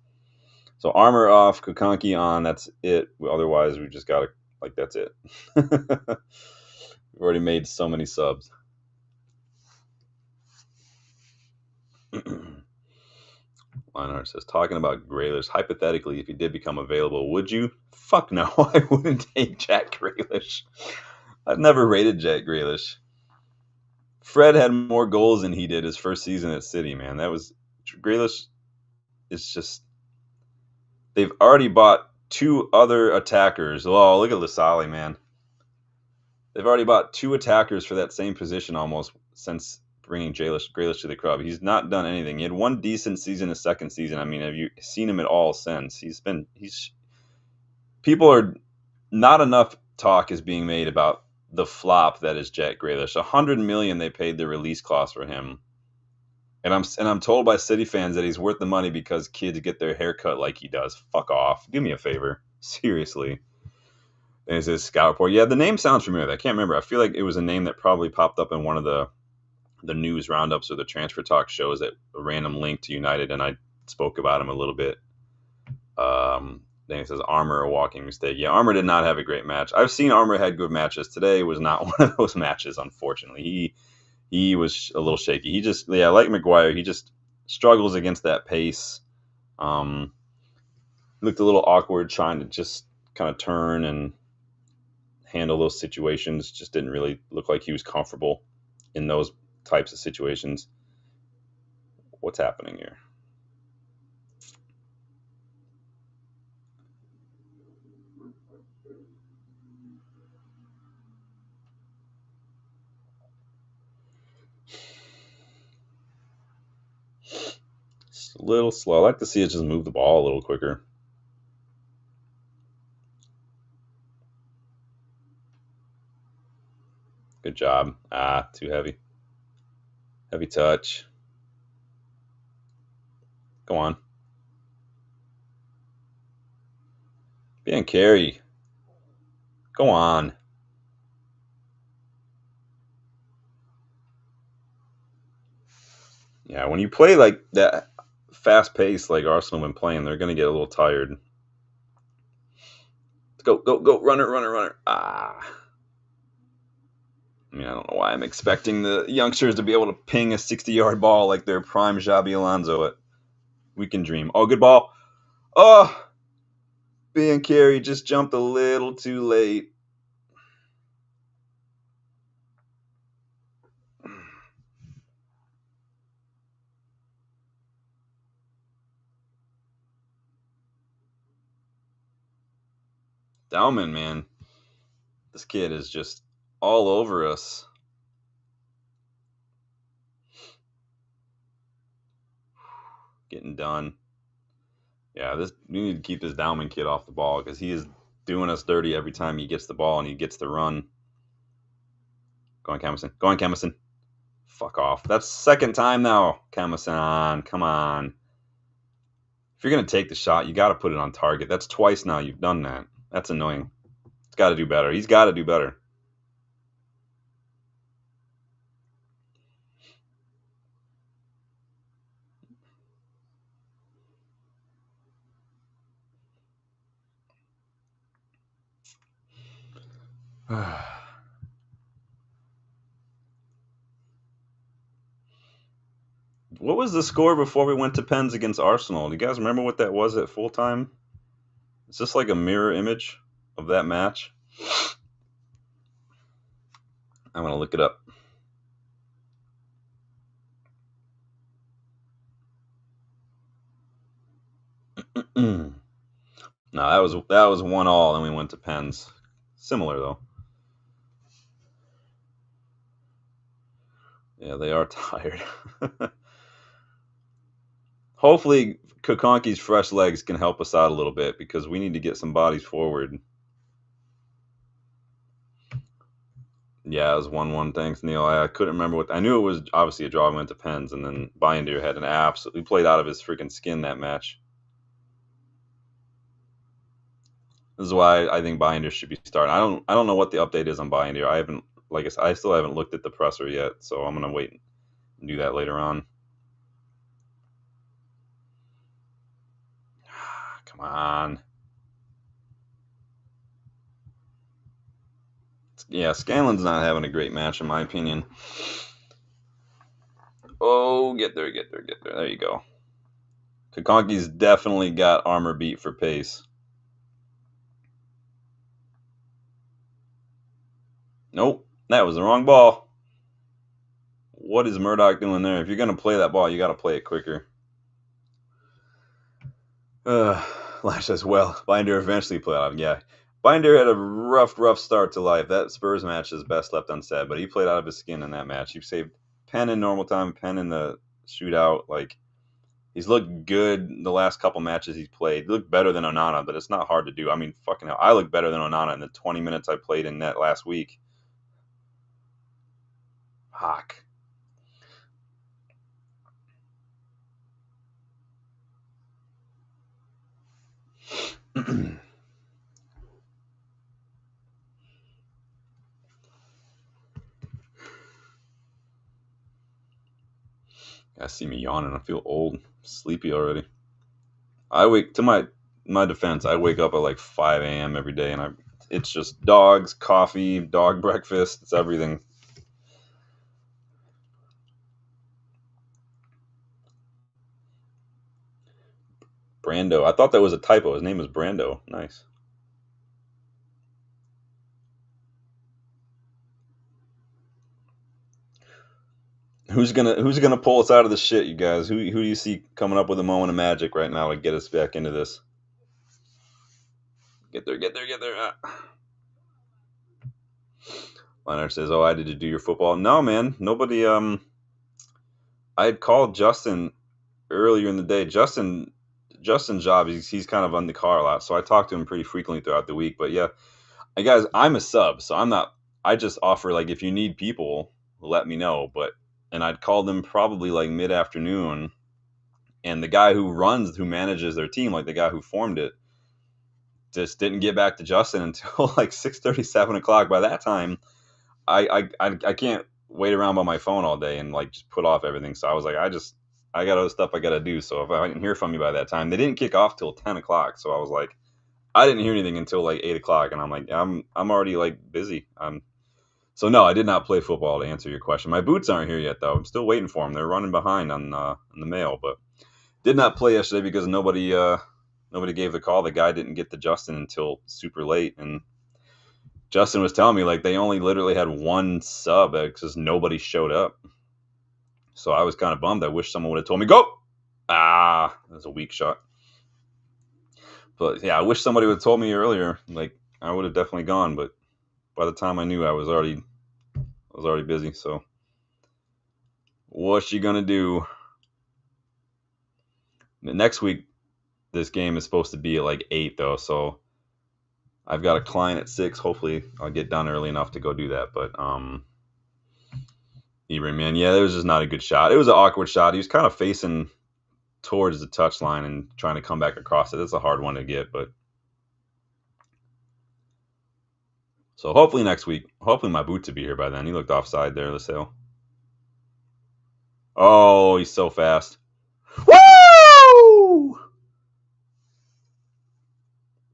So Armour off, Kukanki on, that's it. Otherwise, we just got to, like, that's it. We've already made so many subs. Lionheart says, talking about Grealish, hypothetically, if he did become available, would you? Fuck no, I wouldn't take Jack Grealish. I've never rated Jack Grealish. Fred had more goals than he did his first season at City, man. Grealish is just, they've already bought 2 other attackers. Oh, look at Lasali, man. They've already bought 2 attackers for that same position almost since bringing Grealish to the club. He's not done anything. He had 1 decent season his second season. I mean, have you seen him at all since? Not enough talk is being made about the flop that is Jack Grealish. $100 million they paid the release clause for him. And I'm told by City fans that he's worth the money because kids get their hair cut like he does. Fuck off. Do me a favor. Seriously. And it says Scout Report. Yeah, the name sounds familiar. I can't remember. I feel like it was a name that probably popped up in one of the news roundups or the transfer talk shows, that a random link to United, and I spoke about him a little bit. Then it says Armour, a walking mistake. Yeah, Armour did not have a great match. I've seen Armour had good matches. Today was not one of those matches, unfortunately. He was a little shaky. Like Maguire, he just struggles against that pace. Looked a little awkward trying to just kind of turn and handle those situations. Just didn't really look like he was comfortable in those types of situations. What's happening here? It's a little slow. I like to see it just move the ball a little quicker. Good job. Too heavy. Heavy touch. Go on. Ben Carey. Go on. Yeah, when you play like that fast pace like Arsenal been playing, they're going to get a little tired. go, go, go, runner, runner, runner. Ah. I mean, I don't know why I'm expecting the youngsters to be able to ping a 60-yard ball like their prime Xabi Alonso. We can dream. Oh, good ball. Oh, being carried just jumped a little too late. Dauman, man. This kid is just all over us. Getting done. Yeah, we need to keep this Dauman kid off the ball because he is doing us dirty every time he gets the ball and he gets the run. Go on, Camison. Go on, Camison. Fuck off. That's second time now, Camison. Come on. If you're going to take the shot, you got to put it on target. That's twice now you've done that. That's annoying. He's got to do better. He's got to do better. What was the score before we went to pens against Arsenal? Do you guys remember what that was at full time? Is this like a mirror image of that match? I'm going to look it up. No, that was 1-1, and we went to pens. Similar though. Yeah, they are tired. Hopefully, Kokonki's fresh legs can help us out a little bit because we need to get some bodies forward. Yeah, it was 1-1. Thanks, Neil. I couldn't remember what. I knew it was obviously a draw. We went to pens, and then Binder had an absolutely played out of his freaking skin that match. This is why I think Binder should be starting. I don't know what the update is on Binder. I haven't, like I said, I still haven't looked at the presser yet, so I'm gonna wait and do that later on. Come on. Yeah, Scanlon's not having a great match in my opinion. Oh, get there, get there, get there. There you go. Kokonki's definitely got armor beat for pace. Nope, that was the wrong ball. What is Murdoch doing there? If you're going to play that ball, you got to play it quicker. Lash as well. Binder eventually played out. Yeah, Binder had a rough start to life. That Spurs match is best left unsaid, but he played out of his skin in that match. He saved pen in normal time, pen in the shootout. Like, he's looked good the last couple matches he's played. He looked better than Onana, but it's not hard to do. I mean, fucking hell, I look better than Onana in the 20 minutes I played in net last week. Fuck. I see me yawning. I feel old, sleepy already. I wake to my defense. I wake up at like 5 a.m. every day, and it's just dogs, coffee, dog breakfast. It's everything. Brando. I thought that was a typo. His name is Brando. Nice. Who's gonna pull us out of the shit, you guys? Who do you see coming up with a moment of magic right now to get us back into this? Get there, get there, get there. Leonard says, "Oh, I did you do your football?" No, man. Nobody. I had called Justin earlier in the day. Justin's job, he's kind of on the car a lot, so I talk to him pretty frequently throughout the week. But yeah, guys, I'm a sub, so I'm not. I just offer, like, if you need people, let me know. And I'd call them probably like mid afternoon, and the guy who manages their team, like the guy who formed it, just didn't get back to Justin until like 6:30, 7 o'clock. By that time, I can't wait around by my phone all day and like just put off everything. So I was like, I got other stuff I got to do. So if I didn't hear from you by that time, they didn't kick off till 10 o'clock. So I was like, I didn't hear anything until like 8 o'clock, and I'm like, I'm already like busy. So no, I did not play football to answer your question. My boots aren't here yet though. I'm still waiting for them. They're running behind on the mail, but did not play yesterday because nobody gave the call. The guy didn't get to Justin until super late, and Justin was telling me like they only literally had one sub because nobody showed up. So I was kind of bummed. I wish someone would have told me go. That was a weak shot. But yeah, I wish somebody would have told me earlier. Like I would have definitely gone, but by the time I knew, I was already busy. So what's you gonna do? Next week, this game is supposed to be at like 8 though, so I've got a client at 6. Hopefully, I'll get done early enough to go do that. But Ibram, man, yeah, it was just not a good shot. It was an awkward shot. He was kind of facing towards the touchline and trying to come back across it. It's a hard one to get, but so hopefully next week. Hopefully my boots will be here by then. He looked offside there, Lassalle. Oh, he's so fast. Woo!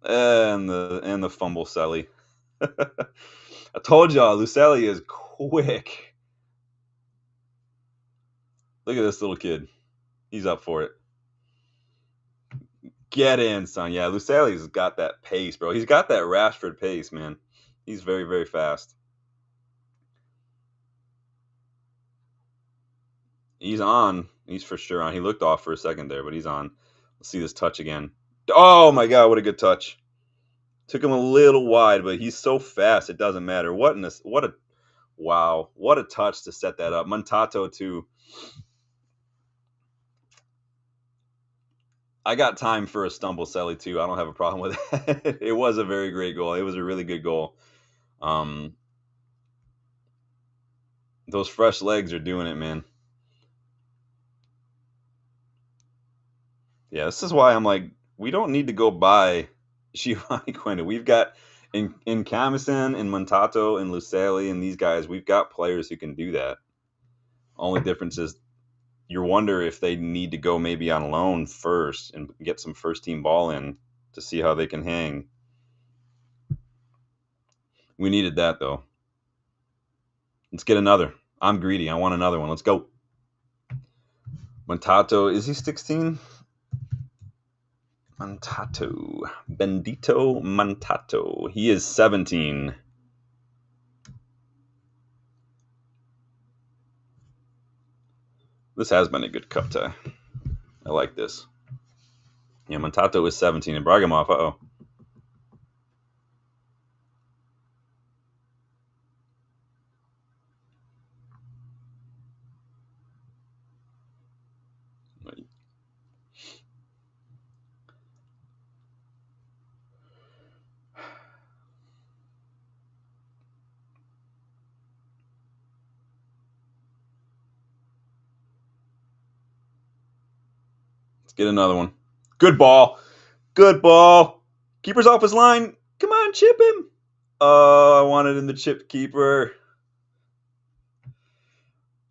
And the fumble, Selly. I told y'all, Lucelli is quick. Look at this little kid. He's up for it. Get in, son. Yeah, Lucelli's got that pace, bro. He's got that Rashford pace, man. He's very, very fast. He's on. He's for sure on. He looked off for a second there, but he's on. Let's see this touch again. Oh, my God. What a good touch. Took him a little wide, but he's so fast. It doesn't matter. Wow. What a touch to set that up. Montato, too. I got time for a stumble, Selly, too. I don't have a problem with that. It was a very great goal. It was a really good goal. Those fresh legs are doing it, man. Yeah, this is why I'm like, we don't need to go buy Giovanni Quenda. We've got in Camison and Montato and Lucelli and these guys, we've got players who can do that. Only difference is you wonder if they need to go maybe on loan first and get some first team ball in to see how they can hang. We needed that though. Let's get another. I'm greedy. I want another one. Let's go. Montato, is he 16? Montato. Bendito Montato. He is 17. This has been a good cup tie. I like this. Yeah, Montato is 17 and Bragamov, uh-oh. Let's get another one. Good ball. Good ball. Keeper's off his line. Come on, chip him. Oh, I wanted him to chip keeper.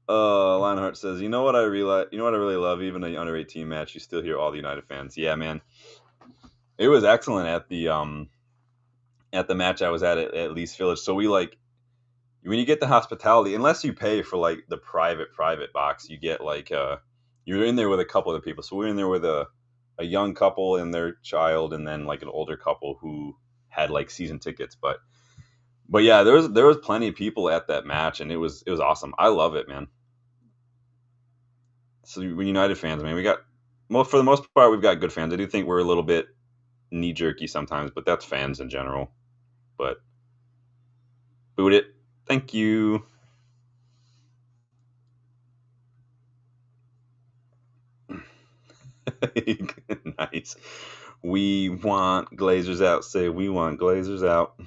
Lionheart says, you know what I really love? Even an under 18 match, you still hear all the United fans. Yeah, man. It was excellent at the match I was at Leigh Village. So we like when you get the hospitality, unless you pay for like the private box, you get like you're in there with a couple of people. So we're in there with a young couple and their child, and then like an older couple who had like season tickets. But yeah, there was plenty of people at that match, and it was awesome. I love it, man. So we're United fans, man. For the most part, we've got good fans. I do think we're a little bit knee jerky sometimes, but that's fans in general. But boot it. Thank you. Nice. We want Glazers out. Say we want Glazers out.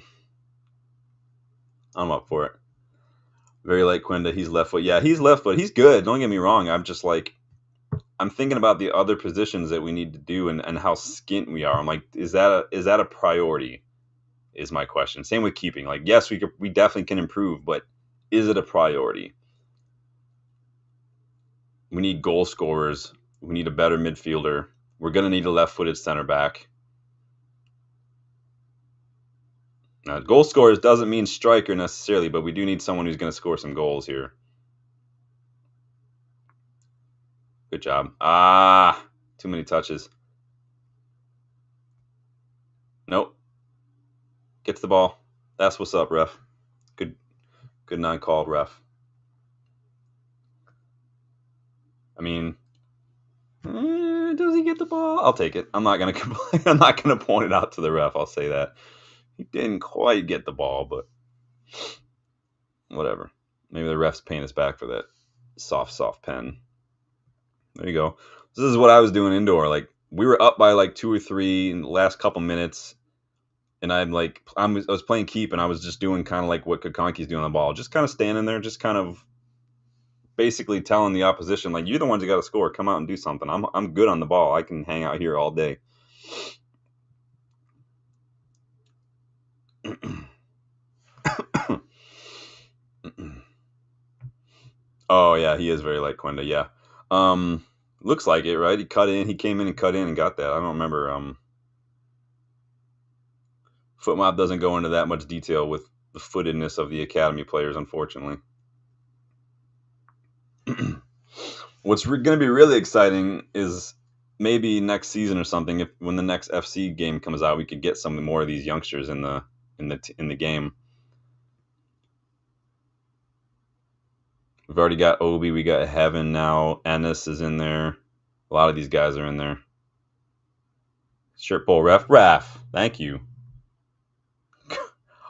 I'm up for it. Very like Quenda. He's left foot. Yeah, he's left foot. He's good. Don't get me wrong. I'm just like, I'm thinking about the other positions that we need to do and how skint we are. I'm like, is that a priority? Is my question. Same with keeping. Like, yes, we definitely can improve, but is it a priority? We need goal scorers. We need a better midfielder. We're gonna need a left-footed center back. Now, goal scorers doesn't mean striker necessarily, but we do need someone who's going to score some goals here. Good job. Ah, too many touches. Nope. Gets the ball. That's what's up, ref. Good non-call, ref. I mean, does he get the ball? I'll take it. I'm not gonna complain. I'm not gonna point it out to the ref. I'll say that he didn't quite get the ball, but whatever. Maybe the ref's paying us back for that soft pen. There you go. This is what I was doing indoor. Like we were up by like 2 or 3 in the last couple minutes, and I was playing keep, and I was just doing kind of like what Kokonki's doing on the ball, just kind of standing there, just kind of basically telling the opposition, like, you're the ones who got to score. Come out and do something. I'm good on the ball. I can hang out here all day. Oh yeah, he is very like Quenda. Yeah, looks like it, right? He came in and cut in and got that. I don't remember. FootMob doesn't go into that much detail with the footedness of the academy players, unfortunately. What's going to be really exciting is maybe next season or something. When the next FC game comes out, we could get some more of these youngsters in the game. We've already got Obi. We got Heaven now. Ennis is in there. A lot of these guys are in there. Shirt pull, ref. Thank you.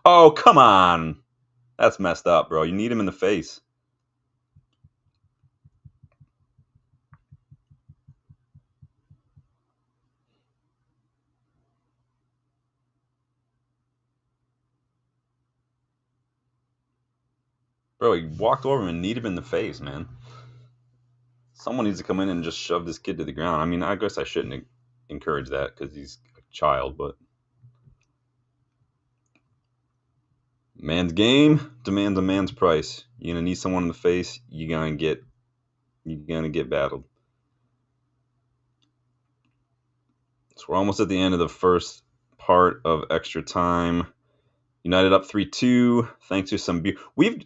Oh, come on. That's messed up, bro. You need him in the face. Bro, he walked over him and kneed him in the face, man. Someone needs to come in and just shove this kid to the ground. I mean, I guess I shouldn't encourage that because he's a child, but man's game demands a man's price. You're gonna need someone in the face. You're gonna get battled. So we're almost at the end of the first part of extra time. United up 3-2. Thanks to some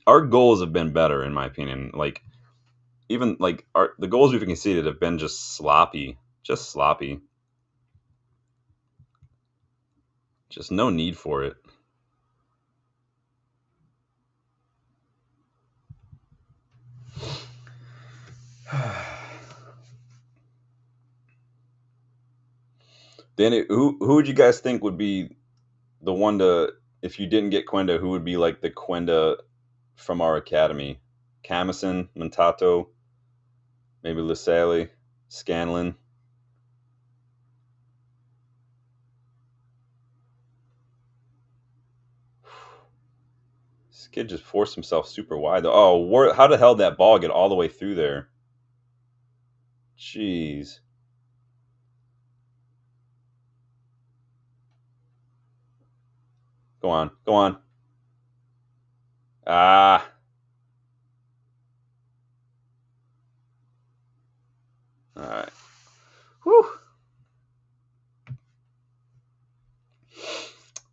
our goals have been better, in my opinion. Like even like the goals we've conceded have been just sloppy. Just no need for it. Danny, who would you guys think would be the one to, if you didn't get Quenda, who would be like the Quenda from our academy? Camison, Montato, maybe Lasalle, Scanlon. This kid just forced himself super wide. Oh, how the hell did that ball get all the way through there? Jeez. Go on. Ah. All right. Whew.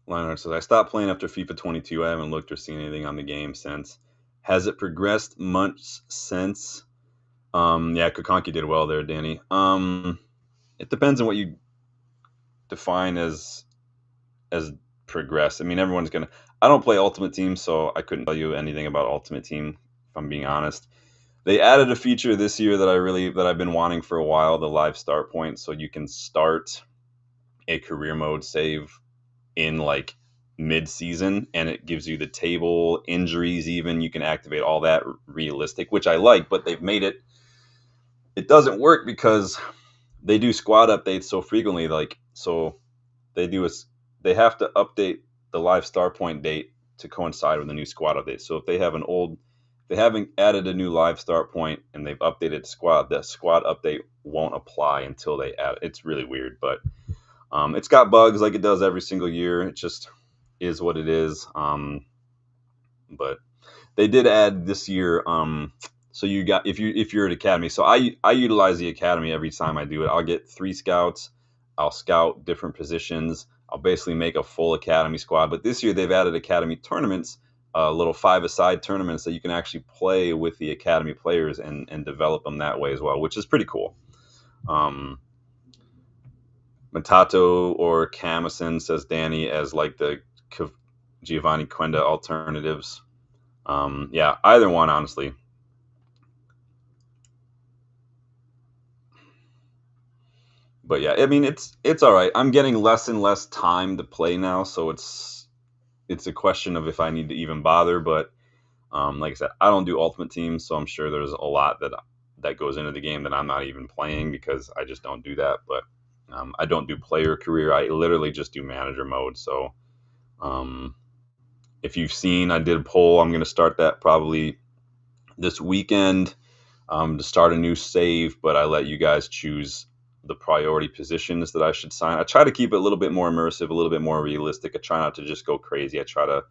Lionheart says, I stopped playing after FIFA 22. I haven't looked or seen anything on the game since. Has it progressed much since? Yeah, Kokonki did well there, Danny. It depends on what you define as progress. I mean, everyone's gonna. I don't play Ultimate Team, so I couldn't tell you anything about Ultimate Team, if I'm being honest. They added a feature this year that I've been wanting for a while, the live start point, so you can start a career mode save in like mid-season, and it gives you the table, injuries, even you can activate all that realistic, which I like, but they've made it doesn't work because they do squad updates so frequently. Like, so they have to update the live star point date to coincide with the new squad update. So if they haven't added a new live start point and they've updated squad, that squad update won't apply until they add it. It's really weird, but it's got bugs like it does every single year. It just is what it is. But they did add this year. So you got, if you're at academy. So I utilize the academy every time I do it. I'll get 3 scouts. I'll scout different positions. I'll basically make a full academy squad. But this year they've added academy tournaments, little 5-a-side tournaments that you can actually play with the academy players and develop them that way as well, which is pretty cool. Matato or Camison, says Danny, as like the Giovanni Quenda alternatives. Yeah, either one, honestly. But yeah, I mean it's all right. I'm getting less and less time to play now, so it's a question of if I need to even bother. But like I said, I don't do Ultimate Team, so I'm sure there's a lot that goes into the game that I'm not even playing because I just don't do that. But I don't do player career. I literally just do manager mode. So if you've seen, I did a poll. I'm going to start that probably this weekend to start a new save, but I let you guys choose the priority positions that I should sign. I try to keep it a little bit more immersive, a little bit more realistic. I try not to just go crazy. I try to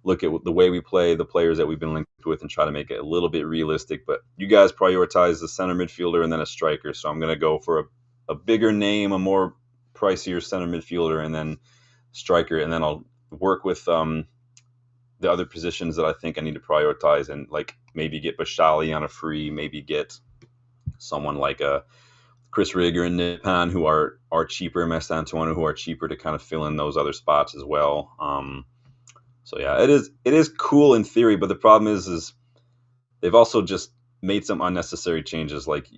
look at the way we play, the players that we've been linked with, and try to make it a little bit realistic. But you guys prioritize the center midfielder and then a striker. So I'm going to go for a bigger name, a more pricier center midfielder, and then striker. And then I'll work with the other positions that I think I need to prioritize, and like maybe get Bashali on a free, maybe get someone like a Chris Rigger and Nippon who are cheaper, Mess Antoine who are cheaper to kind of fill in those other spots as well. So yeah, it is cool in theory, but the problem is they've also just made some unnecessary changes. Like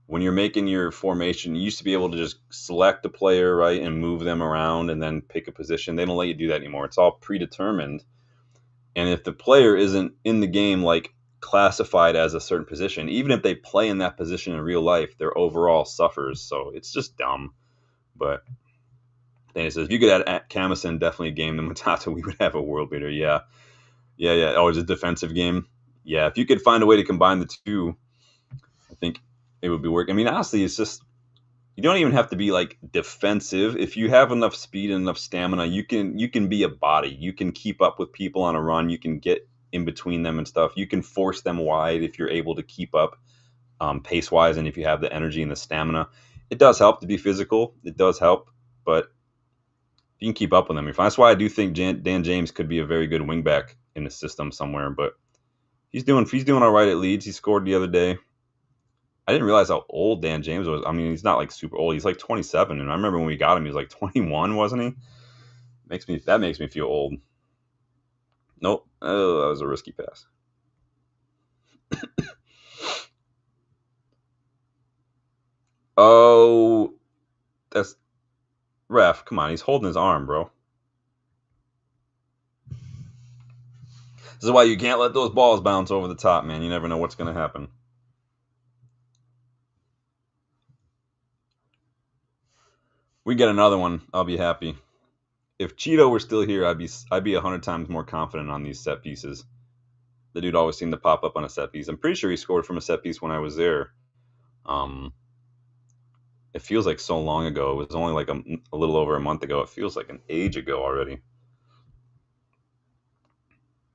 when you're making your formation, you used to be able to just select a player, right, and move them around and then pick a position. They don't let you do that anymore. It's all predetermined. And if the player isn't in the game, like classified as a certain position, even if they play in that position in real life, their overall suffers. So it's just dumb. But Danny says, if you could add Camison, definitely game the Matata, we would have a world beater. Yeah. Oh, it's a defensive game. Yeah, if you could find a way to combine the two, I think it would be working. I mean, honestly, it's just you don't even have to be like defensive. If you have enough speed and enough stamina, you can be a body. You can keep up with people on a run. You can get in between them and stuff. You can force them wide if you're able to keep up pace wise, and if you have the energy and the stamina. It does help to be physical. It does help, but you can keep up with them. That's why I do think Dan James could be a very good wingback in the system somewhere. But he's doing all right at Leeds. He scored the other day. I didn't realize how old Dan James was. I mean, he's not like super old. He's like 27, and I remember when we got him, he was like 21, wasn't he? That makes me feel old. Nope. Oh, that was a risky pass. Oh, that's ref. Come on, he's holding his arm, bro. This is why you can't let those balls bounce over the top, man. You never know what's going to happen. We get another one, I'll be happy. If Cheeto were still here, I'd be 100 times more confident on these set pieces. The dude always seemed to pop up on a set piece. I'm pretty sure he scored from a set piece when I was there. It feels like so long ago. It was only like a little over a month ago. It feels like an age ago already.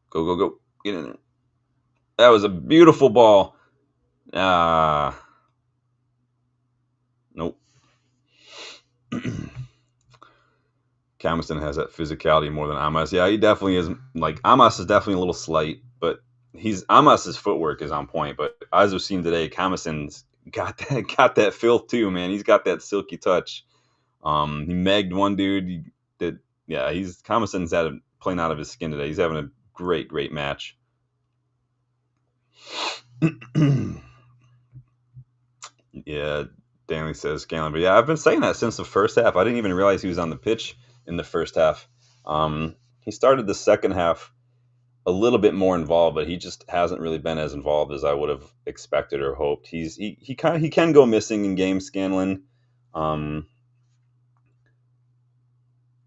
Go. Get in there. That was a beautiful ball. Nope. Camison has that physicality more than Amos. Yeah, he definitely is. Like Amos is definitely a little slight, but Amos's footwork is on point. But as we've seen today, Camison's got that filth too, man. He's got that silky touch. He megged one dude. Camison's playing out of his skin today. He's having a great match. Yeah, Danley says Scanlon. But yeah, I've been saying that since the first half. I didn't even realize he was on the pitch in the first half. He started the second half a little bit more involved, but he just hasn't really been as involved as I would have expected or hoped. He can go missing in games, Scanlon.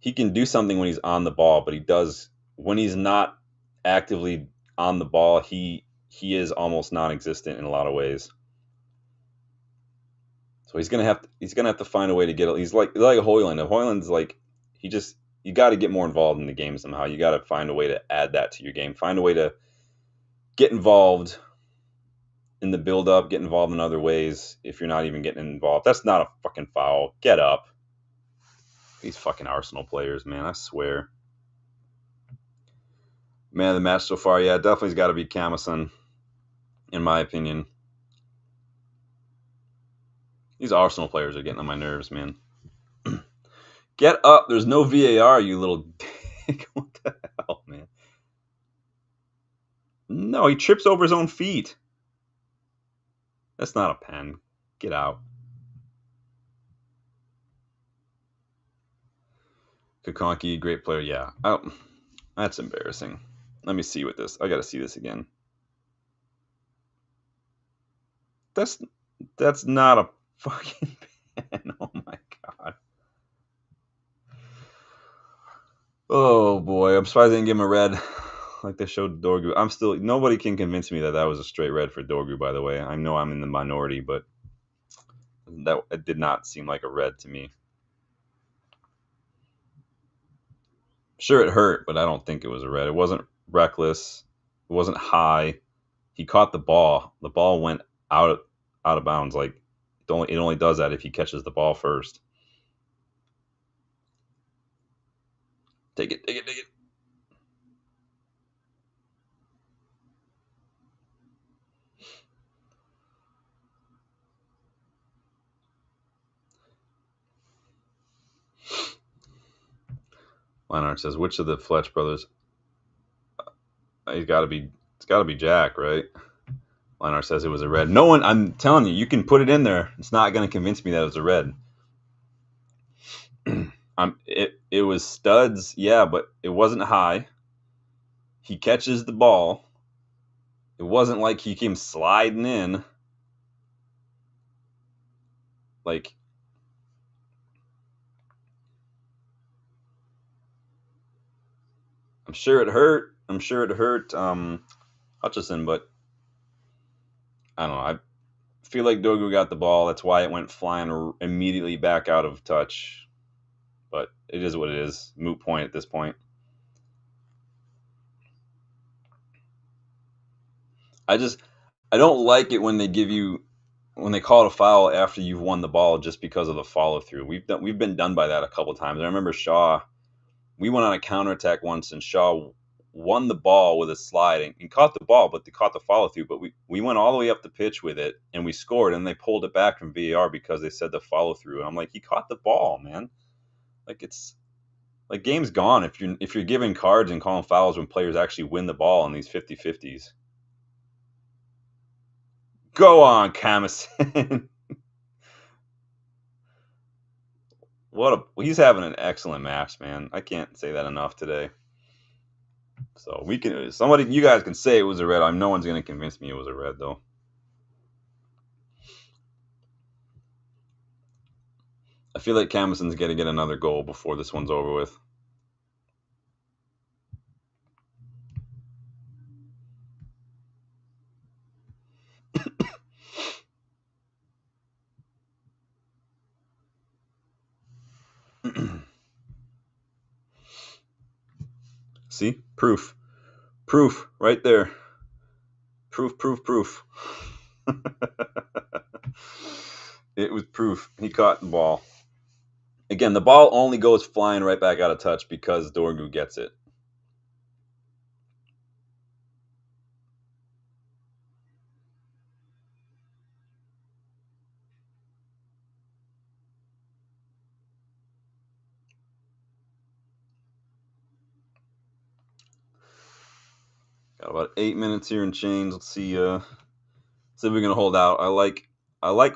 He can do something when he's on the ball, but he does when he's not actively on the ball. He is almost non-existent in a lot of ways. So he's gonna have to find a way to get it. He's like Hoyland. Hoyland's like you got to get more involved in the game somehow. You got to find a way to add that to your game. Find a way to get involved in the build-up. Get involved in other ways. If you're not even getting involved, that's not a fucking foul. Get up. These fucking Arsenal players, man, I swear. Man of the match so far, yeah, definitely's got to be Camison, in my opinion. These Arsenal players are getting on my nerves, man. Get up. There's no VAR, you little dick. What the hell, man? No, he trips over his own feet. That's not a pen. Get out. Kakonki, great player. Yeah. Oh, that's embarrassing. Let me see what this. I got to see this again. That's not a fucking pen. Oh my god. Oh boy, I'm surprised they didn't give him a red like they showed Dorgu. Nobody can convince me that that was a straight red for Dorgu, by the way. I know I'm in the minority, but it did not seem like a red to me. Sure, it hurt, but I don't think it was a red. It wasn't reckless. It wasn't high. He caught the ball. The ball went out of bounds. Like it only does that if he catches the ball first. Take it. Leinart says, which of the Fletch brothers? It's got to be Jack, right? Leinart says it was a red. No one, I'm telling you, you can put it in there. It's not going to convince me that it was a red. It was studs, yeah, but it wasn't high. He catches the ball. It wasn't like he came sliding in. Like, I'm sure it hurt. Hutchison, but I don't know. I feel like Dogu got the ball. That's why it went flying immediately back out of touch. But it is what it is. Moot point at this point. I don't like it when they call it a foul after you've won the ball just because of the follow through. We've been done by that a couple times. I remember Shaw. We went on a counterattack once, and Shaw won the ball with a slide and caught the ball, but they caught the follow through. But we went all the way up the pitch with it, and we scored, and they pulled it back from VAR because they said the follow through. And I'm like, he caught the ball, man. Like it's like game's gone if you're giving cards and calling fouls when players actually win the ball in these 50-50s. Go on, Camison. He's having an excellent match, man. I can't say that enough today. So you guys can say it was a red. No one's going to convince me it was a red, though. I feel like Camison's going to get another goal before this one's over with. See? Proof right there. Proof. It was proof. He caught the ball. Again, the ball only goes flying right back out of touch because Dorgu gets it. Got about 8 minutes here in chains. Let's see if we're gonna hold out. I like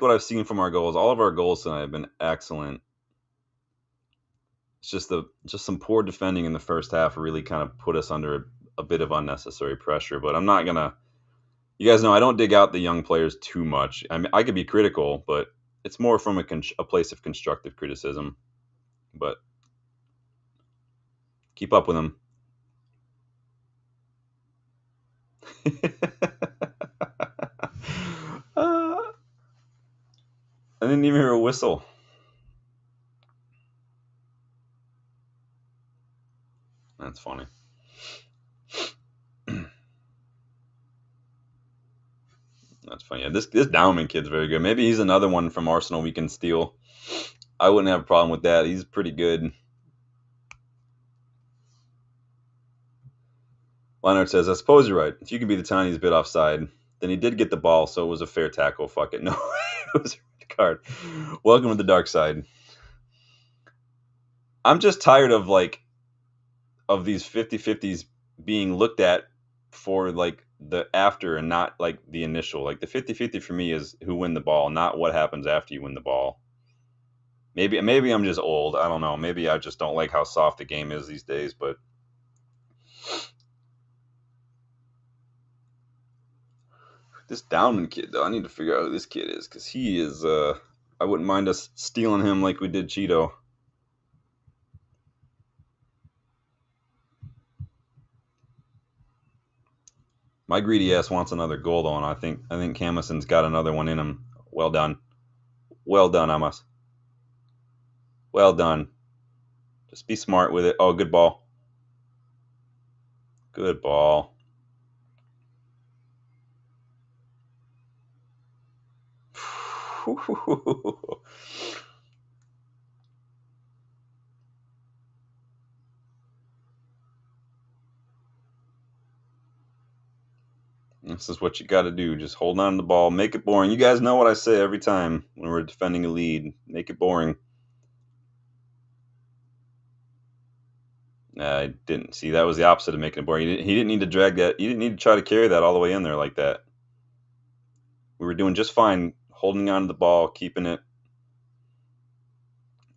what I've seen from our goals. All of our goals tonight have been excellent. It's just some poor defending in the first half really kind of put us under a bit of unnecessary pressure. But I'm not gonna. You guys know I don't dig out the young players too much. I mean, I could be critical, but it's more from a place of constructive criticism. But keep up with them. I didn't even hear a whistle. That's funny. That's funny. Yeah, this Dowman kid's very good. Maybe he's another one from Arsenal we can steal. I wouldn't have a problem with that. He's pretty good. Leonard says, I suppose you're right. If you can be the tiniest bit offside, then he did get the ball, so it was a fair tackle. Fuck it. No, it was a red card. Welcome to the dark side. I'm just tired of of these 50-50s being looked at for like the after and not like the initial. Like the 50-50 for me is who win the ball, not what happens after you win the ball. Maybe I'm just old. I don't know. Maybe I just don't like how soft the game is these days, but this Downman kid, though, I need to figure out who this kid is because he is. I wouldn't mind us stealing him like we did Cheeto. My greedy ass wants another goal though, and I think Camison's got another one in him. Well done, Amos. Well done. Just be smart with it. Oh, good ball. Good ball. This is what you got to do. Just hold on to the ball. Make it boring. You guys know what I say every time when we're defending a lead. Make it boring. I didn't see. That was the opposite of making it boring. He didn't need to drag that. He didn't need to try to carry that all the way in there like that. We were doing just fine holding on to the ball, keeping it.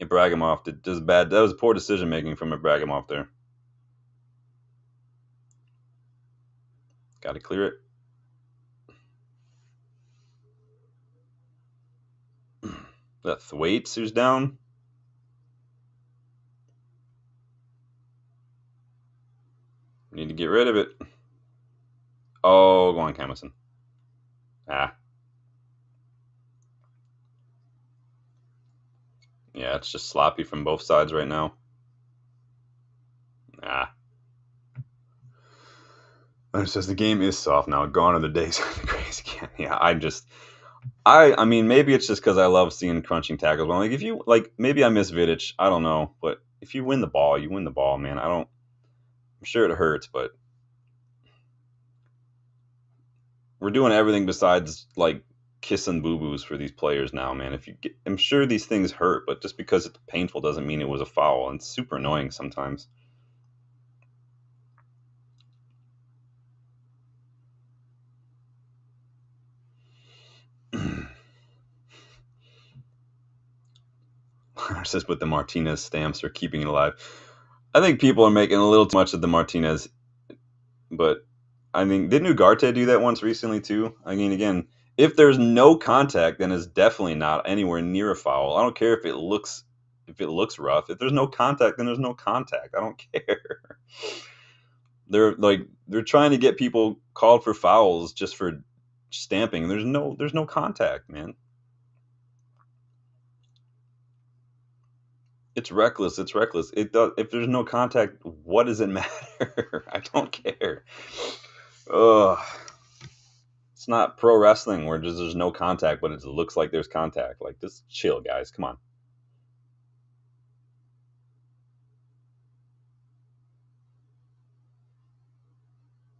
Ibrahimov did just bad. That was poor decision making from Ibrahimov there. Got to clear it. That Thwaites who's down. We need to get rid of it. Oh, go on, Camison. Ah. Yeah, it's just sloppy from both sides right now. Ah. It says the game is soft now. Gone are the days of the crazy again. Yeah, I mean, maybe it's just because I love seeing crunching tackles. But I'm like, if you like, maybe I miss Vidic. I don't know, but if you win the ball, you win the ball, man. I'm sure it hurts, but we're doing everything besides like kissing boo boos for these players now, man. I'm sure these things hurt, but just because it's painful doesn't mean it was a foul, and it's super annoying sometimes. Says with the Martinez stamps are keeping it alive. I think people are making a little too much of the Martinez, but I mean, didn't Ugarte do that once recently too? I mean, again, if there's no contact, then it's definitely not anywhere near a foul. I don't care if it looks rough. If there's no contact, then there's no contact. I don't care. They're trying to get people called for fouls just for stamping. There's no contact, man. It's reckless. It's reckless. It does. If there's no contact, what does it matter? I don't care. Ugh. It's not pro wrestling where there's no contact, but it looks like there's contact. Like, just chill, guys. Come on.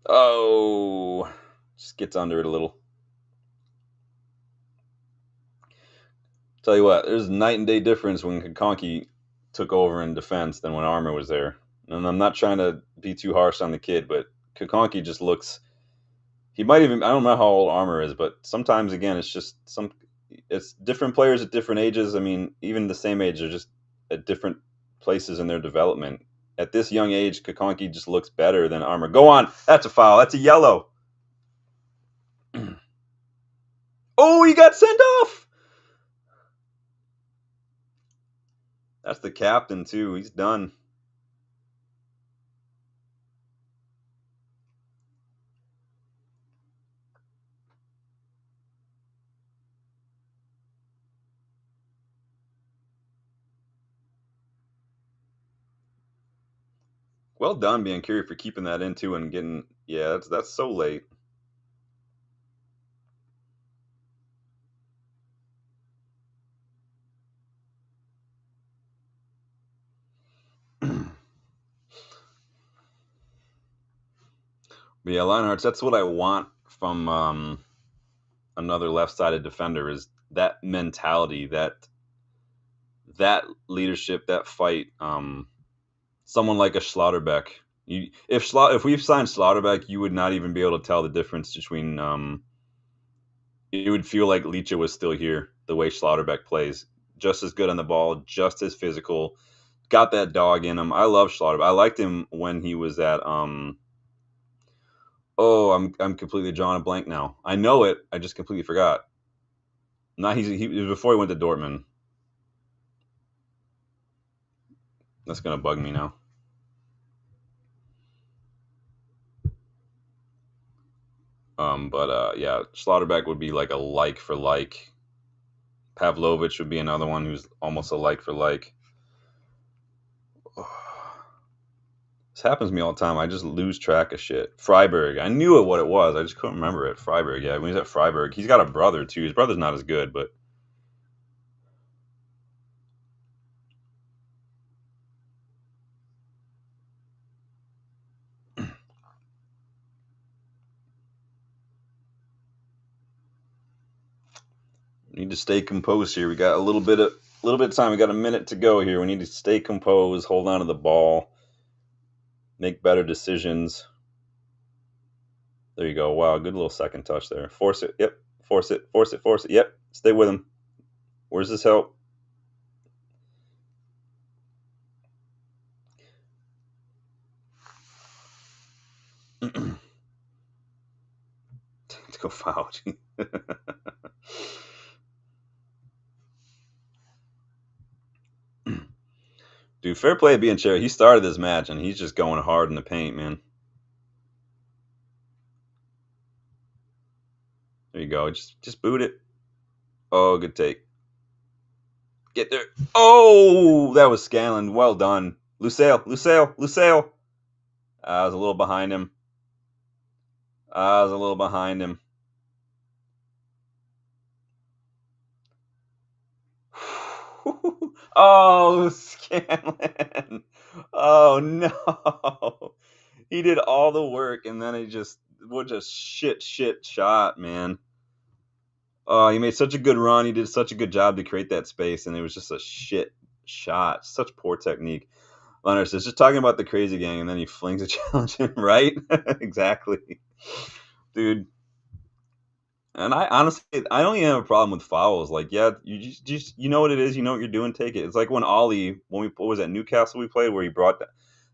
Oh, just gets under it a little. Tell you what, there's a night and day difference when Kakonki took over in defense than when Armour was there. And I'm not trying to be too harsh on the kid, but Kakonki just looks. He might even. I don't know how old Armour is, but sometimes again, it's different players at different ages. I mean, even the same age, they're just at different places in their development. At this young age, Kakonki just looks better than Armour. Go on, that's a foul. That's a yellow. Oh, he got sent off. That's the captain too. He's done. Well done, Biancheri, for keeping that in too and getting. Yeah, that's so late. But yeah, Lionhearts, that's what I want from another left-sided defender, is that mentality, that leadership, that fight. Someone like a Schlotterbeck. If we've signed Schlotterbeck, you would not even be able to tell the difference between. You would feel like Leach was still here. The way Schlotterbeck plays, just as good on the ball, just as physical, got that dog in him. I love Schlotterbeck. I liked him when he was at. Oh, I'm completely drawing a blank now. I know it. I just completely forgot. Not he was before he went to Dortmund. That's gonna bug me now. But yeah, Schlotterbeck would be like a like for like. Pavlovich would be another one who's almost a like for like. This happens to me all the time. I just lose track of shit. Freiburg. I knew what it was. I just couldn't remember it. Freiburg. Yeah, when he's at Freiburg, he's got a brother too. His brother's not as good, but we need to stay composed here. We got a little bit of time. We got a minute to go here. We need to stay composed, hold on to the ball, make better decisions. There you go. Wow, good little second touch there. Force it. Yep. Force it. Force it. Force it. Yep. Stay with him. Where's this help? Let's go foul. Dude, fair play to Biancheri. He started this match and he's just going hard in the paint, man. There you go. Just boot it. Oh, good take. Get there. Oh, that was Scanlon. Well done. Lucille. I was a little behind him. Oh, Scanlon. Oh, no. He did all the work, and then what a shit shot, man. Oh, he made such a good run. He did such a good job to create that space, and it was just a shit shot. Such poor technique. Leonard says, just talking about the crazy gang, and then he flings a challenge in, right? Exactly. Dude. And I honestly, I don't even have a problem with fouls. Like, yeah, you know what it is, you know what you're doing, take it. It's like when Ollie, what was that Newcastle we played, where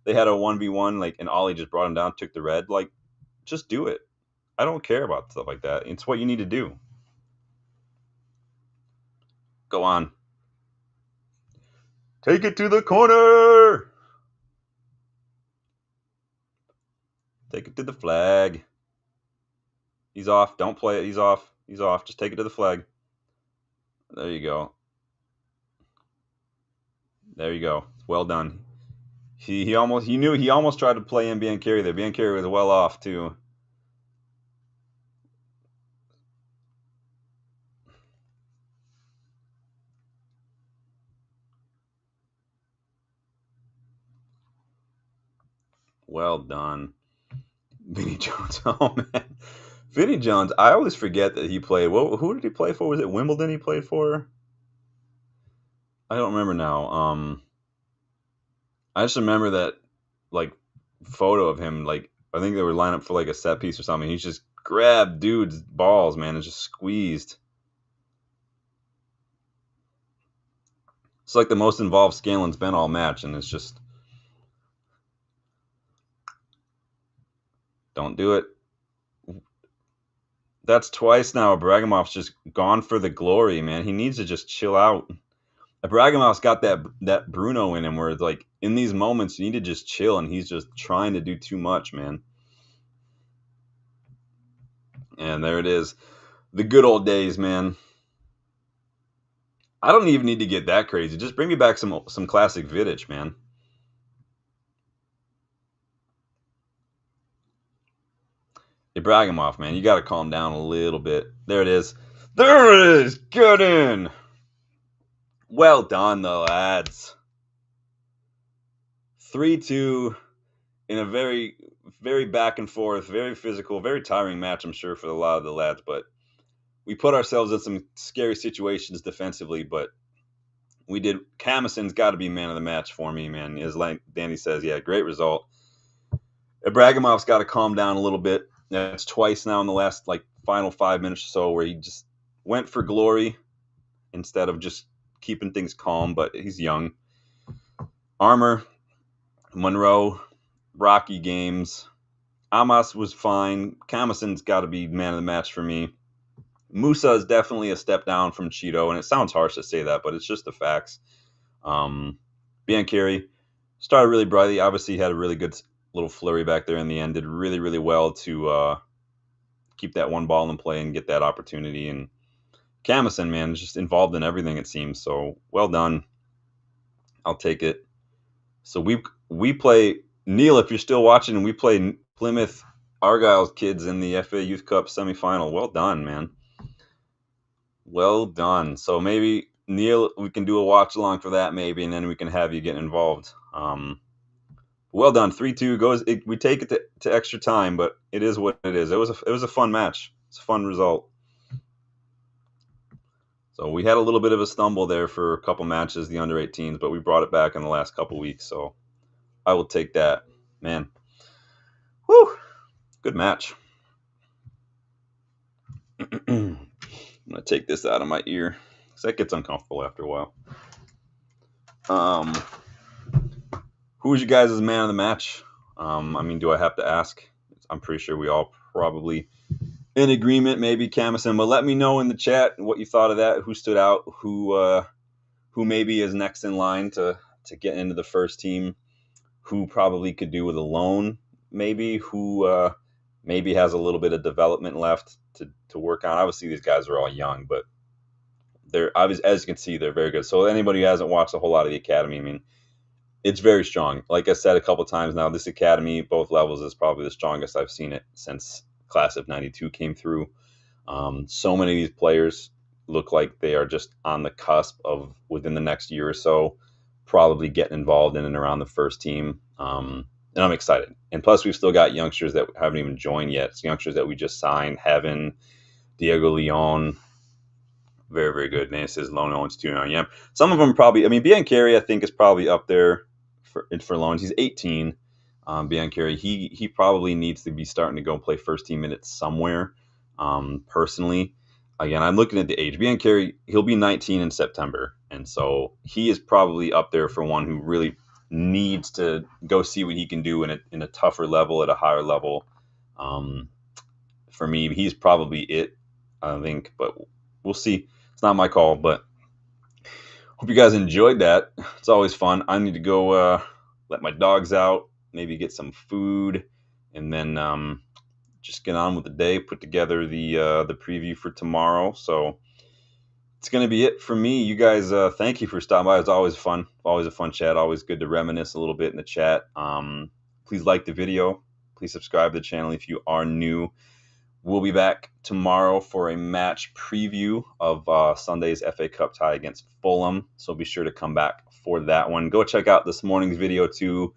they had a 1v1, like, and Ollie just brought him down, took the red. Like, just do it. I don't care about stuff like that. It's what you need to do. Go on. Take it to the corner. Take it to the flag. He's off. Don't play it. He's off. Just take it to the flag. There you go. Well done. He almost tried to play in Biancheri there. Biancheri was well off too. Well done. Vinny Jones. Oh man. Vinny Jones, I always forget that he played. Who did he play for? Was it Wimbledon he played for? I don't remember now. I just remember that, like, photo of him. Like, I think they were lined up for like a set piece or something. He just grabbed dude's balls, man, and just squeezed. It's like the most involved Scanlon's been all match, and it's just don't do it. That's twice now. Abramov's just gone for the glory, man. He needs to just chill out. Abramov's got that Bruno in him, where it's like, in these moments you need to just chill, and he's just trying to do too much, man. And there it is, the good old days, man. I don't even need to get that crazy. Just bring me back some classic Vidic, man. Ibrahimov, man, you got to calm down a little bit. There it is. Good in. Well done, the lads. 3-2. in a very, very back and forth, very physical, very tiring match, I'm sure, for a lot of the lads. But we put ourselves in some scary situations defensively, but we did. Camison's got to be man of the match for me, man. As like Danny says, yeah, great result. Ibrahimov's got to calm down a little bit. That's twice now in the last like final 5 minutes or so where he just went for glory instead of just keeping things calm. But he's young. Armour, Monroe, rocky games. Amos was fine. Camison's got to be man of the match for me. Musa is definitely a step down from Cheeto, and it sounds harsh to say that, but it's just the facts. Biancheri started really brightly. Obviously, had a really good little flurry back there in the end. Did really, really well to keep that one ball in play and get that opportunity. And Camison, man, is just involved in everything, it seems. So, well done. I'll take it. So, we play, Neil, if you're still watching, we play Plymouth Argyle's kids in the FA Youth Cup semifinal. Well done, man. Well done. So maybe, Neil, we can do a watch along for that maybe, and then we can have you get involved. Well done. 3-2 goes. We take it to extra time, but it is what it is. It was a fun match. It's a fun result. So we had a little bit of a stumble there for a couple matches, the under 18s, but we brought it back in the last couple weeks. So I will take that, man. Whew. Good match. I'm going to take this out of my ear because that gets uncomfortable after a while. Who was you guys' man of the match? I mean, do I have to ask? I'm pretty sure we all probably in agreement, maybe Camison, but let me know in the chat what you thought of that, who stood out, who maybe is next in line to get into the first team, who probably could do with a loan, maybe, who maybe has a little bit of development left to work on. Obviously, these guys are all young, but they're obviously, as you can see, they're very good. So anybody who hasn't watched a whole lot of the academy, I mean, it's very strong. Like I said a couple times now, this academy, both levels, is probably the strongest I've seen it since class of 92 came through. So many of these players look like they are just on the cusp of, within the next year or so, probably getting involved in and around the first team. And I'm excited. And plus, we've still got youngsters that haven't even joined yet. It's youngsters that we just signed. Heaven, Diego Leon, very, very good. Name says loan owns 2 yeah. Some of them probably, I mean, Biancheri, I think, is probably up there for loans. He's 18. Biancheri, he probably needs to be starting to go play first team minutes somewhere. Personally, again, I'm looking at the age. Biancheri, he'll be 19 in September, and so he is probably up there for one who really needs to go see what he can do in a tougher level, at a higher level. For me, he's probably it, I think, but we'll see. It's not my call, but hope you guys enjoyed that. It's always fun. I need to go let my dogs out, maybe get some food, and then just get on with the day, put together the preview for tomorrow. So it's going to be it for me. You guys, thank you for stopping by. It's always fun. Always a fun chat. Always good to reminisce a little bit in the chat. Please like the video. Please subscribe to the channel if you are new. We'll be back tomorrow for a match preview of Sunday's FA Cup tie against Fulham. So be sure to come back for that one. Go check out this morning's video too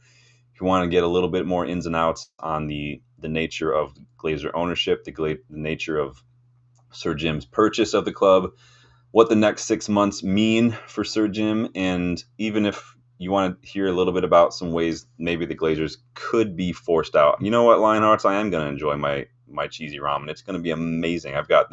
if you want to get a little bit more ins and outs on the nature of Glazer ownership, the nature of Sir Jim's purchase of the club, what the next 6 months mean for Sir Jim, and even if you want to hear a little bit about some ways maybe the Glazers could be forced out. You know what, Lionhearts? I am going to enjoy my cheesy ramen. It's going to be amazing. I've got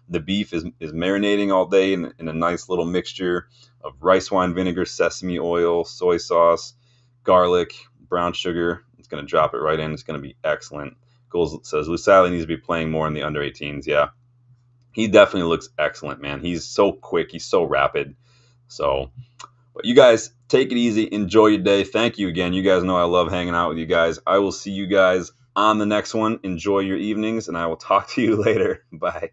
the beef is marinating all day in a nice little mixture of rice wine vinegar, sesame oil, soy sauce, garlic, brown sugar. It's going to drop it right in. It's going to be excellent. Goals says Lusali needs to be playing more in the under 18s. Yeah, he definitely looks excellent, man. He's so quick. He's so rapid. So, but you guys take it easy. Enjoy your day. Thank you again. You guys know I love hanging out with you guys. I will see you guys on the next one. Enjoy your evenings, and I will talk to you later. Bye.